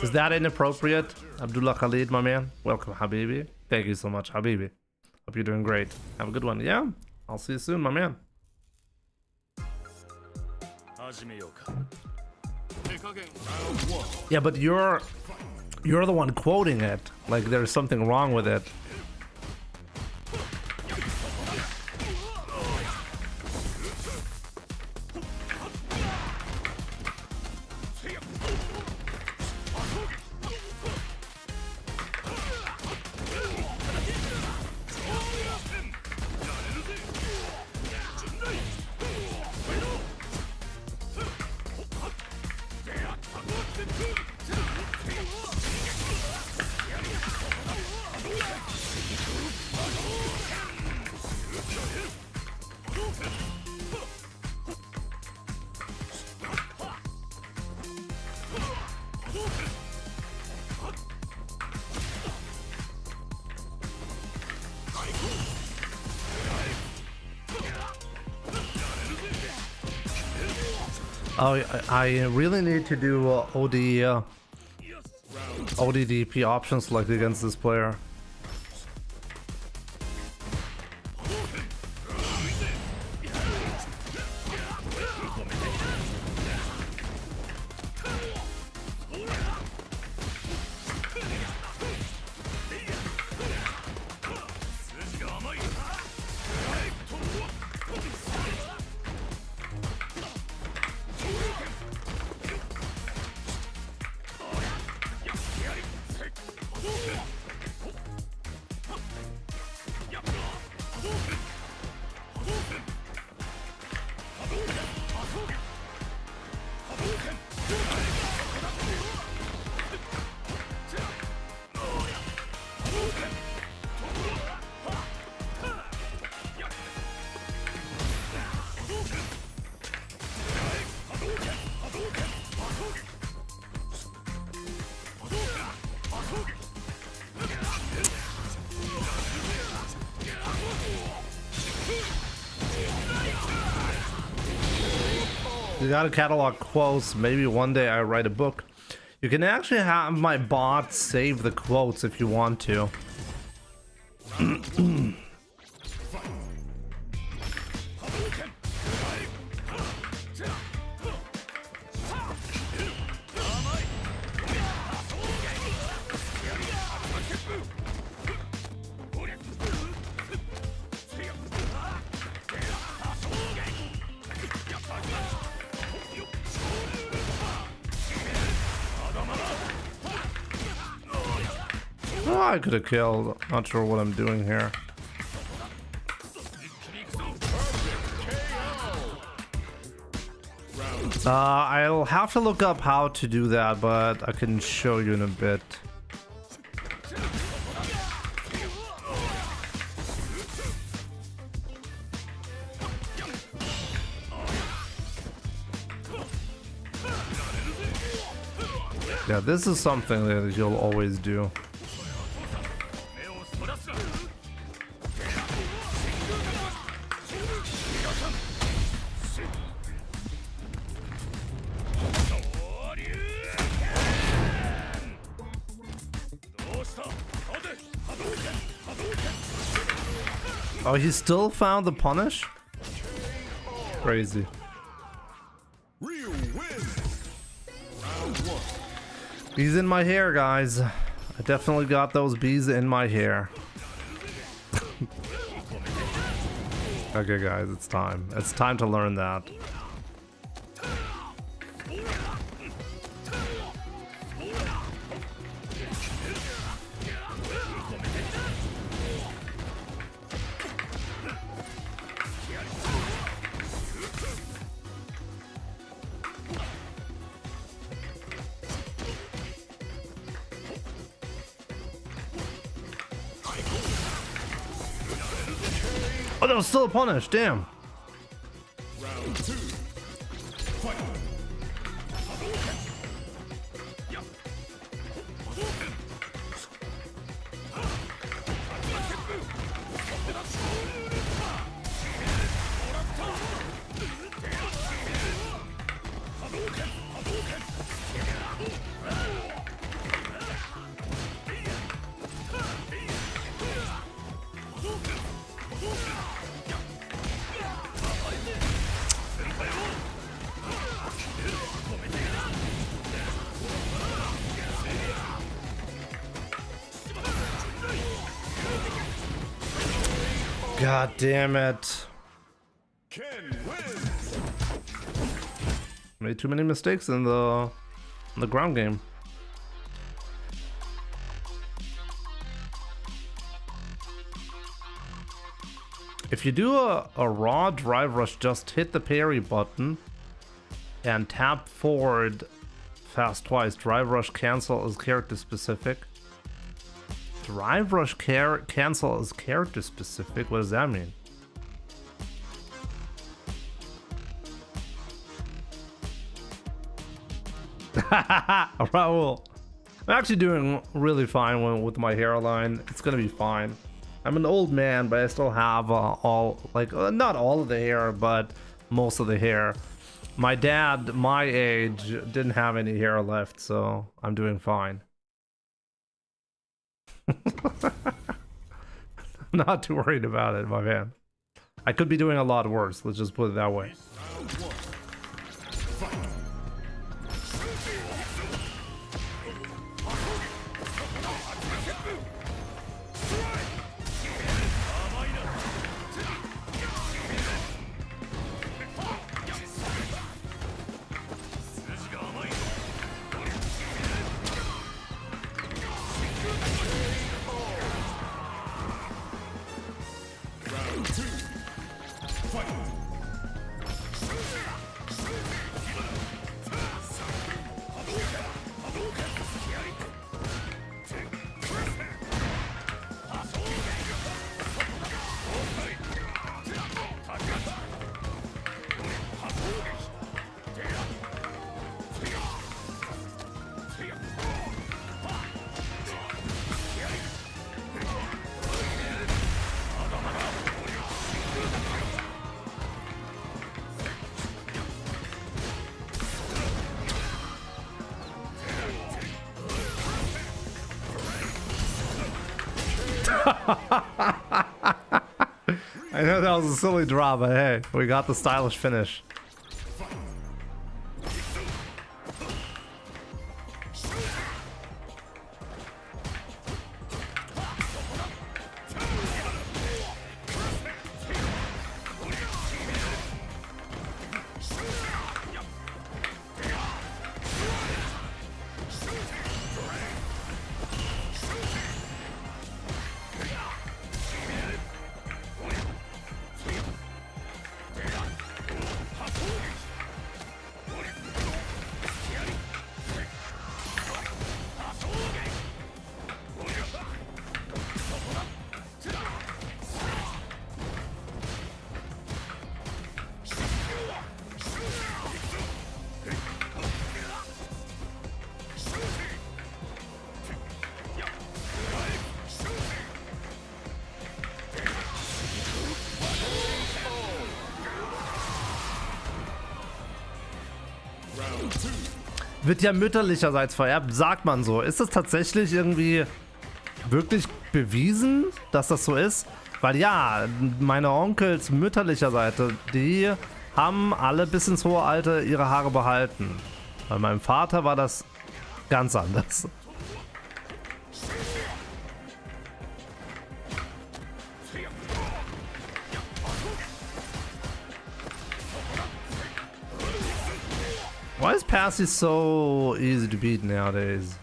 Is that inappropriate? Abdullah Khalid, my man. Welcome, Habibi. Thank you so much, Habibi. Hope you're doing great. Have a good one. Yeah, I'll see you soon, my man. Yeah, but you're the one quoting it. Like there's something wrong with it. Oh, I really need to do ODDP option select against this player. You gotta catalog quotes. Maybe one day I write a book. You can actually have my bot save the quotes if you want to. Oh, I could have killed. Not sure what I'm doing here. I'll have to look up how to do that, but I can show you in a bit. Yeah, this is something that you'll always do. Oh, he still found the punish? Crazy. Real win. Round one. Bees in my hair, guys. I definitely got those bees in my hair. Okay, guys, it's time. It's time to learn that. Oh, that was still a punish, damn. Round two. Fight. God damn it. Ken wins. Made too many mistakes in the ground game. If you do a raw drive rush, just hit the parry button and tap forward fast twice. Drive rush cancel is character specific. Drive rush cancel is character specific. What does that mean? Raul, I'm actually doing really fine with my hairline. It's gonna be fine. I'm an old man, but I still have all, like, not all of the hair, but most of the hair. My dad, my age, didn't have any hair left, so I'm doing fine. I'm not too worried about it, my man. I could be doing a lot worse, let's just put it that way. Round one. Fight. Round two. Fight. I know that was a silly draw, but hey, we got the stylish finish. wird ja mütterlicherseits vererbt, sagt man so. Ist das tatsächlich irgendwie wirklich bewiesen, dass das so ist? Weil ja, meine Onkels mütterlicher Seite, die haben alle bis ins hohe Alter ihre Haare behalten. Bei meinem Vater war das ganz anders. Why is Passy so easy to beat nowadays?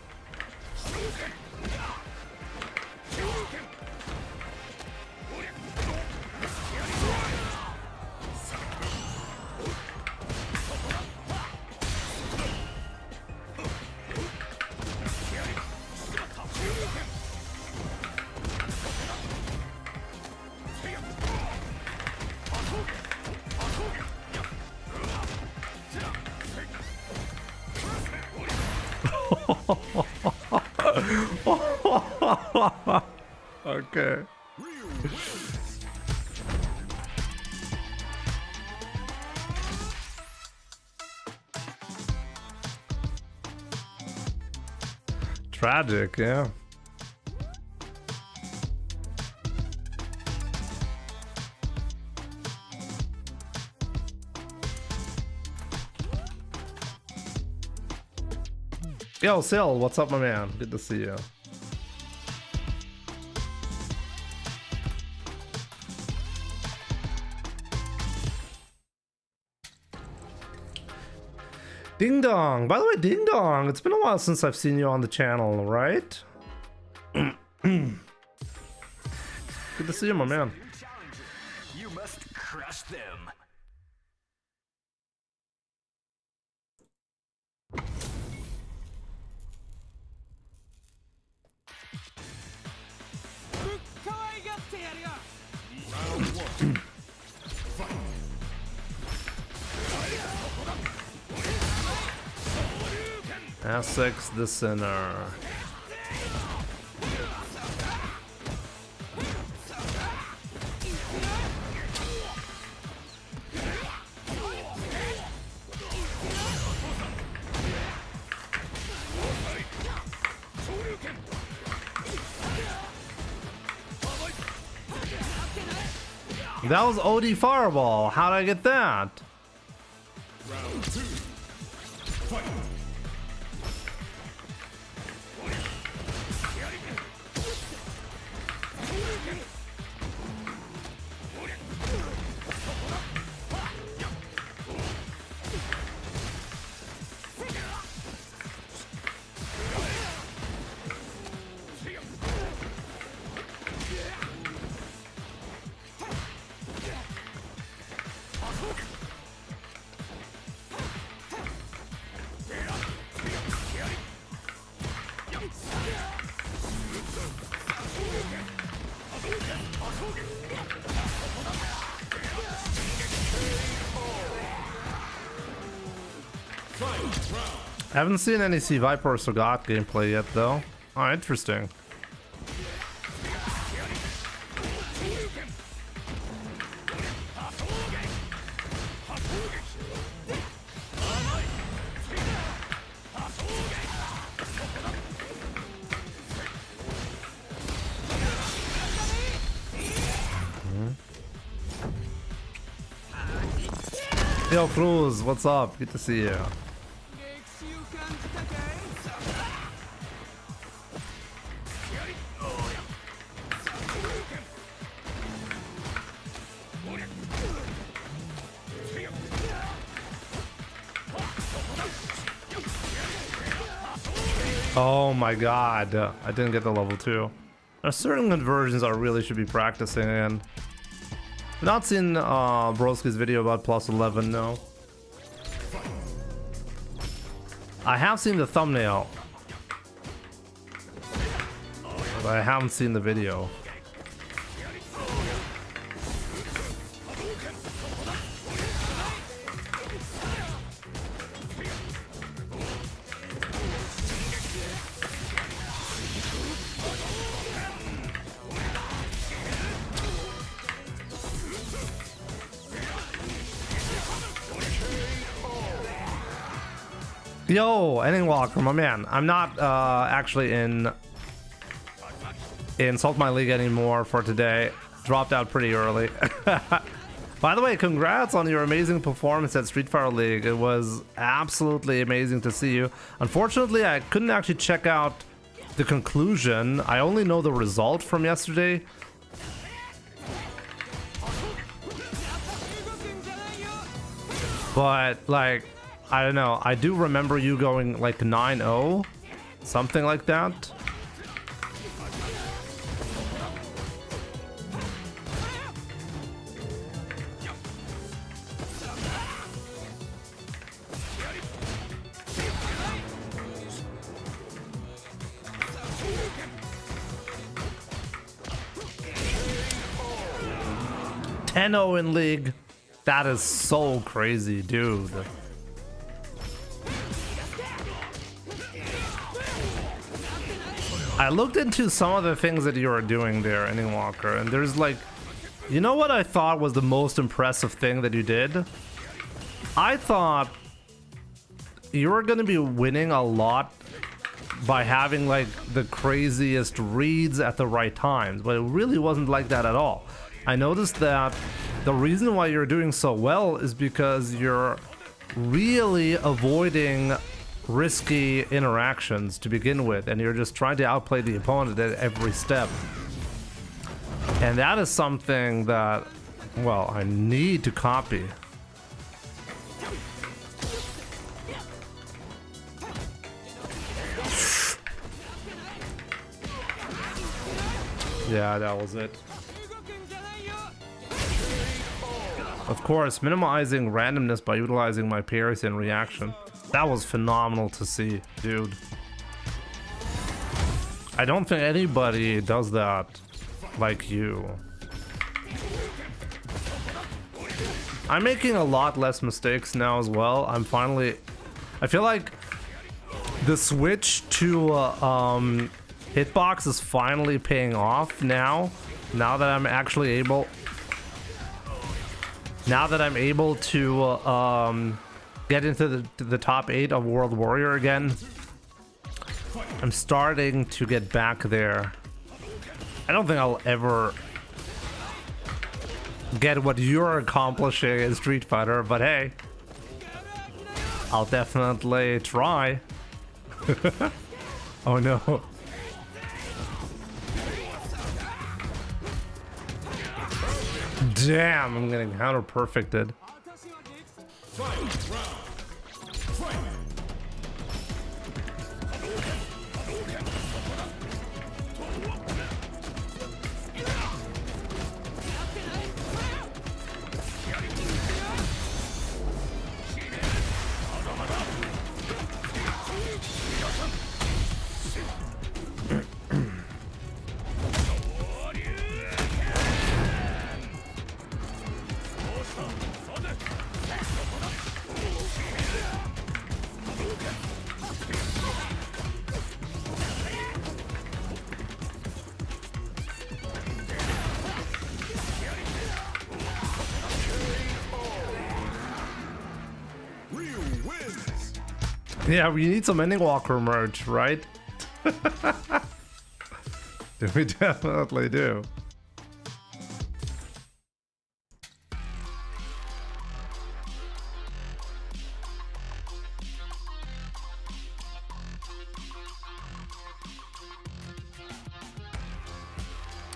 Okay. Tragic, yeah. Yo, Sil, what's up, my man? Good to see you. Ding Dong. By the way, Ding Dong, it's been a while since I've seen you on the channel, right? Good to see you, my man. You must crush them. Essex the Sinner. That was OD Fireball. How'd I get that? Round 2. Fight. I haven't seen any C Viper or Sagat gameplay yet, though. Oh, interesting. Yo, Cruz, what's up? Good to see you. Oh my god, I didn't get the level 2. There are certain conversions I really should be practicing in. I've not seen Broski's video about plus 11, no. I have seen the thumbnail, but I haven't seen the video. Yo, Ending Walker, my man. I'm not actually in Saltmineleague anymore for today. Dropped out pretty early. By the way, congrats on your amazing performance at Street Fighter League. It was absolutely amazing to see you. Unfortunately, I couldn't actually check out the conclusion. I only know the result from yesterday. But, like, I don't know. I do remember you going, like, 9-0. Something like that. In League. That is so crazy, dude. I looked into some of the things that you are doing there, Ending Walker, and there's like, you know what I thought was the most impressive thing that you did? I thought you were gonna be winning a lot by having like the craziest reads at the right times, but it really wasn't like that at all. I noticed that the reason why you're doing so well is because you're really avoiding risky interactions to begin with, and you're just trying to outplay the opponent at every step. And that is something that, well, I need to copy. Yeah, that was it. Of course, minimizing randomness by utilizing my parries in reaction. That was phenomenal to see, dude. I don't think anybody does that like you. I'm making a lot less mistakes now as well. I feel like the switch to hitbox is finally paying off now that I'm actually able to get into the top 8 of World Warrior again. I'm starting to get back there. I don't think I'll ever get what you're accomplishing in Street Fighter, but hey, I'll definitely try. Oh no. Damn, I'm getting counter perfected. Yeah, we need some Ending Walker merch, right? We definitely do.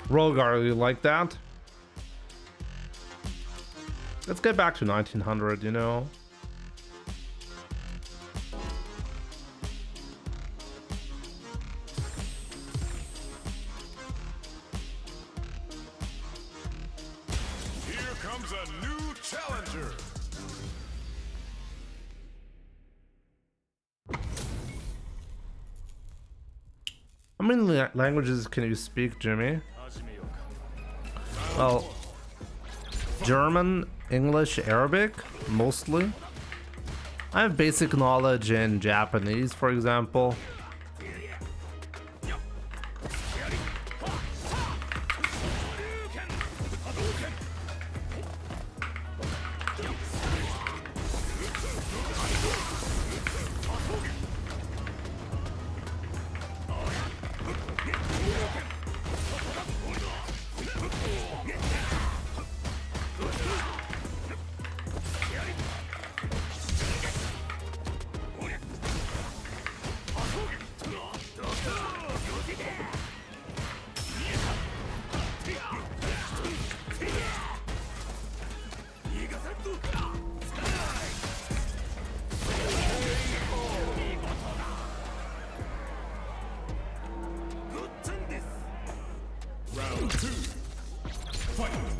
Rogar, you like that? Let's get back to 1900, you know? How many languages can you speak, Jimmy? Well, German, English, Arabic, mostly. I have basic knowledge in Japanese, for example.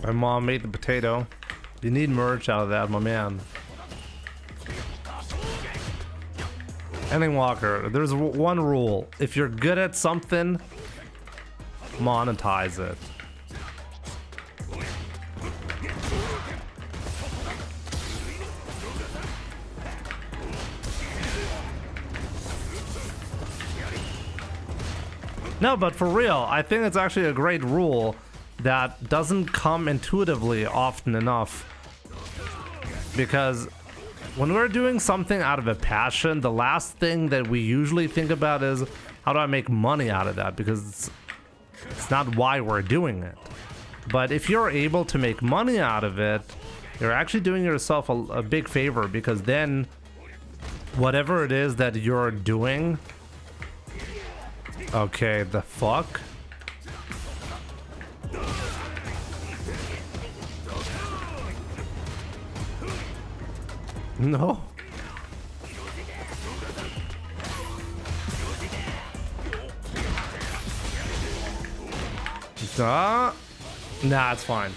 My mom made the potato. You need merch out of that, my man. Ending Walker, there's one rule. If you're good at something, monetize it. No, but for real, I think it's actually a great rule that doesn't come intuitively often enough. Because when we're doing something out of a passion, the last thing that we usually think about is, how do I make money out of that? Because it's not why we're doing it. But if you're able to make money out of it, you're actually doing yourself a big favor, because then whatever it is that you're doing... Okay, the fuck? No. Nah, it's fine.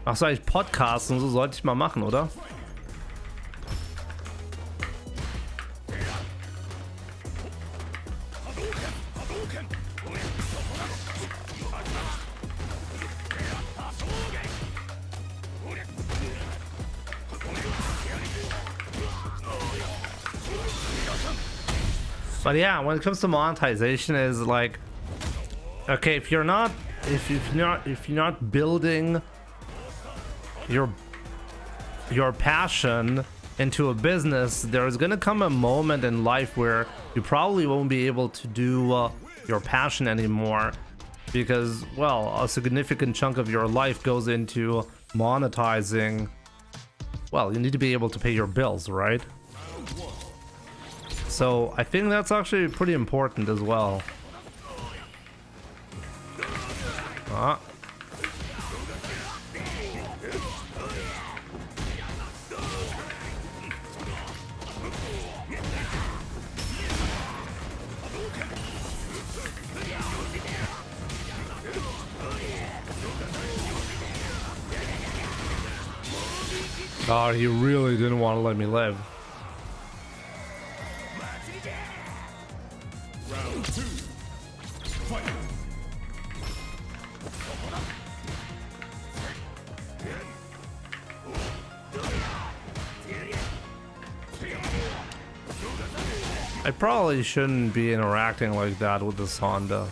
Ach so, ich Podcast und so sollte ich mal machen, oder? But yeah, when it comes to monetization, is like, okay, if you're not building your passion into a business, there's gonna come a moment in life where you probably won't be able to do your passion anymore, because, well, a significant chunk of your life goes into monetizing. Well, you need to be able to pay your bills, right? So I think that's actually pretty important as well. Oh, he really didn't want to let me live. Round 2. Fight. I probably shouldn't be interacting like that with this Honda.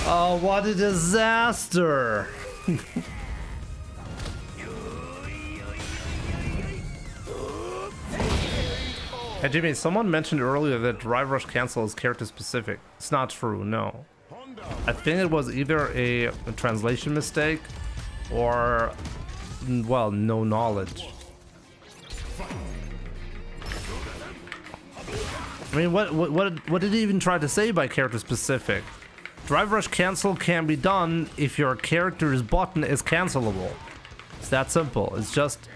Oh, what a disaster! Hey Jimmy, someone mentioned earlier that Drive Rush Cancel is character specific. It's not true, no. I think it was either a translation mistake or, well, no knowledge. I mean, what did he even try to say by character specific? Drive rush cancel can be done if your character's button is cancelable. It's that simple. It's just...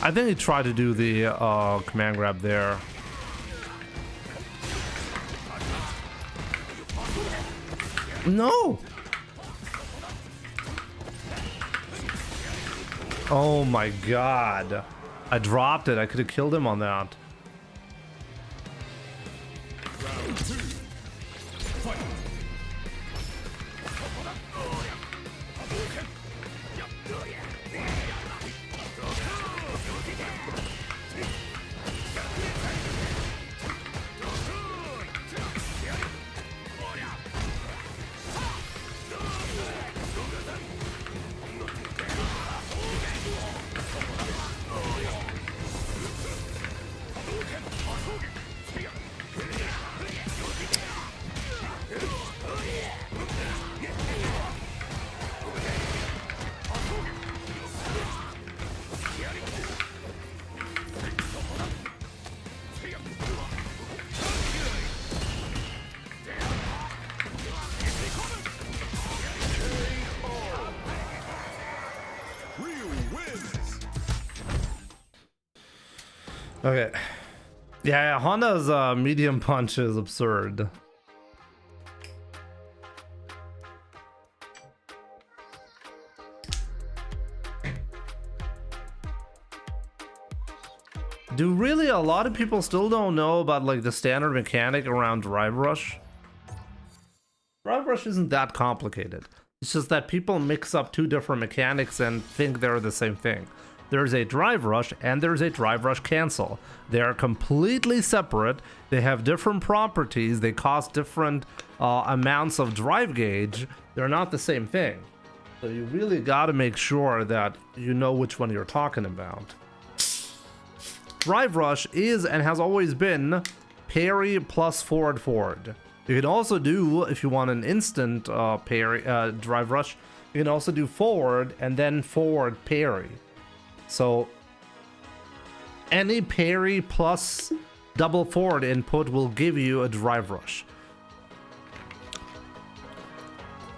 I think he tried to do the command grab there. No! Oh my god. I dropped it. I could have killed him on that. Okay. Yeah, Honda's medium punch is absurd. Do really a lot of people still don't know about like the standard mechanic around Drive Rush? Drive Rush isn't that complicated. It's just that people mix up two different mechanics and think they're the same thing. There's a Drive Rush and there's a Drive Rush Cancel. They are completely separate. They have different properties. They cost different amounts of drive gauge. They're not the same thing. So you really got to make sure that you know which one you're talking about. Drive Rush is and has always been parry plus forward forward. You can also do, if you want an instant parry Drive Rush, you can also do forward and then forward parry. So any parry plus double forward input will give you a Drive Rush.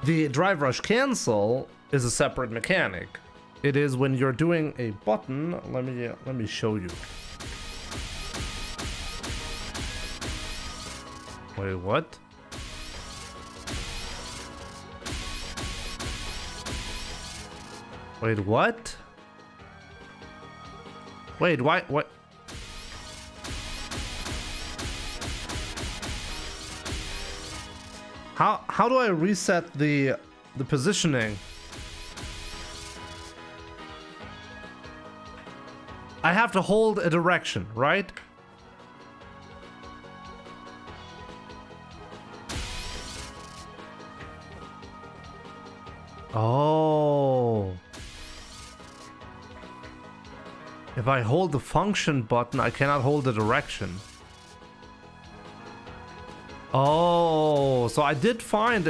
The Drive Rush Cancel is a separate mechanic. It is when you're doing a button. Let me show you. Wait, what? Wait, what? Wait, why? What? How do I reset the positioning? I have to hold a direction, right? Oh. If I hold the function button, I cannot hold the direction. Oh, so I did find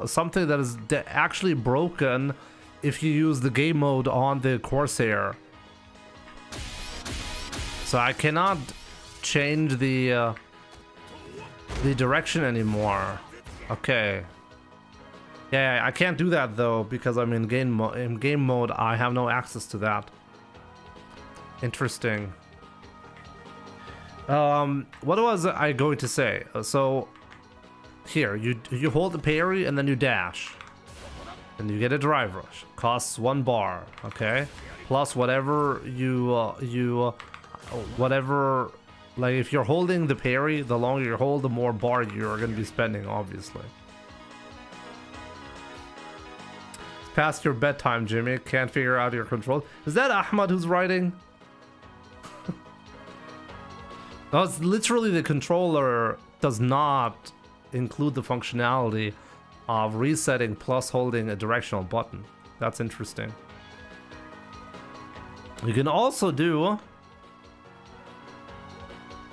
something that is actually broken if you use the game mode on the Corsair. So I cannot change the direction anymore. Okay. Yeah, I can't do that though because I'm in game mode. I have no access to that. Interesting. What was I going to say? So here you hold the parry and then you dash, and you get a Drive Rush. Costs 1 bar. Okay, plus whatever whatever. Like if you're holding the parry, the longer you hold, the more bar you're going to be spending, obviously. Past your bedtime, Jimmy. Can't figure out your control. Is that Ahmad who's writing? No, it's literally the controller does not include the functionality of resetting plus holding a directional button. That's interesting. You can also do...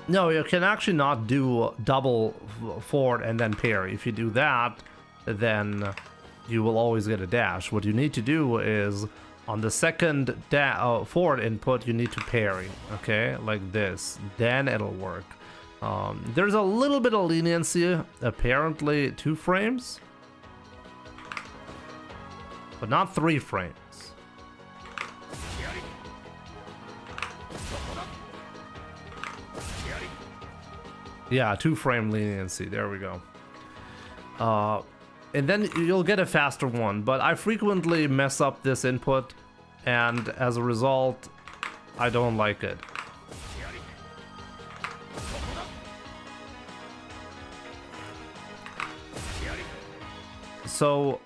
No, you can actually not do double forward and then parry. If you do that, then you will always get a dash. What you need to do is on the second forward input, you need to parry, okay, like this. Then it'll work. There's a little bit of leniency, apparently 2 frames, but not 3 frames. Yeah, 2 frame leniency. There we go. And then you'll get a faster one, but I frequently mess up this input, and as a result, I don't like it. So,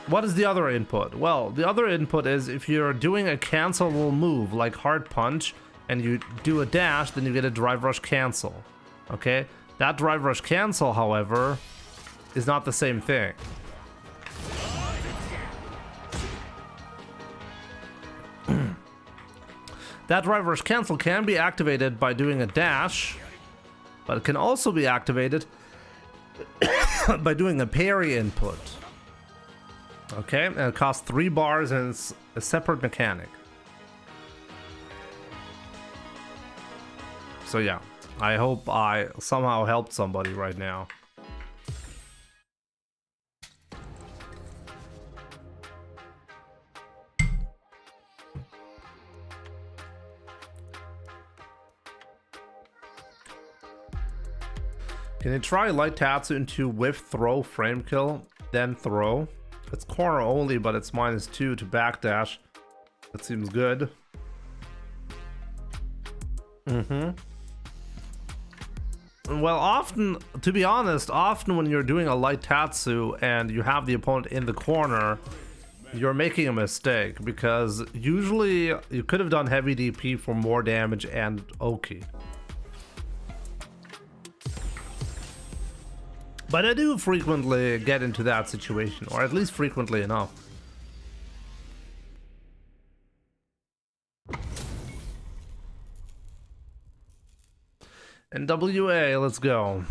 what is the other input? Well, the other input is if you're doing a cancelable move like Hard Punch, and you do a dash, then you get a Drive Rush cancel. Okay? That Drive Rush cancel, however, is not the same thing. That Drive Rush cancel can be activated by doing a dash, but it can also be activated by doing a parry input. Okay? And it costs 3 bars and it's a separate mechanic. So yeah, I hope I somehow helped somebody right now. Can you try light Tatsu into whiff, throw, frame kill, then throw? It's corner only, but it's -2 to backdash. That seems good. Well, often, to be honest, often when you're doing a light Tatsu and you have the opponent in the corner, you're making a mistake, because usually you could have done heavy DP for more damage and Oki. But I do frequently get into that situation, or at least frequently enough. NWA, let's go.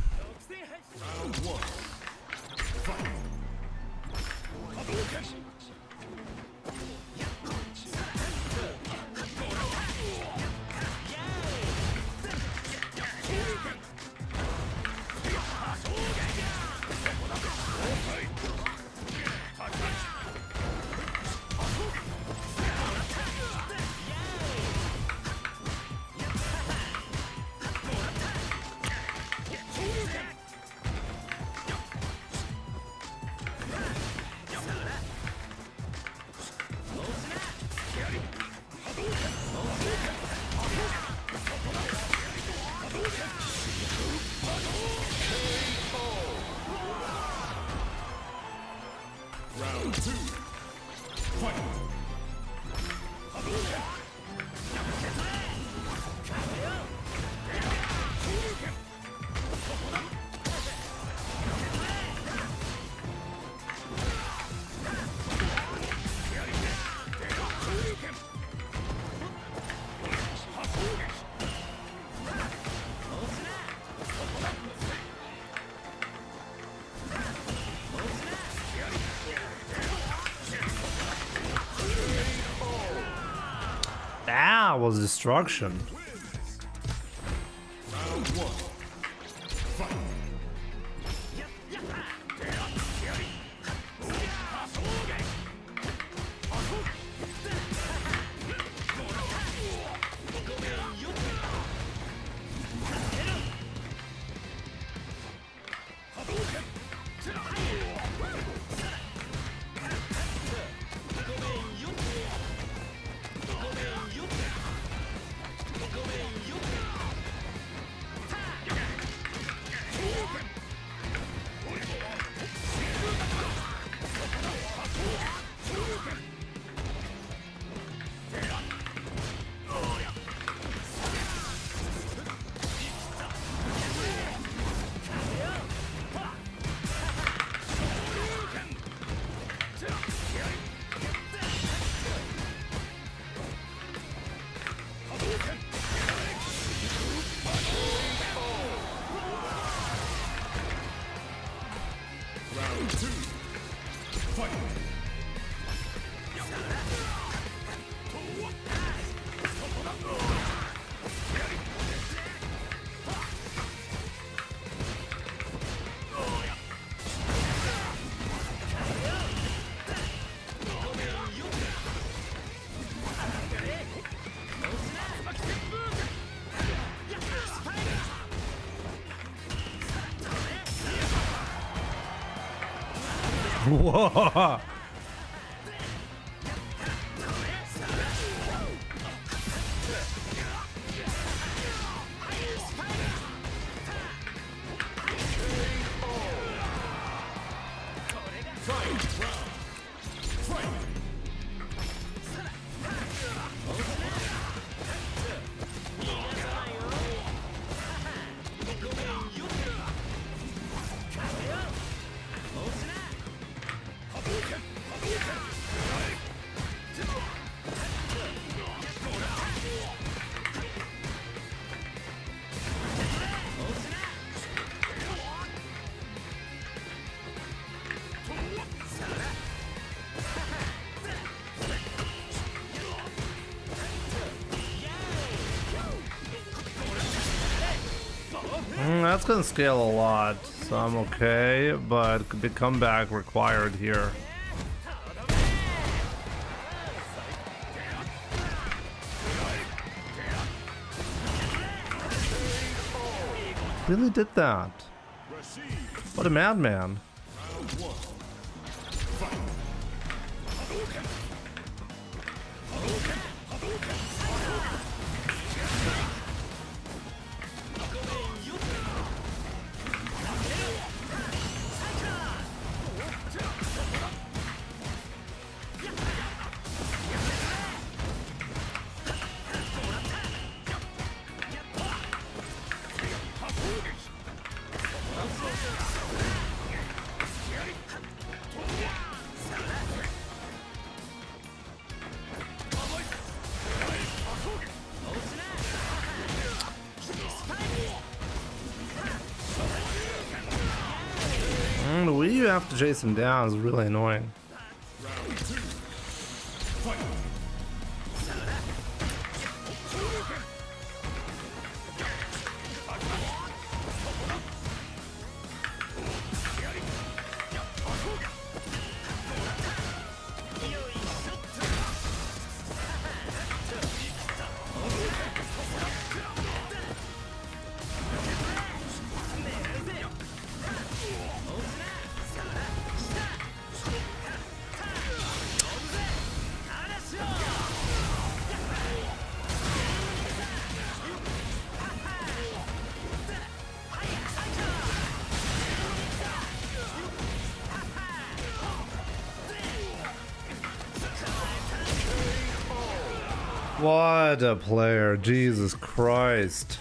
That was destruction. Whoa! That's gonna scale a lot, so I'm okay, but the comeback required here. Really did that. What a madman. The way you have to chase him down is really annoying. What a player, Jesus Christ.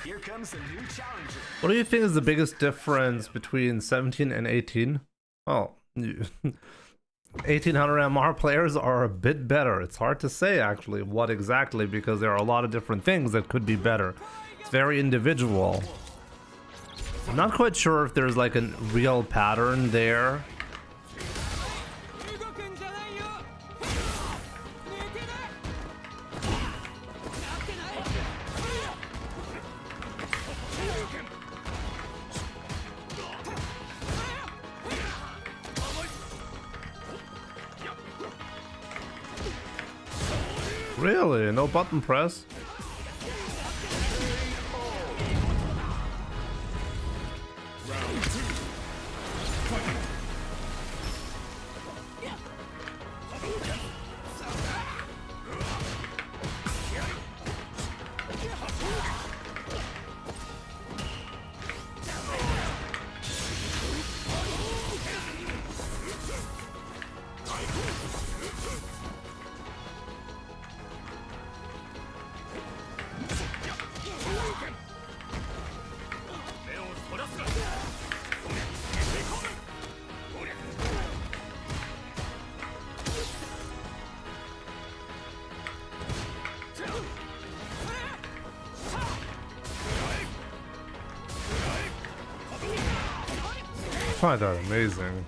Here comes a new challenger. What do you think is the biggest difference between 17 and 18? Well, 1800 MR players are a bit better. It's hard to say actually what exactly, because there are a lot of different things that could be better. It's very individual. I'm not quite sure if there's like a real pattern there. Really? No button press? find that amazing.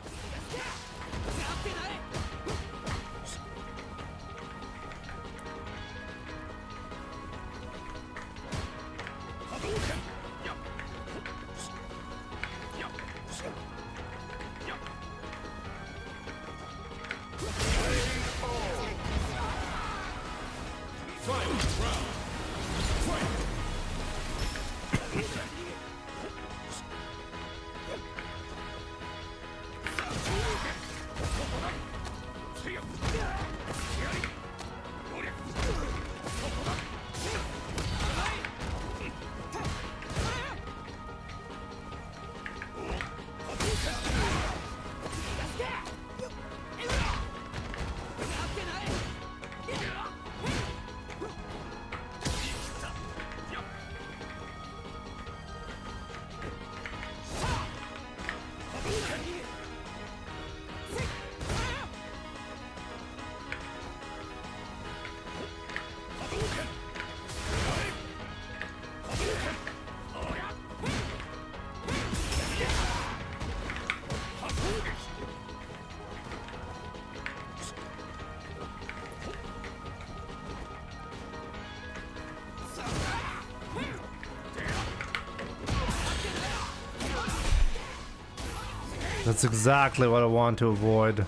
That's exactly what I want to avoid.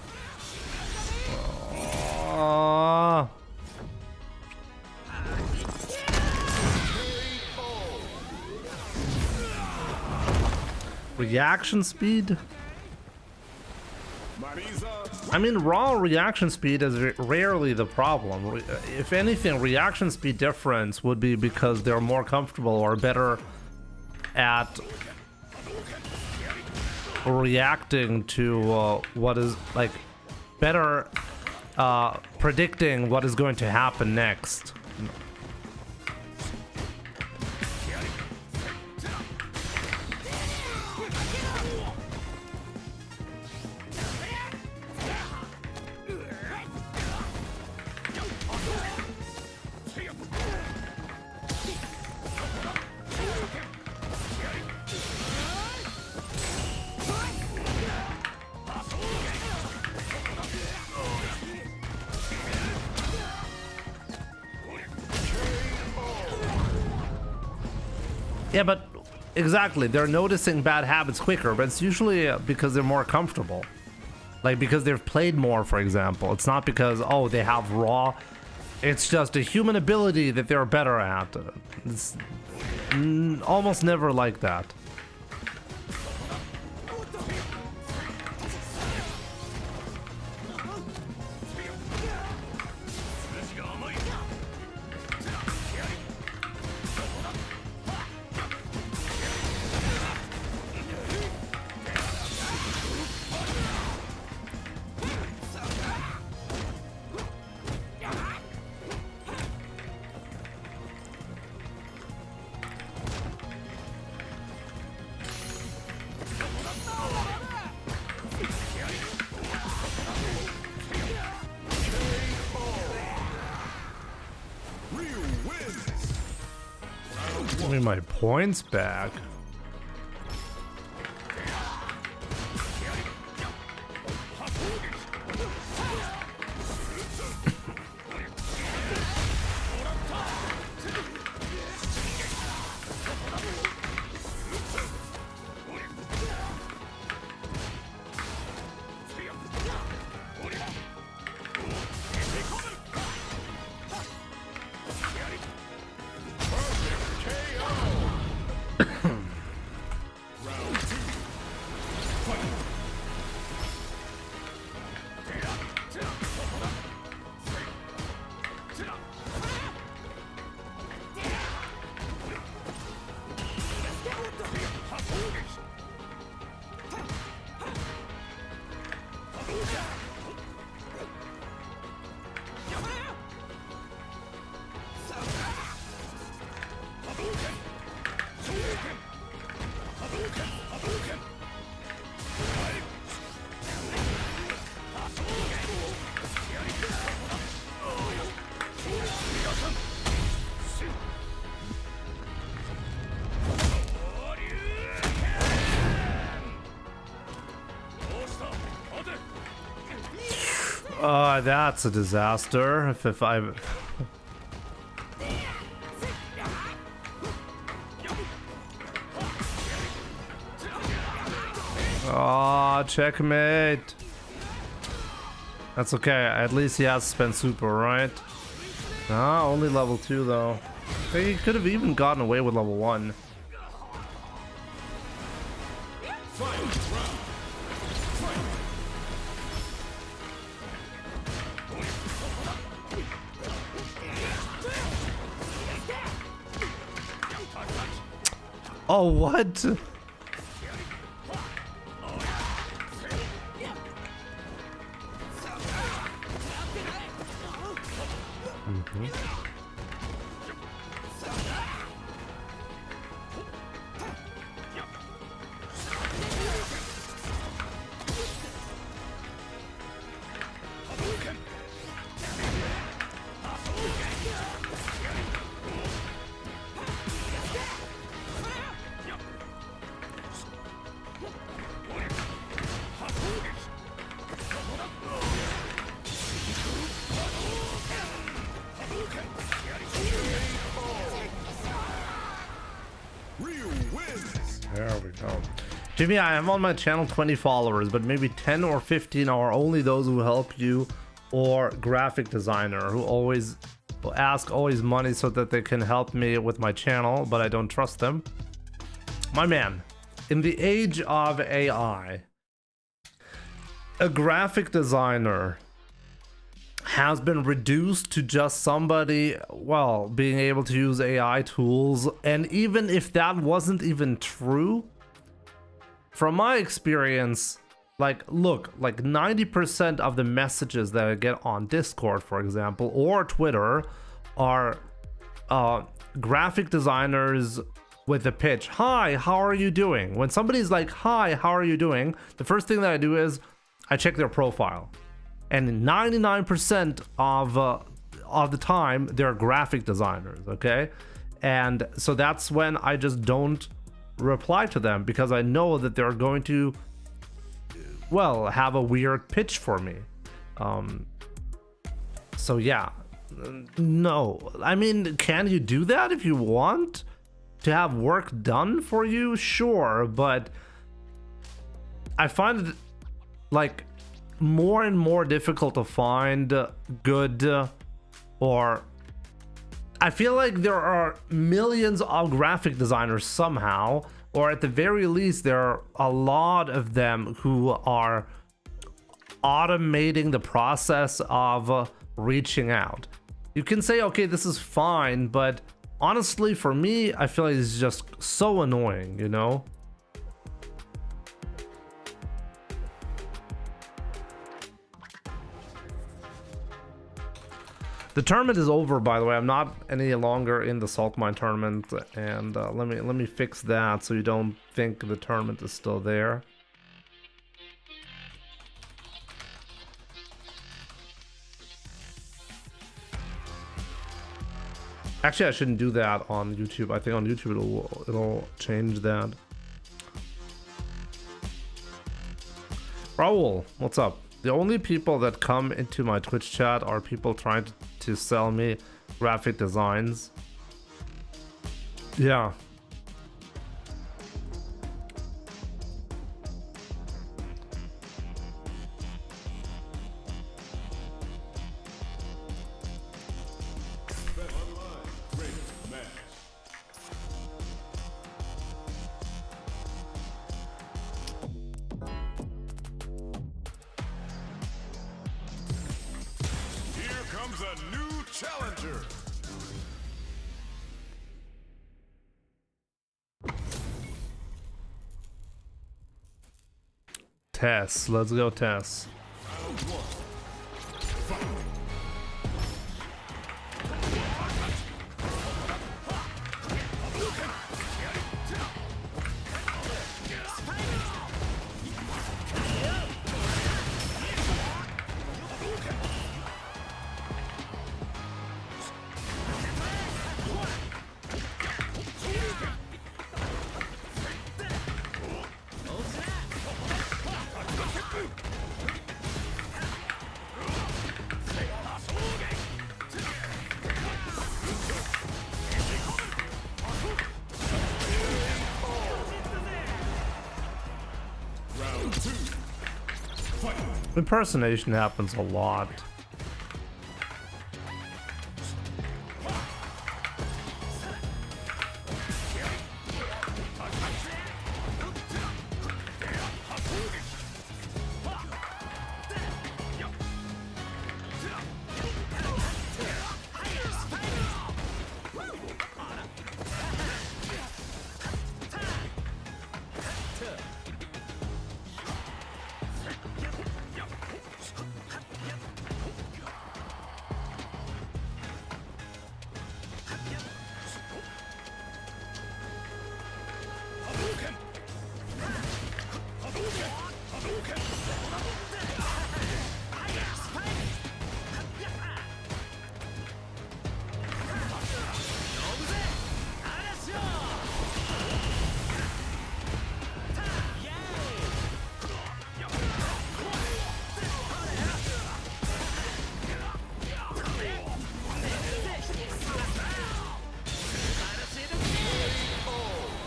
Reaction speed? I mean, raw reaction speed is rarely the problem. If anything, reaction speed difference would be because they're more comfortable or better at reacting to what is like better predicting what is going to happen next. Yeah, but exactly, they're noticing bad habits quicker, but it's usually because they're more comfortable. Like because they've played more, for example. It's not because, oh, they have raw. It's just a human ability that they're better at. It's almost never like that. Give me my points back. That's a disaster. If I... Oh, checkmate. That's okay. At least he has spent super, right? Ah, only level 2 though. He could have even gotten away with level 1. Oh, what? There we go. Jimmy, I have on my channel 20 followers, but maybe 10 or 15 are only those who help you or graphic designer who always ask always money so that they can help me with my channel, but I don't trust them. My man, in the age of AI, a graphic designer has been reduced to just somebody, well, being able to use AI tools. And even if that wasn't even true, from my experience, like, look, like 90% of the messages that I get on Discord, for example, or Twitter are graphic designers with a pitch. Hi, how are you doing? When somebody's like, hi, how are you doing? The first thing that I do is I check their profile. And 99% of the time, they're graphic designers, okay? And so that's when I just don't reply to them, because I know that they're going to, well, have a weird pitch for me. So yeah, no. I mean, can you do that if you want to have work done for you? Sure, but I find it like more and more difficult to find good, or I feel like there are millions of graphic designers somehow, or at the very least there are a lot of them who are automating the process of reaching out. You can say, okay, this is fine, but honestly for me, I feel like it's just so annoying, you know? The tournament is over, by the way. I'm not any longer in the salt mine tournament, and let me fix that so you don't think the tournament is still there. Actually, I shouldn't do that on YouTube. I think on YouTube it'll change that. Raul, what's up? The only people that come into my Twitch chat are people trying to sell me graphic designs. Yeah. A new challenger. Tess, let's go Tess. Impersonation happens a lot.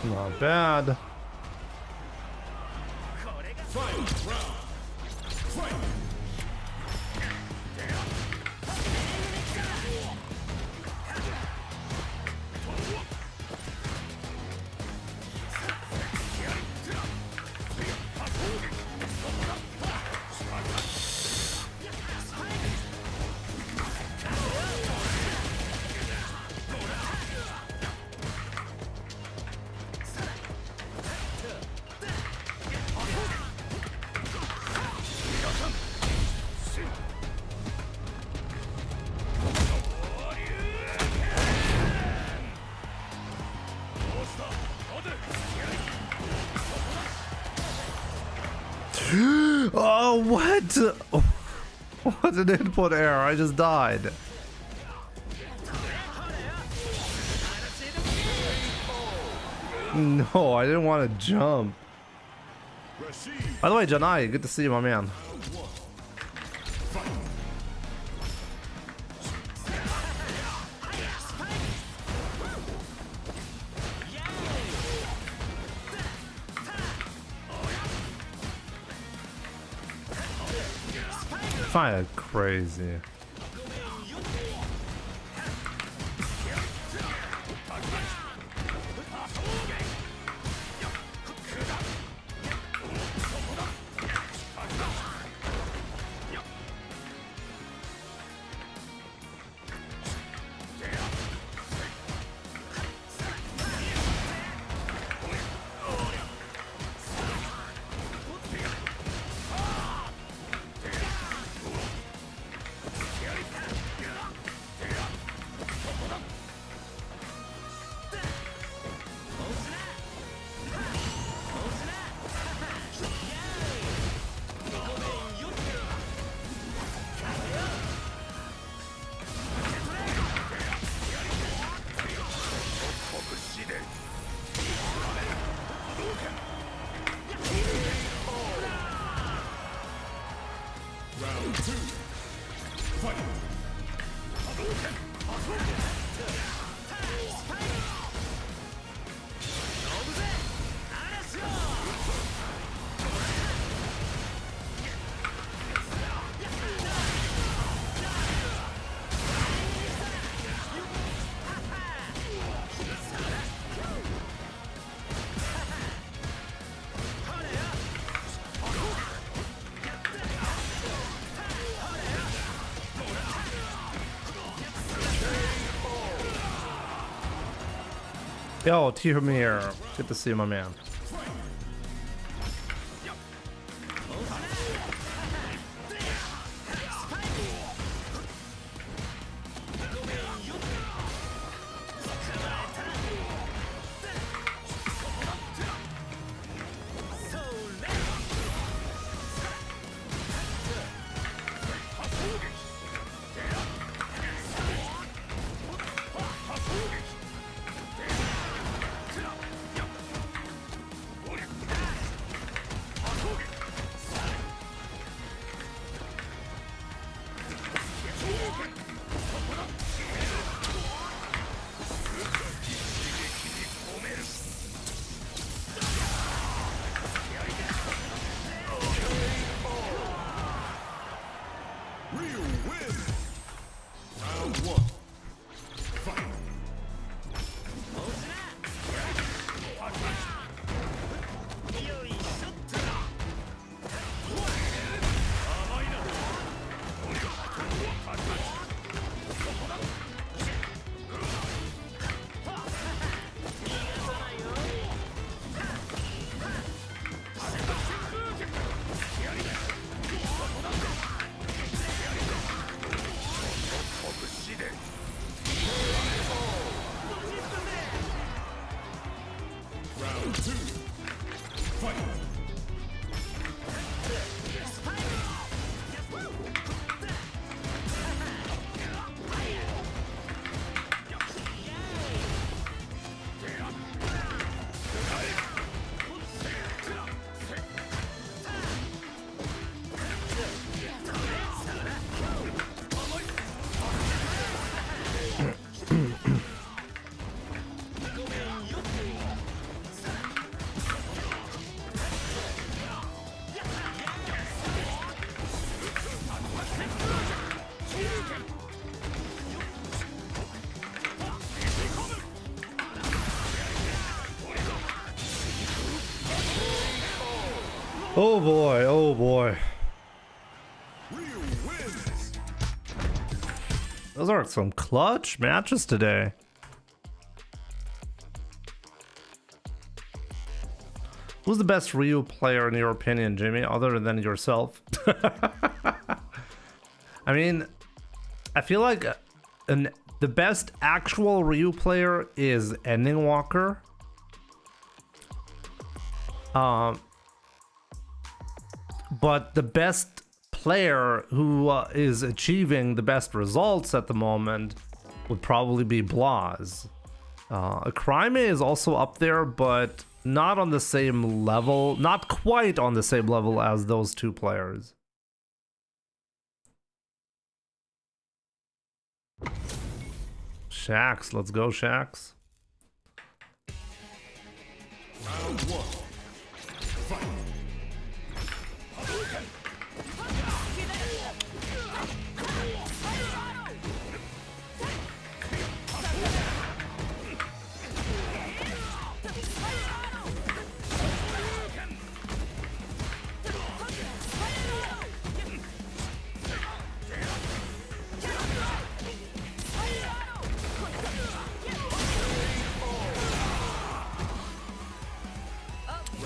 Not bad. Oh, what? What an input error. I just died. No, I didn't want to jump. By the way, Janai, good to see you, my man. Kinda crazy. Yo, Tihomir. Good to see you, my man. Round 2. Fight. Oh boy, oh boy. Ryu wins. Those are some clutch matches today. Who's the best Ryu player in your opinion, Jimmy, other than yourself? I mean, I feel like the best actual Ryu player is Ending Walker. But the best player who is achieving the best results at the moment would probably be Blaz. Crime is also up there, but not on the same level, not quite on the same level as those two players. Shax, let's go, Shax. Round 1. Fight.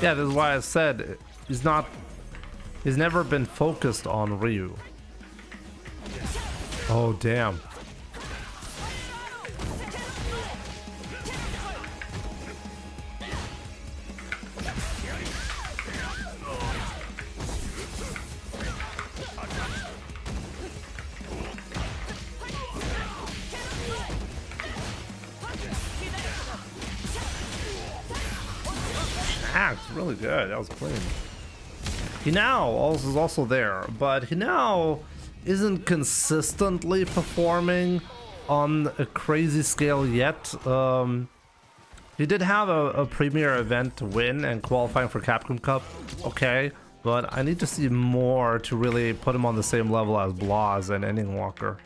Yeah, this is why I said he's never been focused on Ryu. Oh, damn. Really good. That was clean. Hinao is also there, but Hinao isn't consistently performing on a crazy scale yet. He did have a premier event to win and qualifying for Capcom Cup. Okay, but I need to see more to really put him on the same level as Blaz and Ending Walker.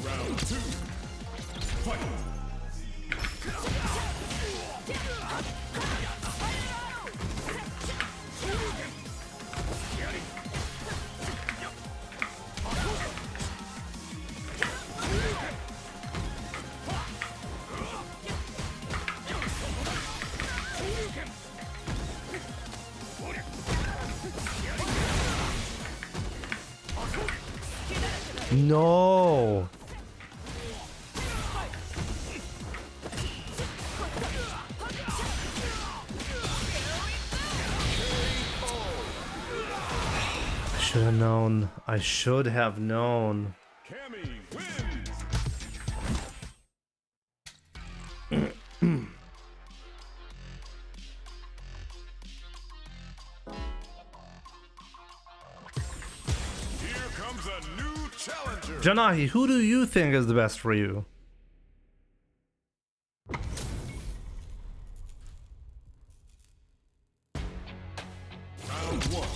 Round 2. Fight. No. I should have known. I should have known. Cammy wins. comes a new challenger. Janahi, who do you think is the best for you? Round one.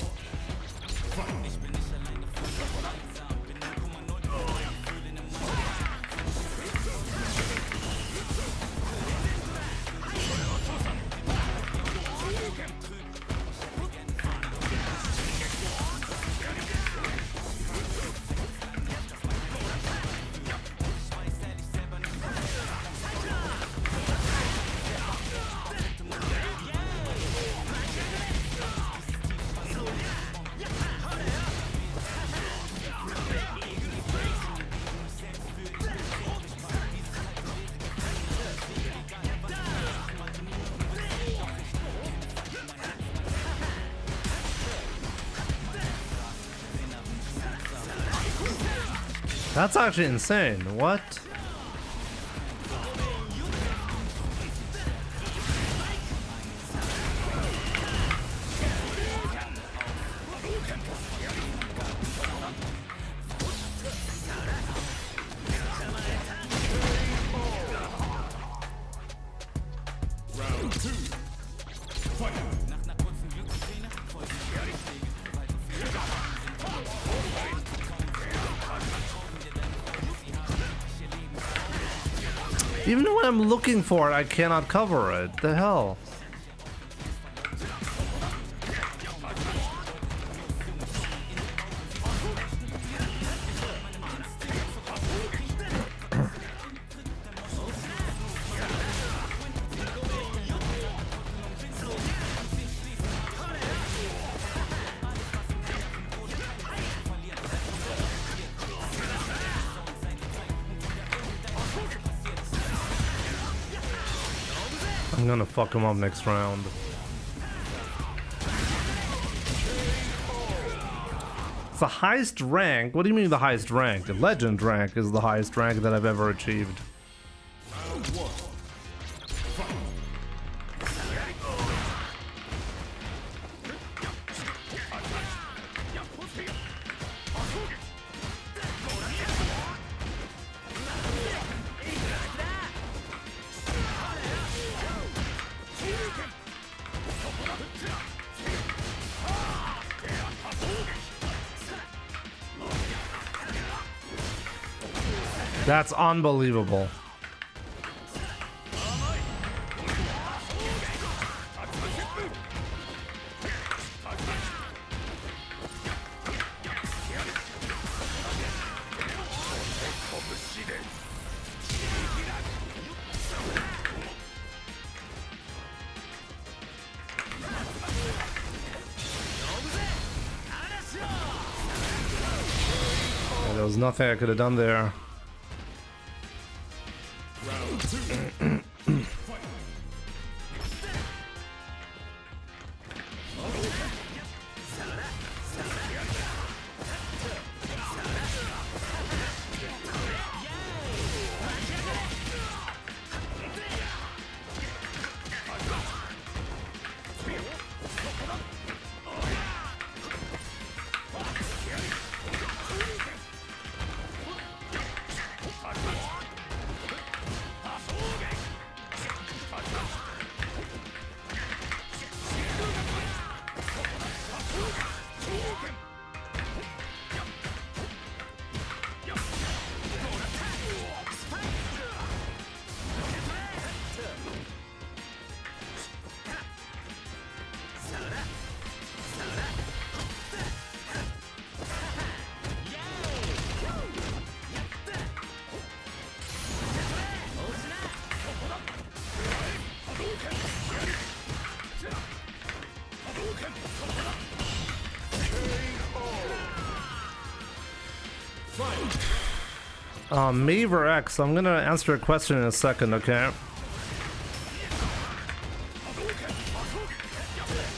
That's actually insane. What? Round two. Fight. Even when I'm looking for it, I cannot cover it. The hell? I'm gonna fuck him up next round. It's the highest rank. What do you mean the highest rank? The legend rank is the highest rank that I've ever achieved. Round one. That's unbelievable. Yeah, there was nothing I could have done there. Maver X, I'm gonna answer a question in a second, okay?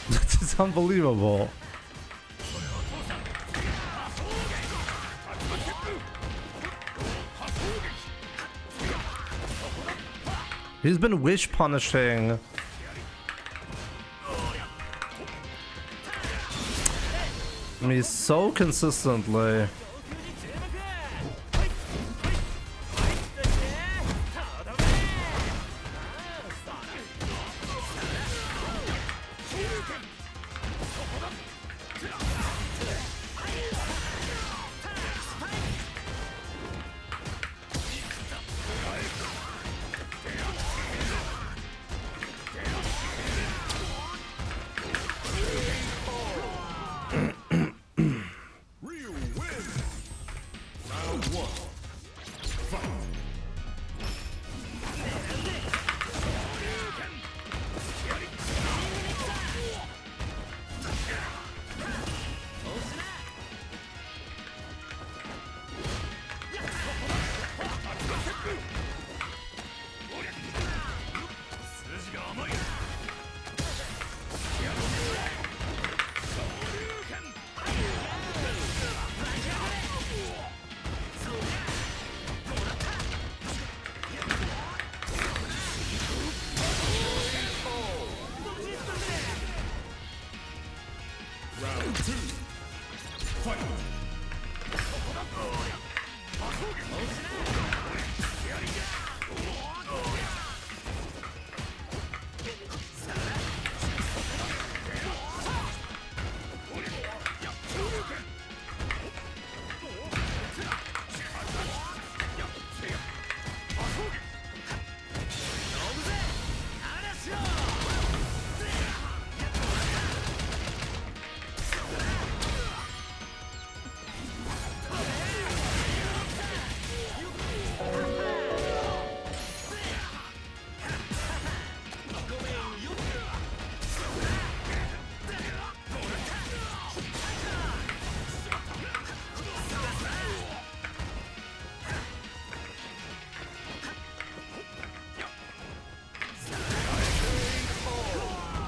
This is unbelievable. He's been wish punishing me so consistently.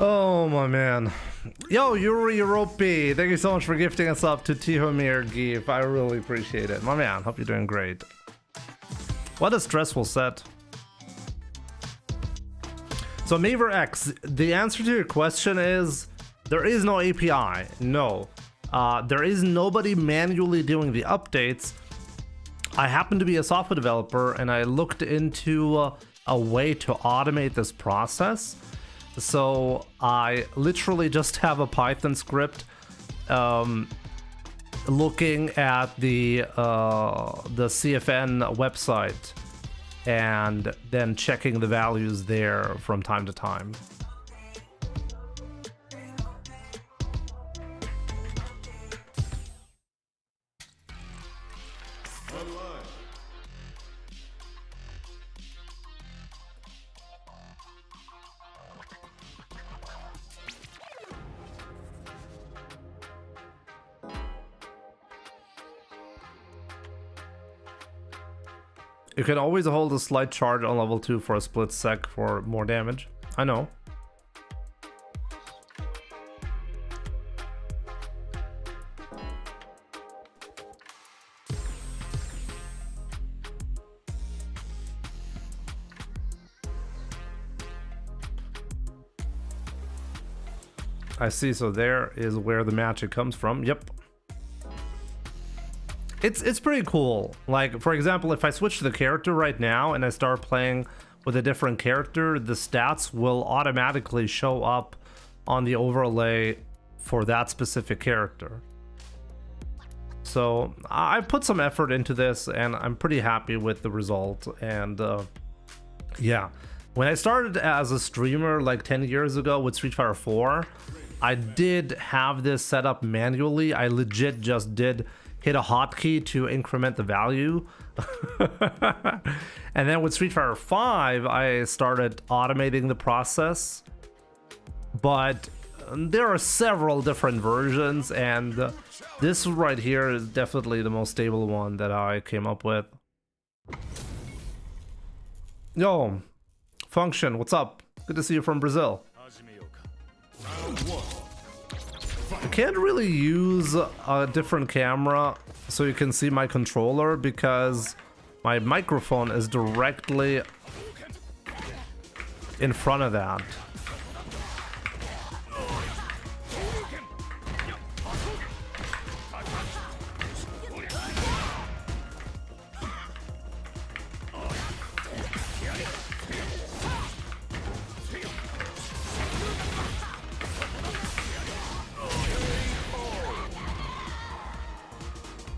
Oh my man. Yo, Yuri Europe, thank you so much for gifting us up to Tihomir Gif. I really appreciate it. My man, hope you're doing great. What a stressful set. So Maver X, the answer to your question is there is no API. No. There is nobody manually doing the updates. I happen to be a software developer and I looked into a way to automate this process. So I literally just have a Python script looking at the CFN website and then checking the values there from time to time. You can always hold a slight charge on level 2 for a split sec for more damage. I know. I see, so there is where the magic comes from. Yep. It's pretty cool. Like, for example, if I switch to the character right now and I start playing with a different character, the stats will automatically show up on the overlay for that specific character. So I put some effort into this and I'm pretty happy with the result. And yeah, when I started as a streamer like 10 years ago with Street Fighter 4, I did have this set up manually. I legit just did hit a hotkey to increment the value. And then with Street Fighter 5, I started automating the process. But there are several different versions, and this right here is definitely the most stable one that I came up with. Yo, Function, what's up? Good to see you from Brazil. I can't really use a different camera so you can see my controller because my microphone is directly in front of that.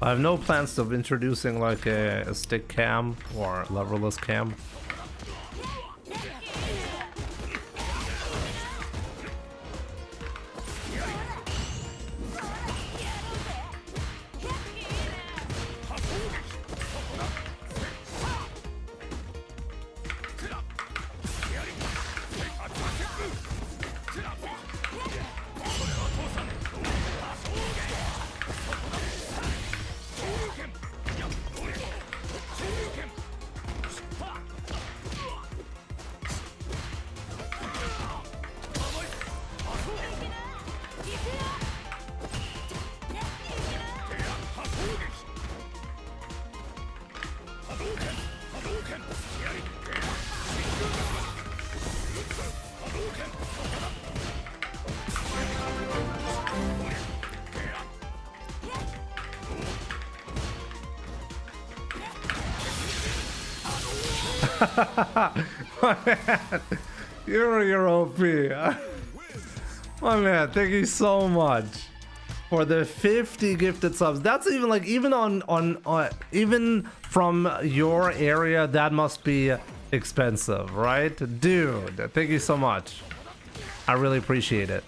I have no plans of introducing like a stick cam or leverless cam. My man, you're OP. My man, thank you so much for the 50 gifted subs. That's even like, even even from your area, that must be expensive, right? Dude, thank you so much. I really appreciate it.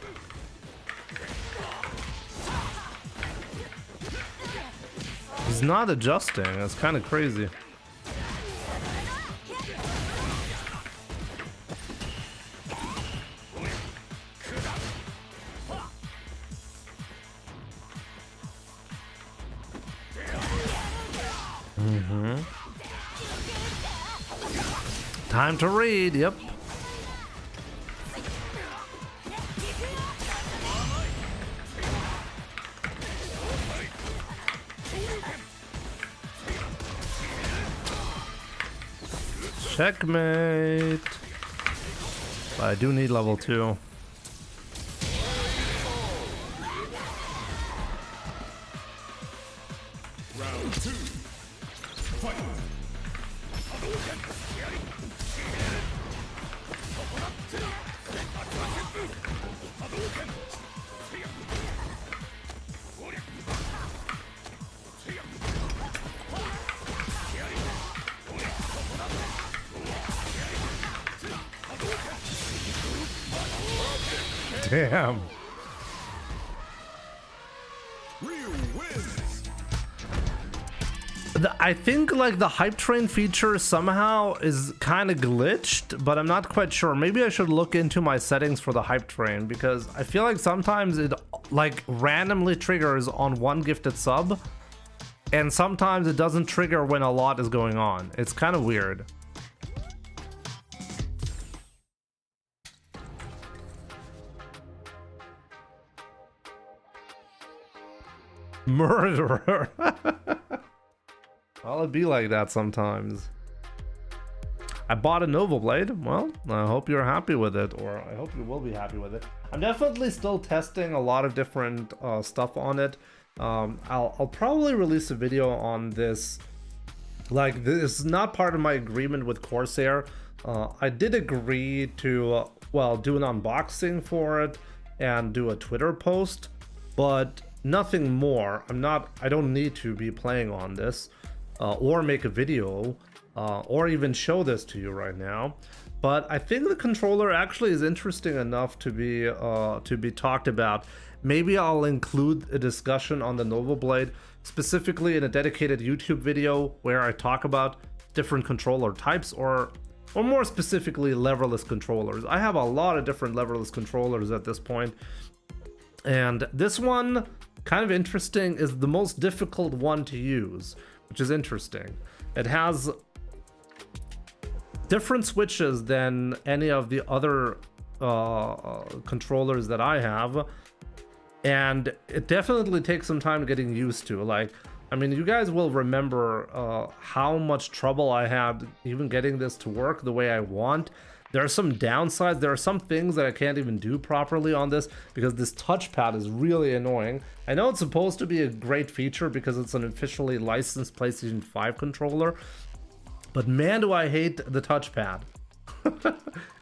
He's not adjusting. That's kind of crazy. Time to read, yep. Checkmate. But I do need level 2. Round 2. Fight. Damn. Real wins. I think like the hype train feature somehow is kind of glitched, but I'm not quite sure. Maybe I should look into my settings for the hype train, because I feel like sometimes it like randomly triggers on one gifted sub, and sometimes it doesn't trigger when a lot is going on. It's kind of weird. Murderer. Well, it'd be like that sometimes. I bought a novablade. Well, I hope you're happy with it, or I hope you will be happy with it. I'm definitely still testing a lot of different stuff on it. I'll probably release a video on this. Like, this is not part of my agreement with Corsair. I did agree to, well, do an unboxing for it and do a Twitter post, but nothing more. I don't need to be playing on this or make a video or even show this to you right now. But I think the controller actually is interesting enough to be talked about. Maybe I'll include a discussion on the novablade, specifically in a dedicated YouTube video where I talk about different controller types, or more specifically leverless controllers. I have a lot of different leverless controllers at this point, and this one, kind of interesting, is the most difficult one to use, which is interesting. It has different switches than any of the other controllers that I have, and it definitely takes some time getting used to. Like, I mean, you guys will remember how much trouble I had even getting this to work the way I want. There are some downsides. There are some things that I can't even do properly on this because this touchpad is really annoying. I know it's supposed to be a great feature because it's an officially licensed PlayStation 5 controller, but man, do I hate the touchpad.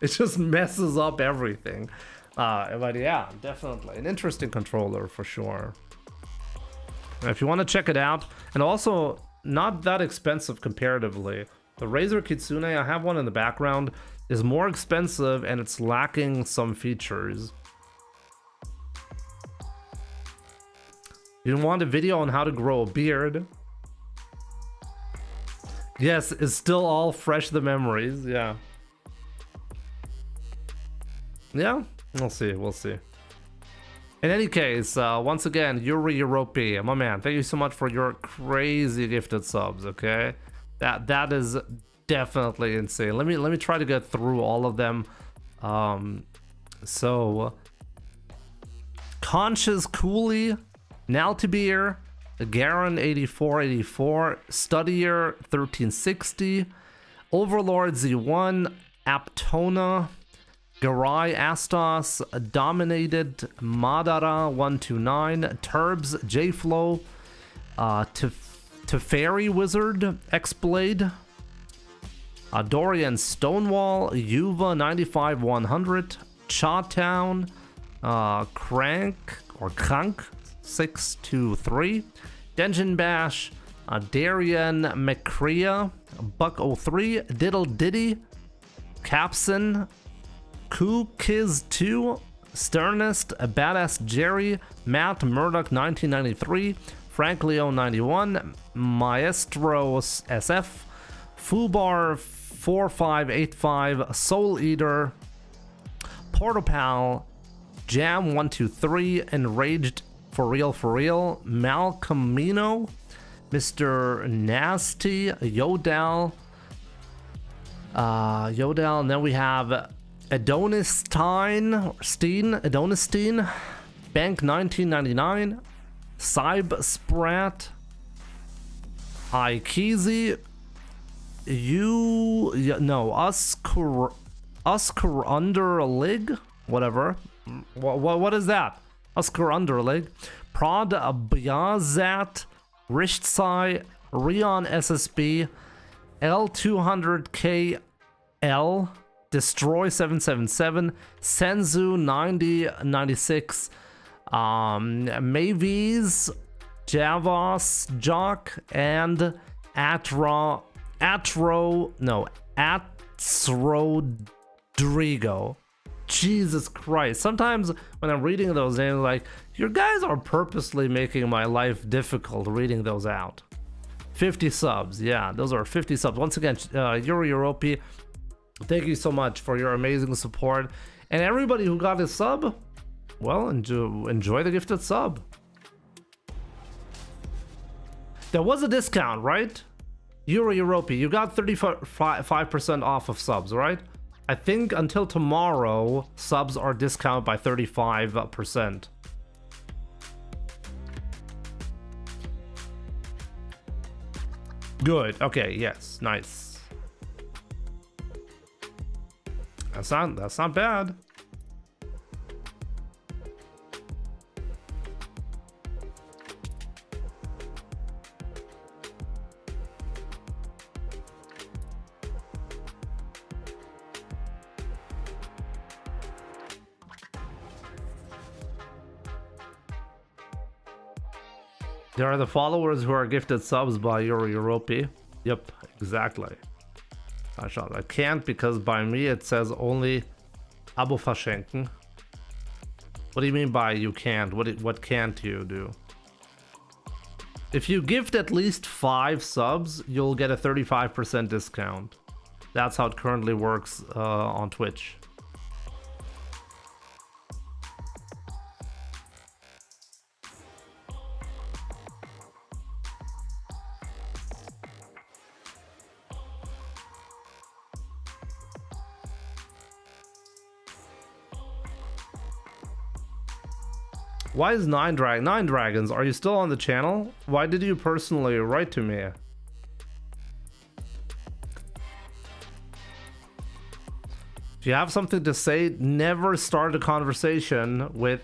It just messes up everything. But yeah, definitely an interesting controller for sure. If you want to check it out, and also not that expensive comparatively. The Razer Kitsune, I have one in the background, is more expensive and it's lacking some features. You want a video on how to grow a beard? Yes, it's still all fresh, the memories, yeah. Yeah, we'll see, we'll see. In any case, once again, Yuri Europe, my man, thank you so much for your crazy gifted subs, okay? That is definitely insane. Let me try to get through all of them. So Conscious Cooley, Naltibir, Garen 8484, Studier 1360, Overlord Z1, Aptona, Garai Astos, Dominated, Madara 129, Turbs, Jflow, Teferi Wizard, X-Blade, Dorian Stonewall, Yuva 95-100, Chawtown, Crank 623, Denjin Bash, Darian McCrea, Buck 03, Diddle Diddy, Capson, Kiz 2, Sternest, Badass Jerry, Matt Murdoch 1993, Frank Leo 91, Maestro SF, Fubar 4585, Soul Eater, Portopal, Jam 123, Enraged for real, Malcolmino, Mr. Nasty, Yodal, and then we have Adonistine, Bank 1999, Cyb Sprat, Ikeezy, Oscar Underlig, whatever. What is that? Oscar Underlig, Prod Byazat, Rishtzai, Rion SSB, L200KL, Destroy 777, Senzu 9096, Mavis, Javos, Jock, and Atrodrigo. Jesus Christ. Sometimes when I'm reading those names, like, you guys are purposely making my life difficult reading those out. 50 subs. Yeah, those are 50 subs. Once again, Yuri Europe, thank you so much for your amazing support. And everybody who got a sub, well, enjoy the gifted sub. There was a discount, right? Yuri Europe, you got 35% off of subs, right? I think until tomorrow, subs are discounted by 35%. Good. Okay. Yes. Nice. That's not bad. There are the followers who are gifted subs by Yuri Europe. Yep, exactly. I can't because by me it says only Abo verschenken. What do you mean by you can't? What can't you do? If you gift at least 5 subs, you'll get a 35% discount. That's how it currently works on Twitch. Why is Nine Dragons? Are you still on the channel? Why did you personally write to me? If you have something to say, never start a conversation with,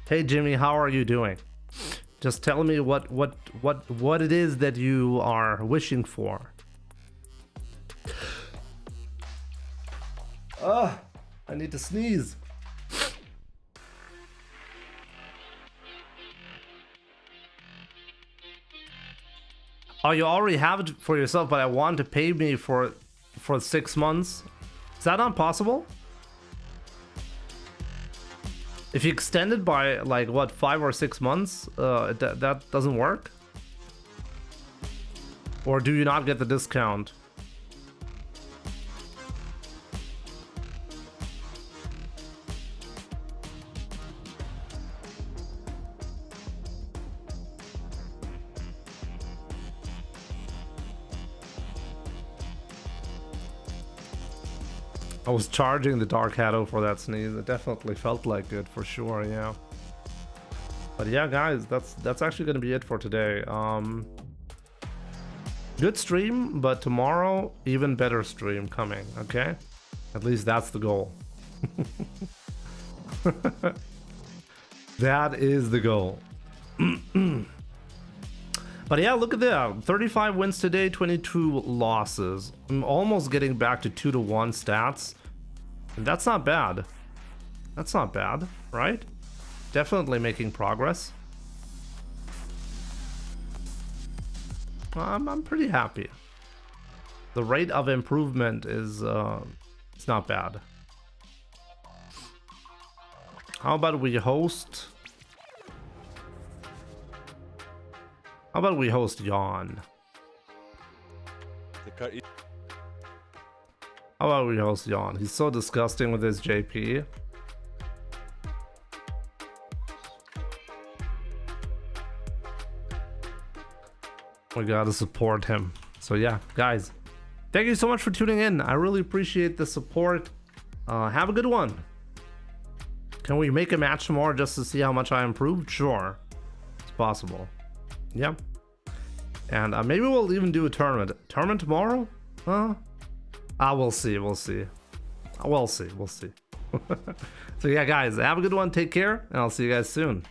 "Hey Jimmy, how are you doing?" Just tell me what it is that you are wishing for. I need to sneeze. Oh, you already have it for yourself, but I want to pay me for 6 months. Is that not possible? If you extend it by like what, 5 or 6 months, that doesn't work? Or do you not get the discount? I was charging the Dark Shadow for that sneeze. It definitely felt like it for sure, yeah. But yeah, guys, that's actually gonna be it for today. Good stream, but tomorrow even better stream coming. Okay, at least that's the goal. That is the goal. But yeah, look at that. 35 wins today, 22 losses. I'm almost getting back to 2-to-1 stats. And that's not bad. That's not bad, right? Definitely making progress. I'm pretty happy. The rate of improvement is it's not bad. How about we host? How about we host Yawn? How about we host Yawn? He's so disgusting with his JP. We gotta support him. So yeah, guys, thank you so much for tuning in. I really appreciate the support. Have a good one. Can we make a match tomorrow just to see how much I improved? Sure, it's possible. Yeah. And maybe we'll even do a tournament. Tournament tomorrow? We'll see. We'll see. We'll see. We'll see. So yeah, guys, have a good one. Take care, and I'll see you guys soon.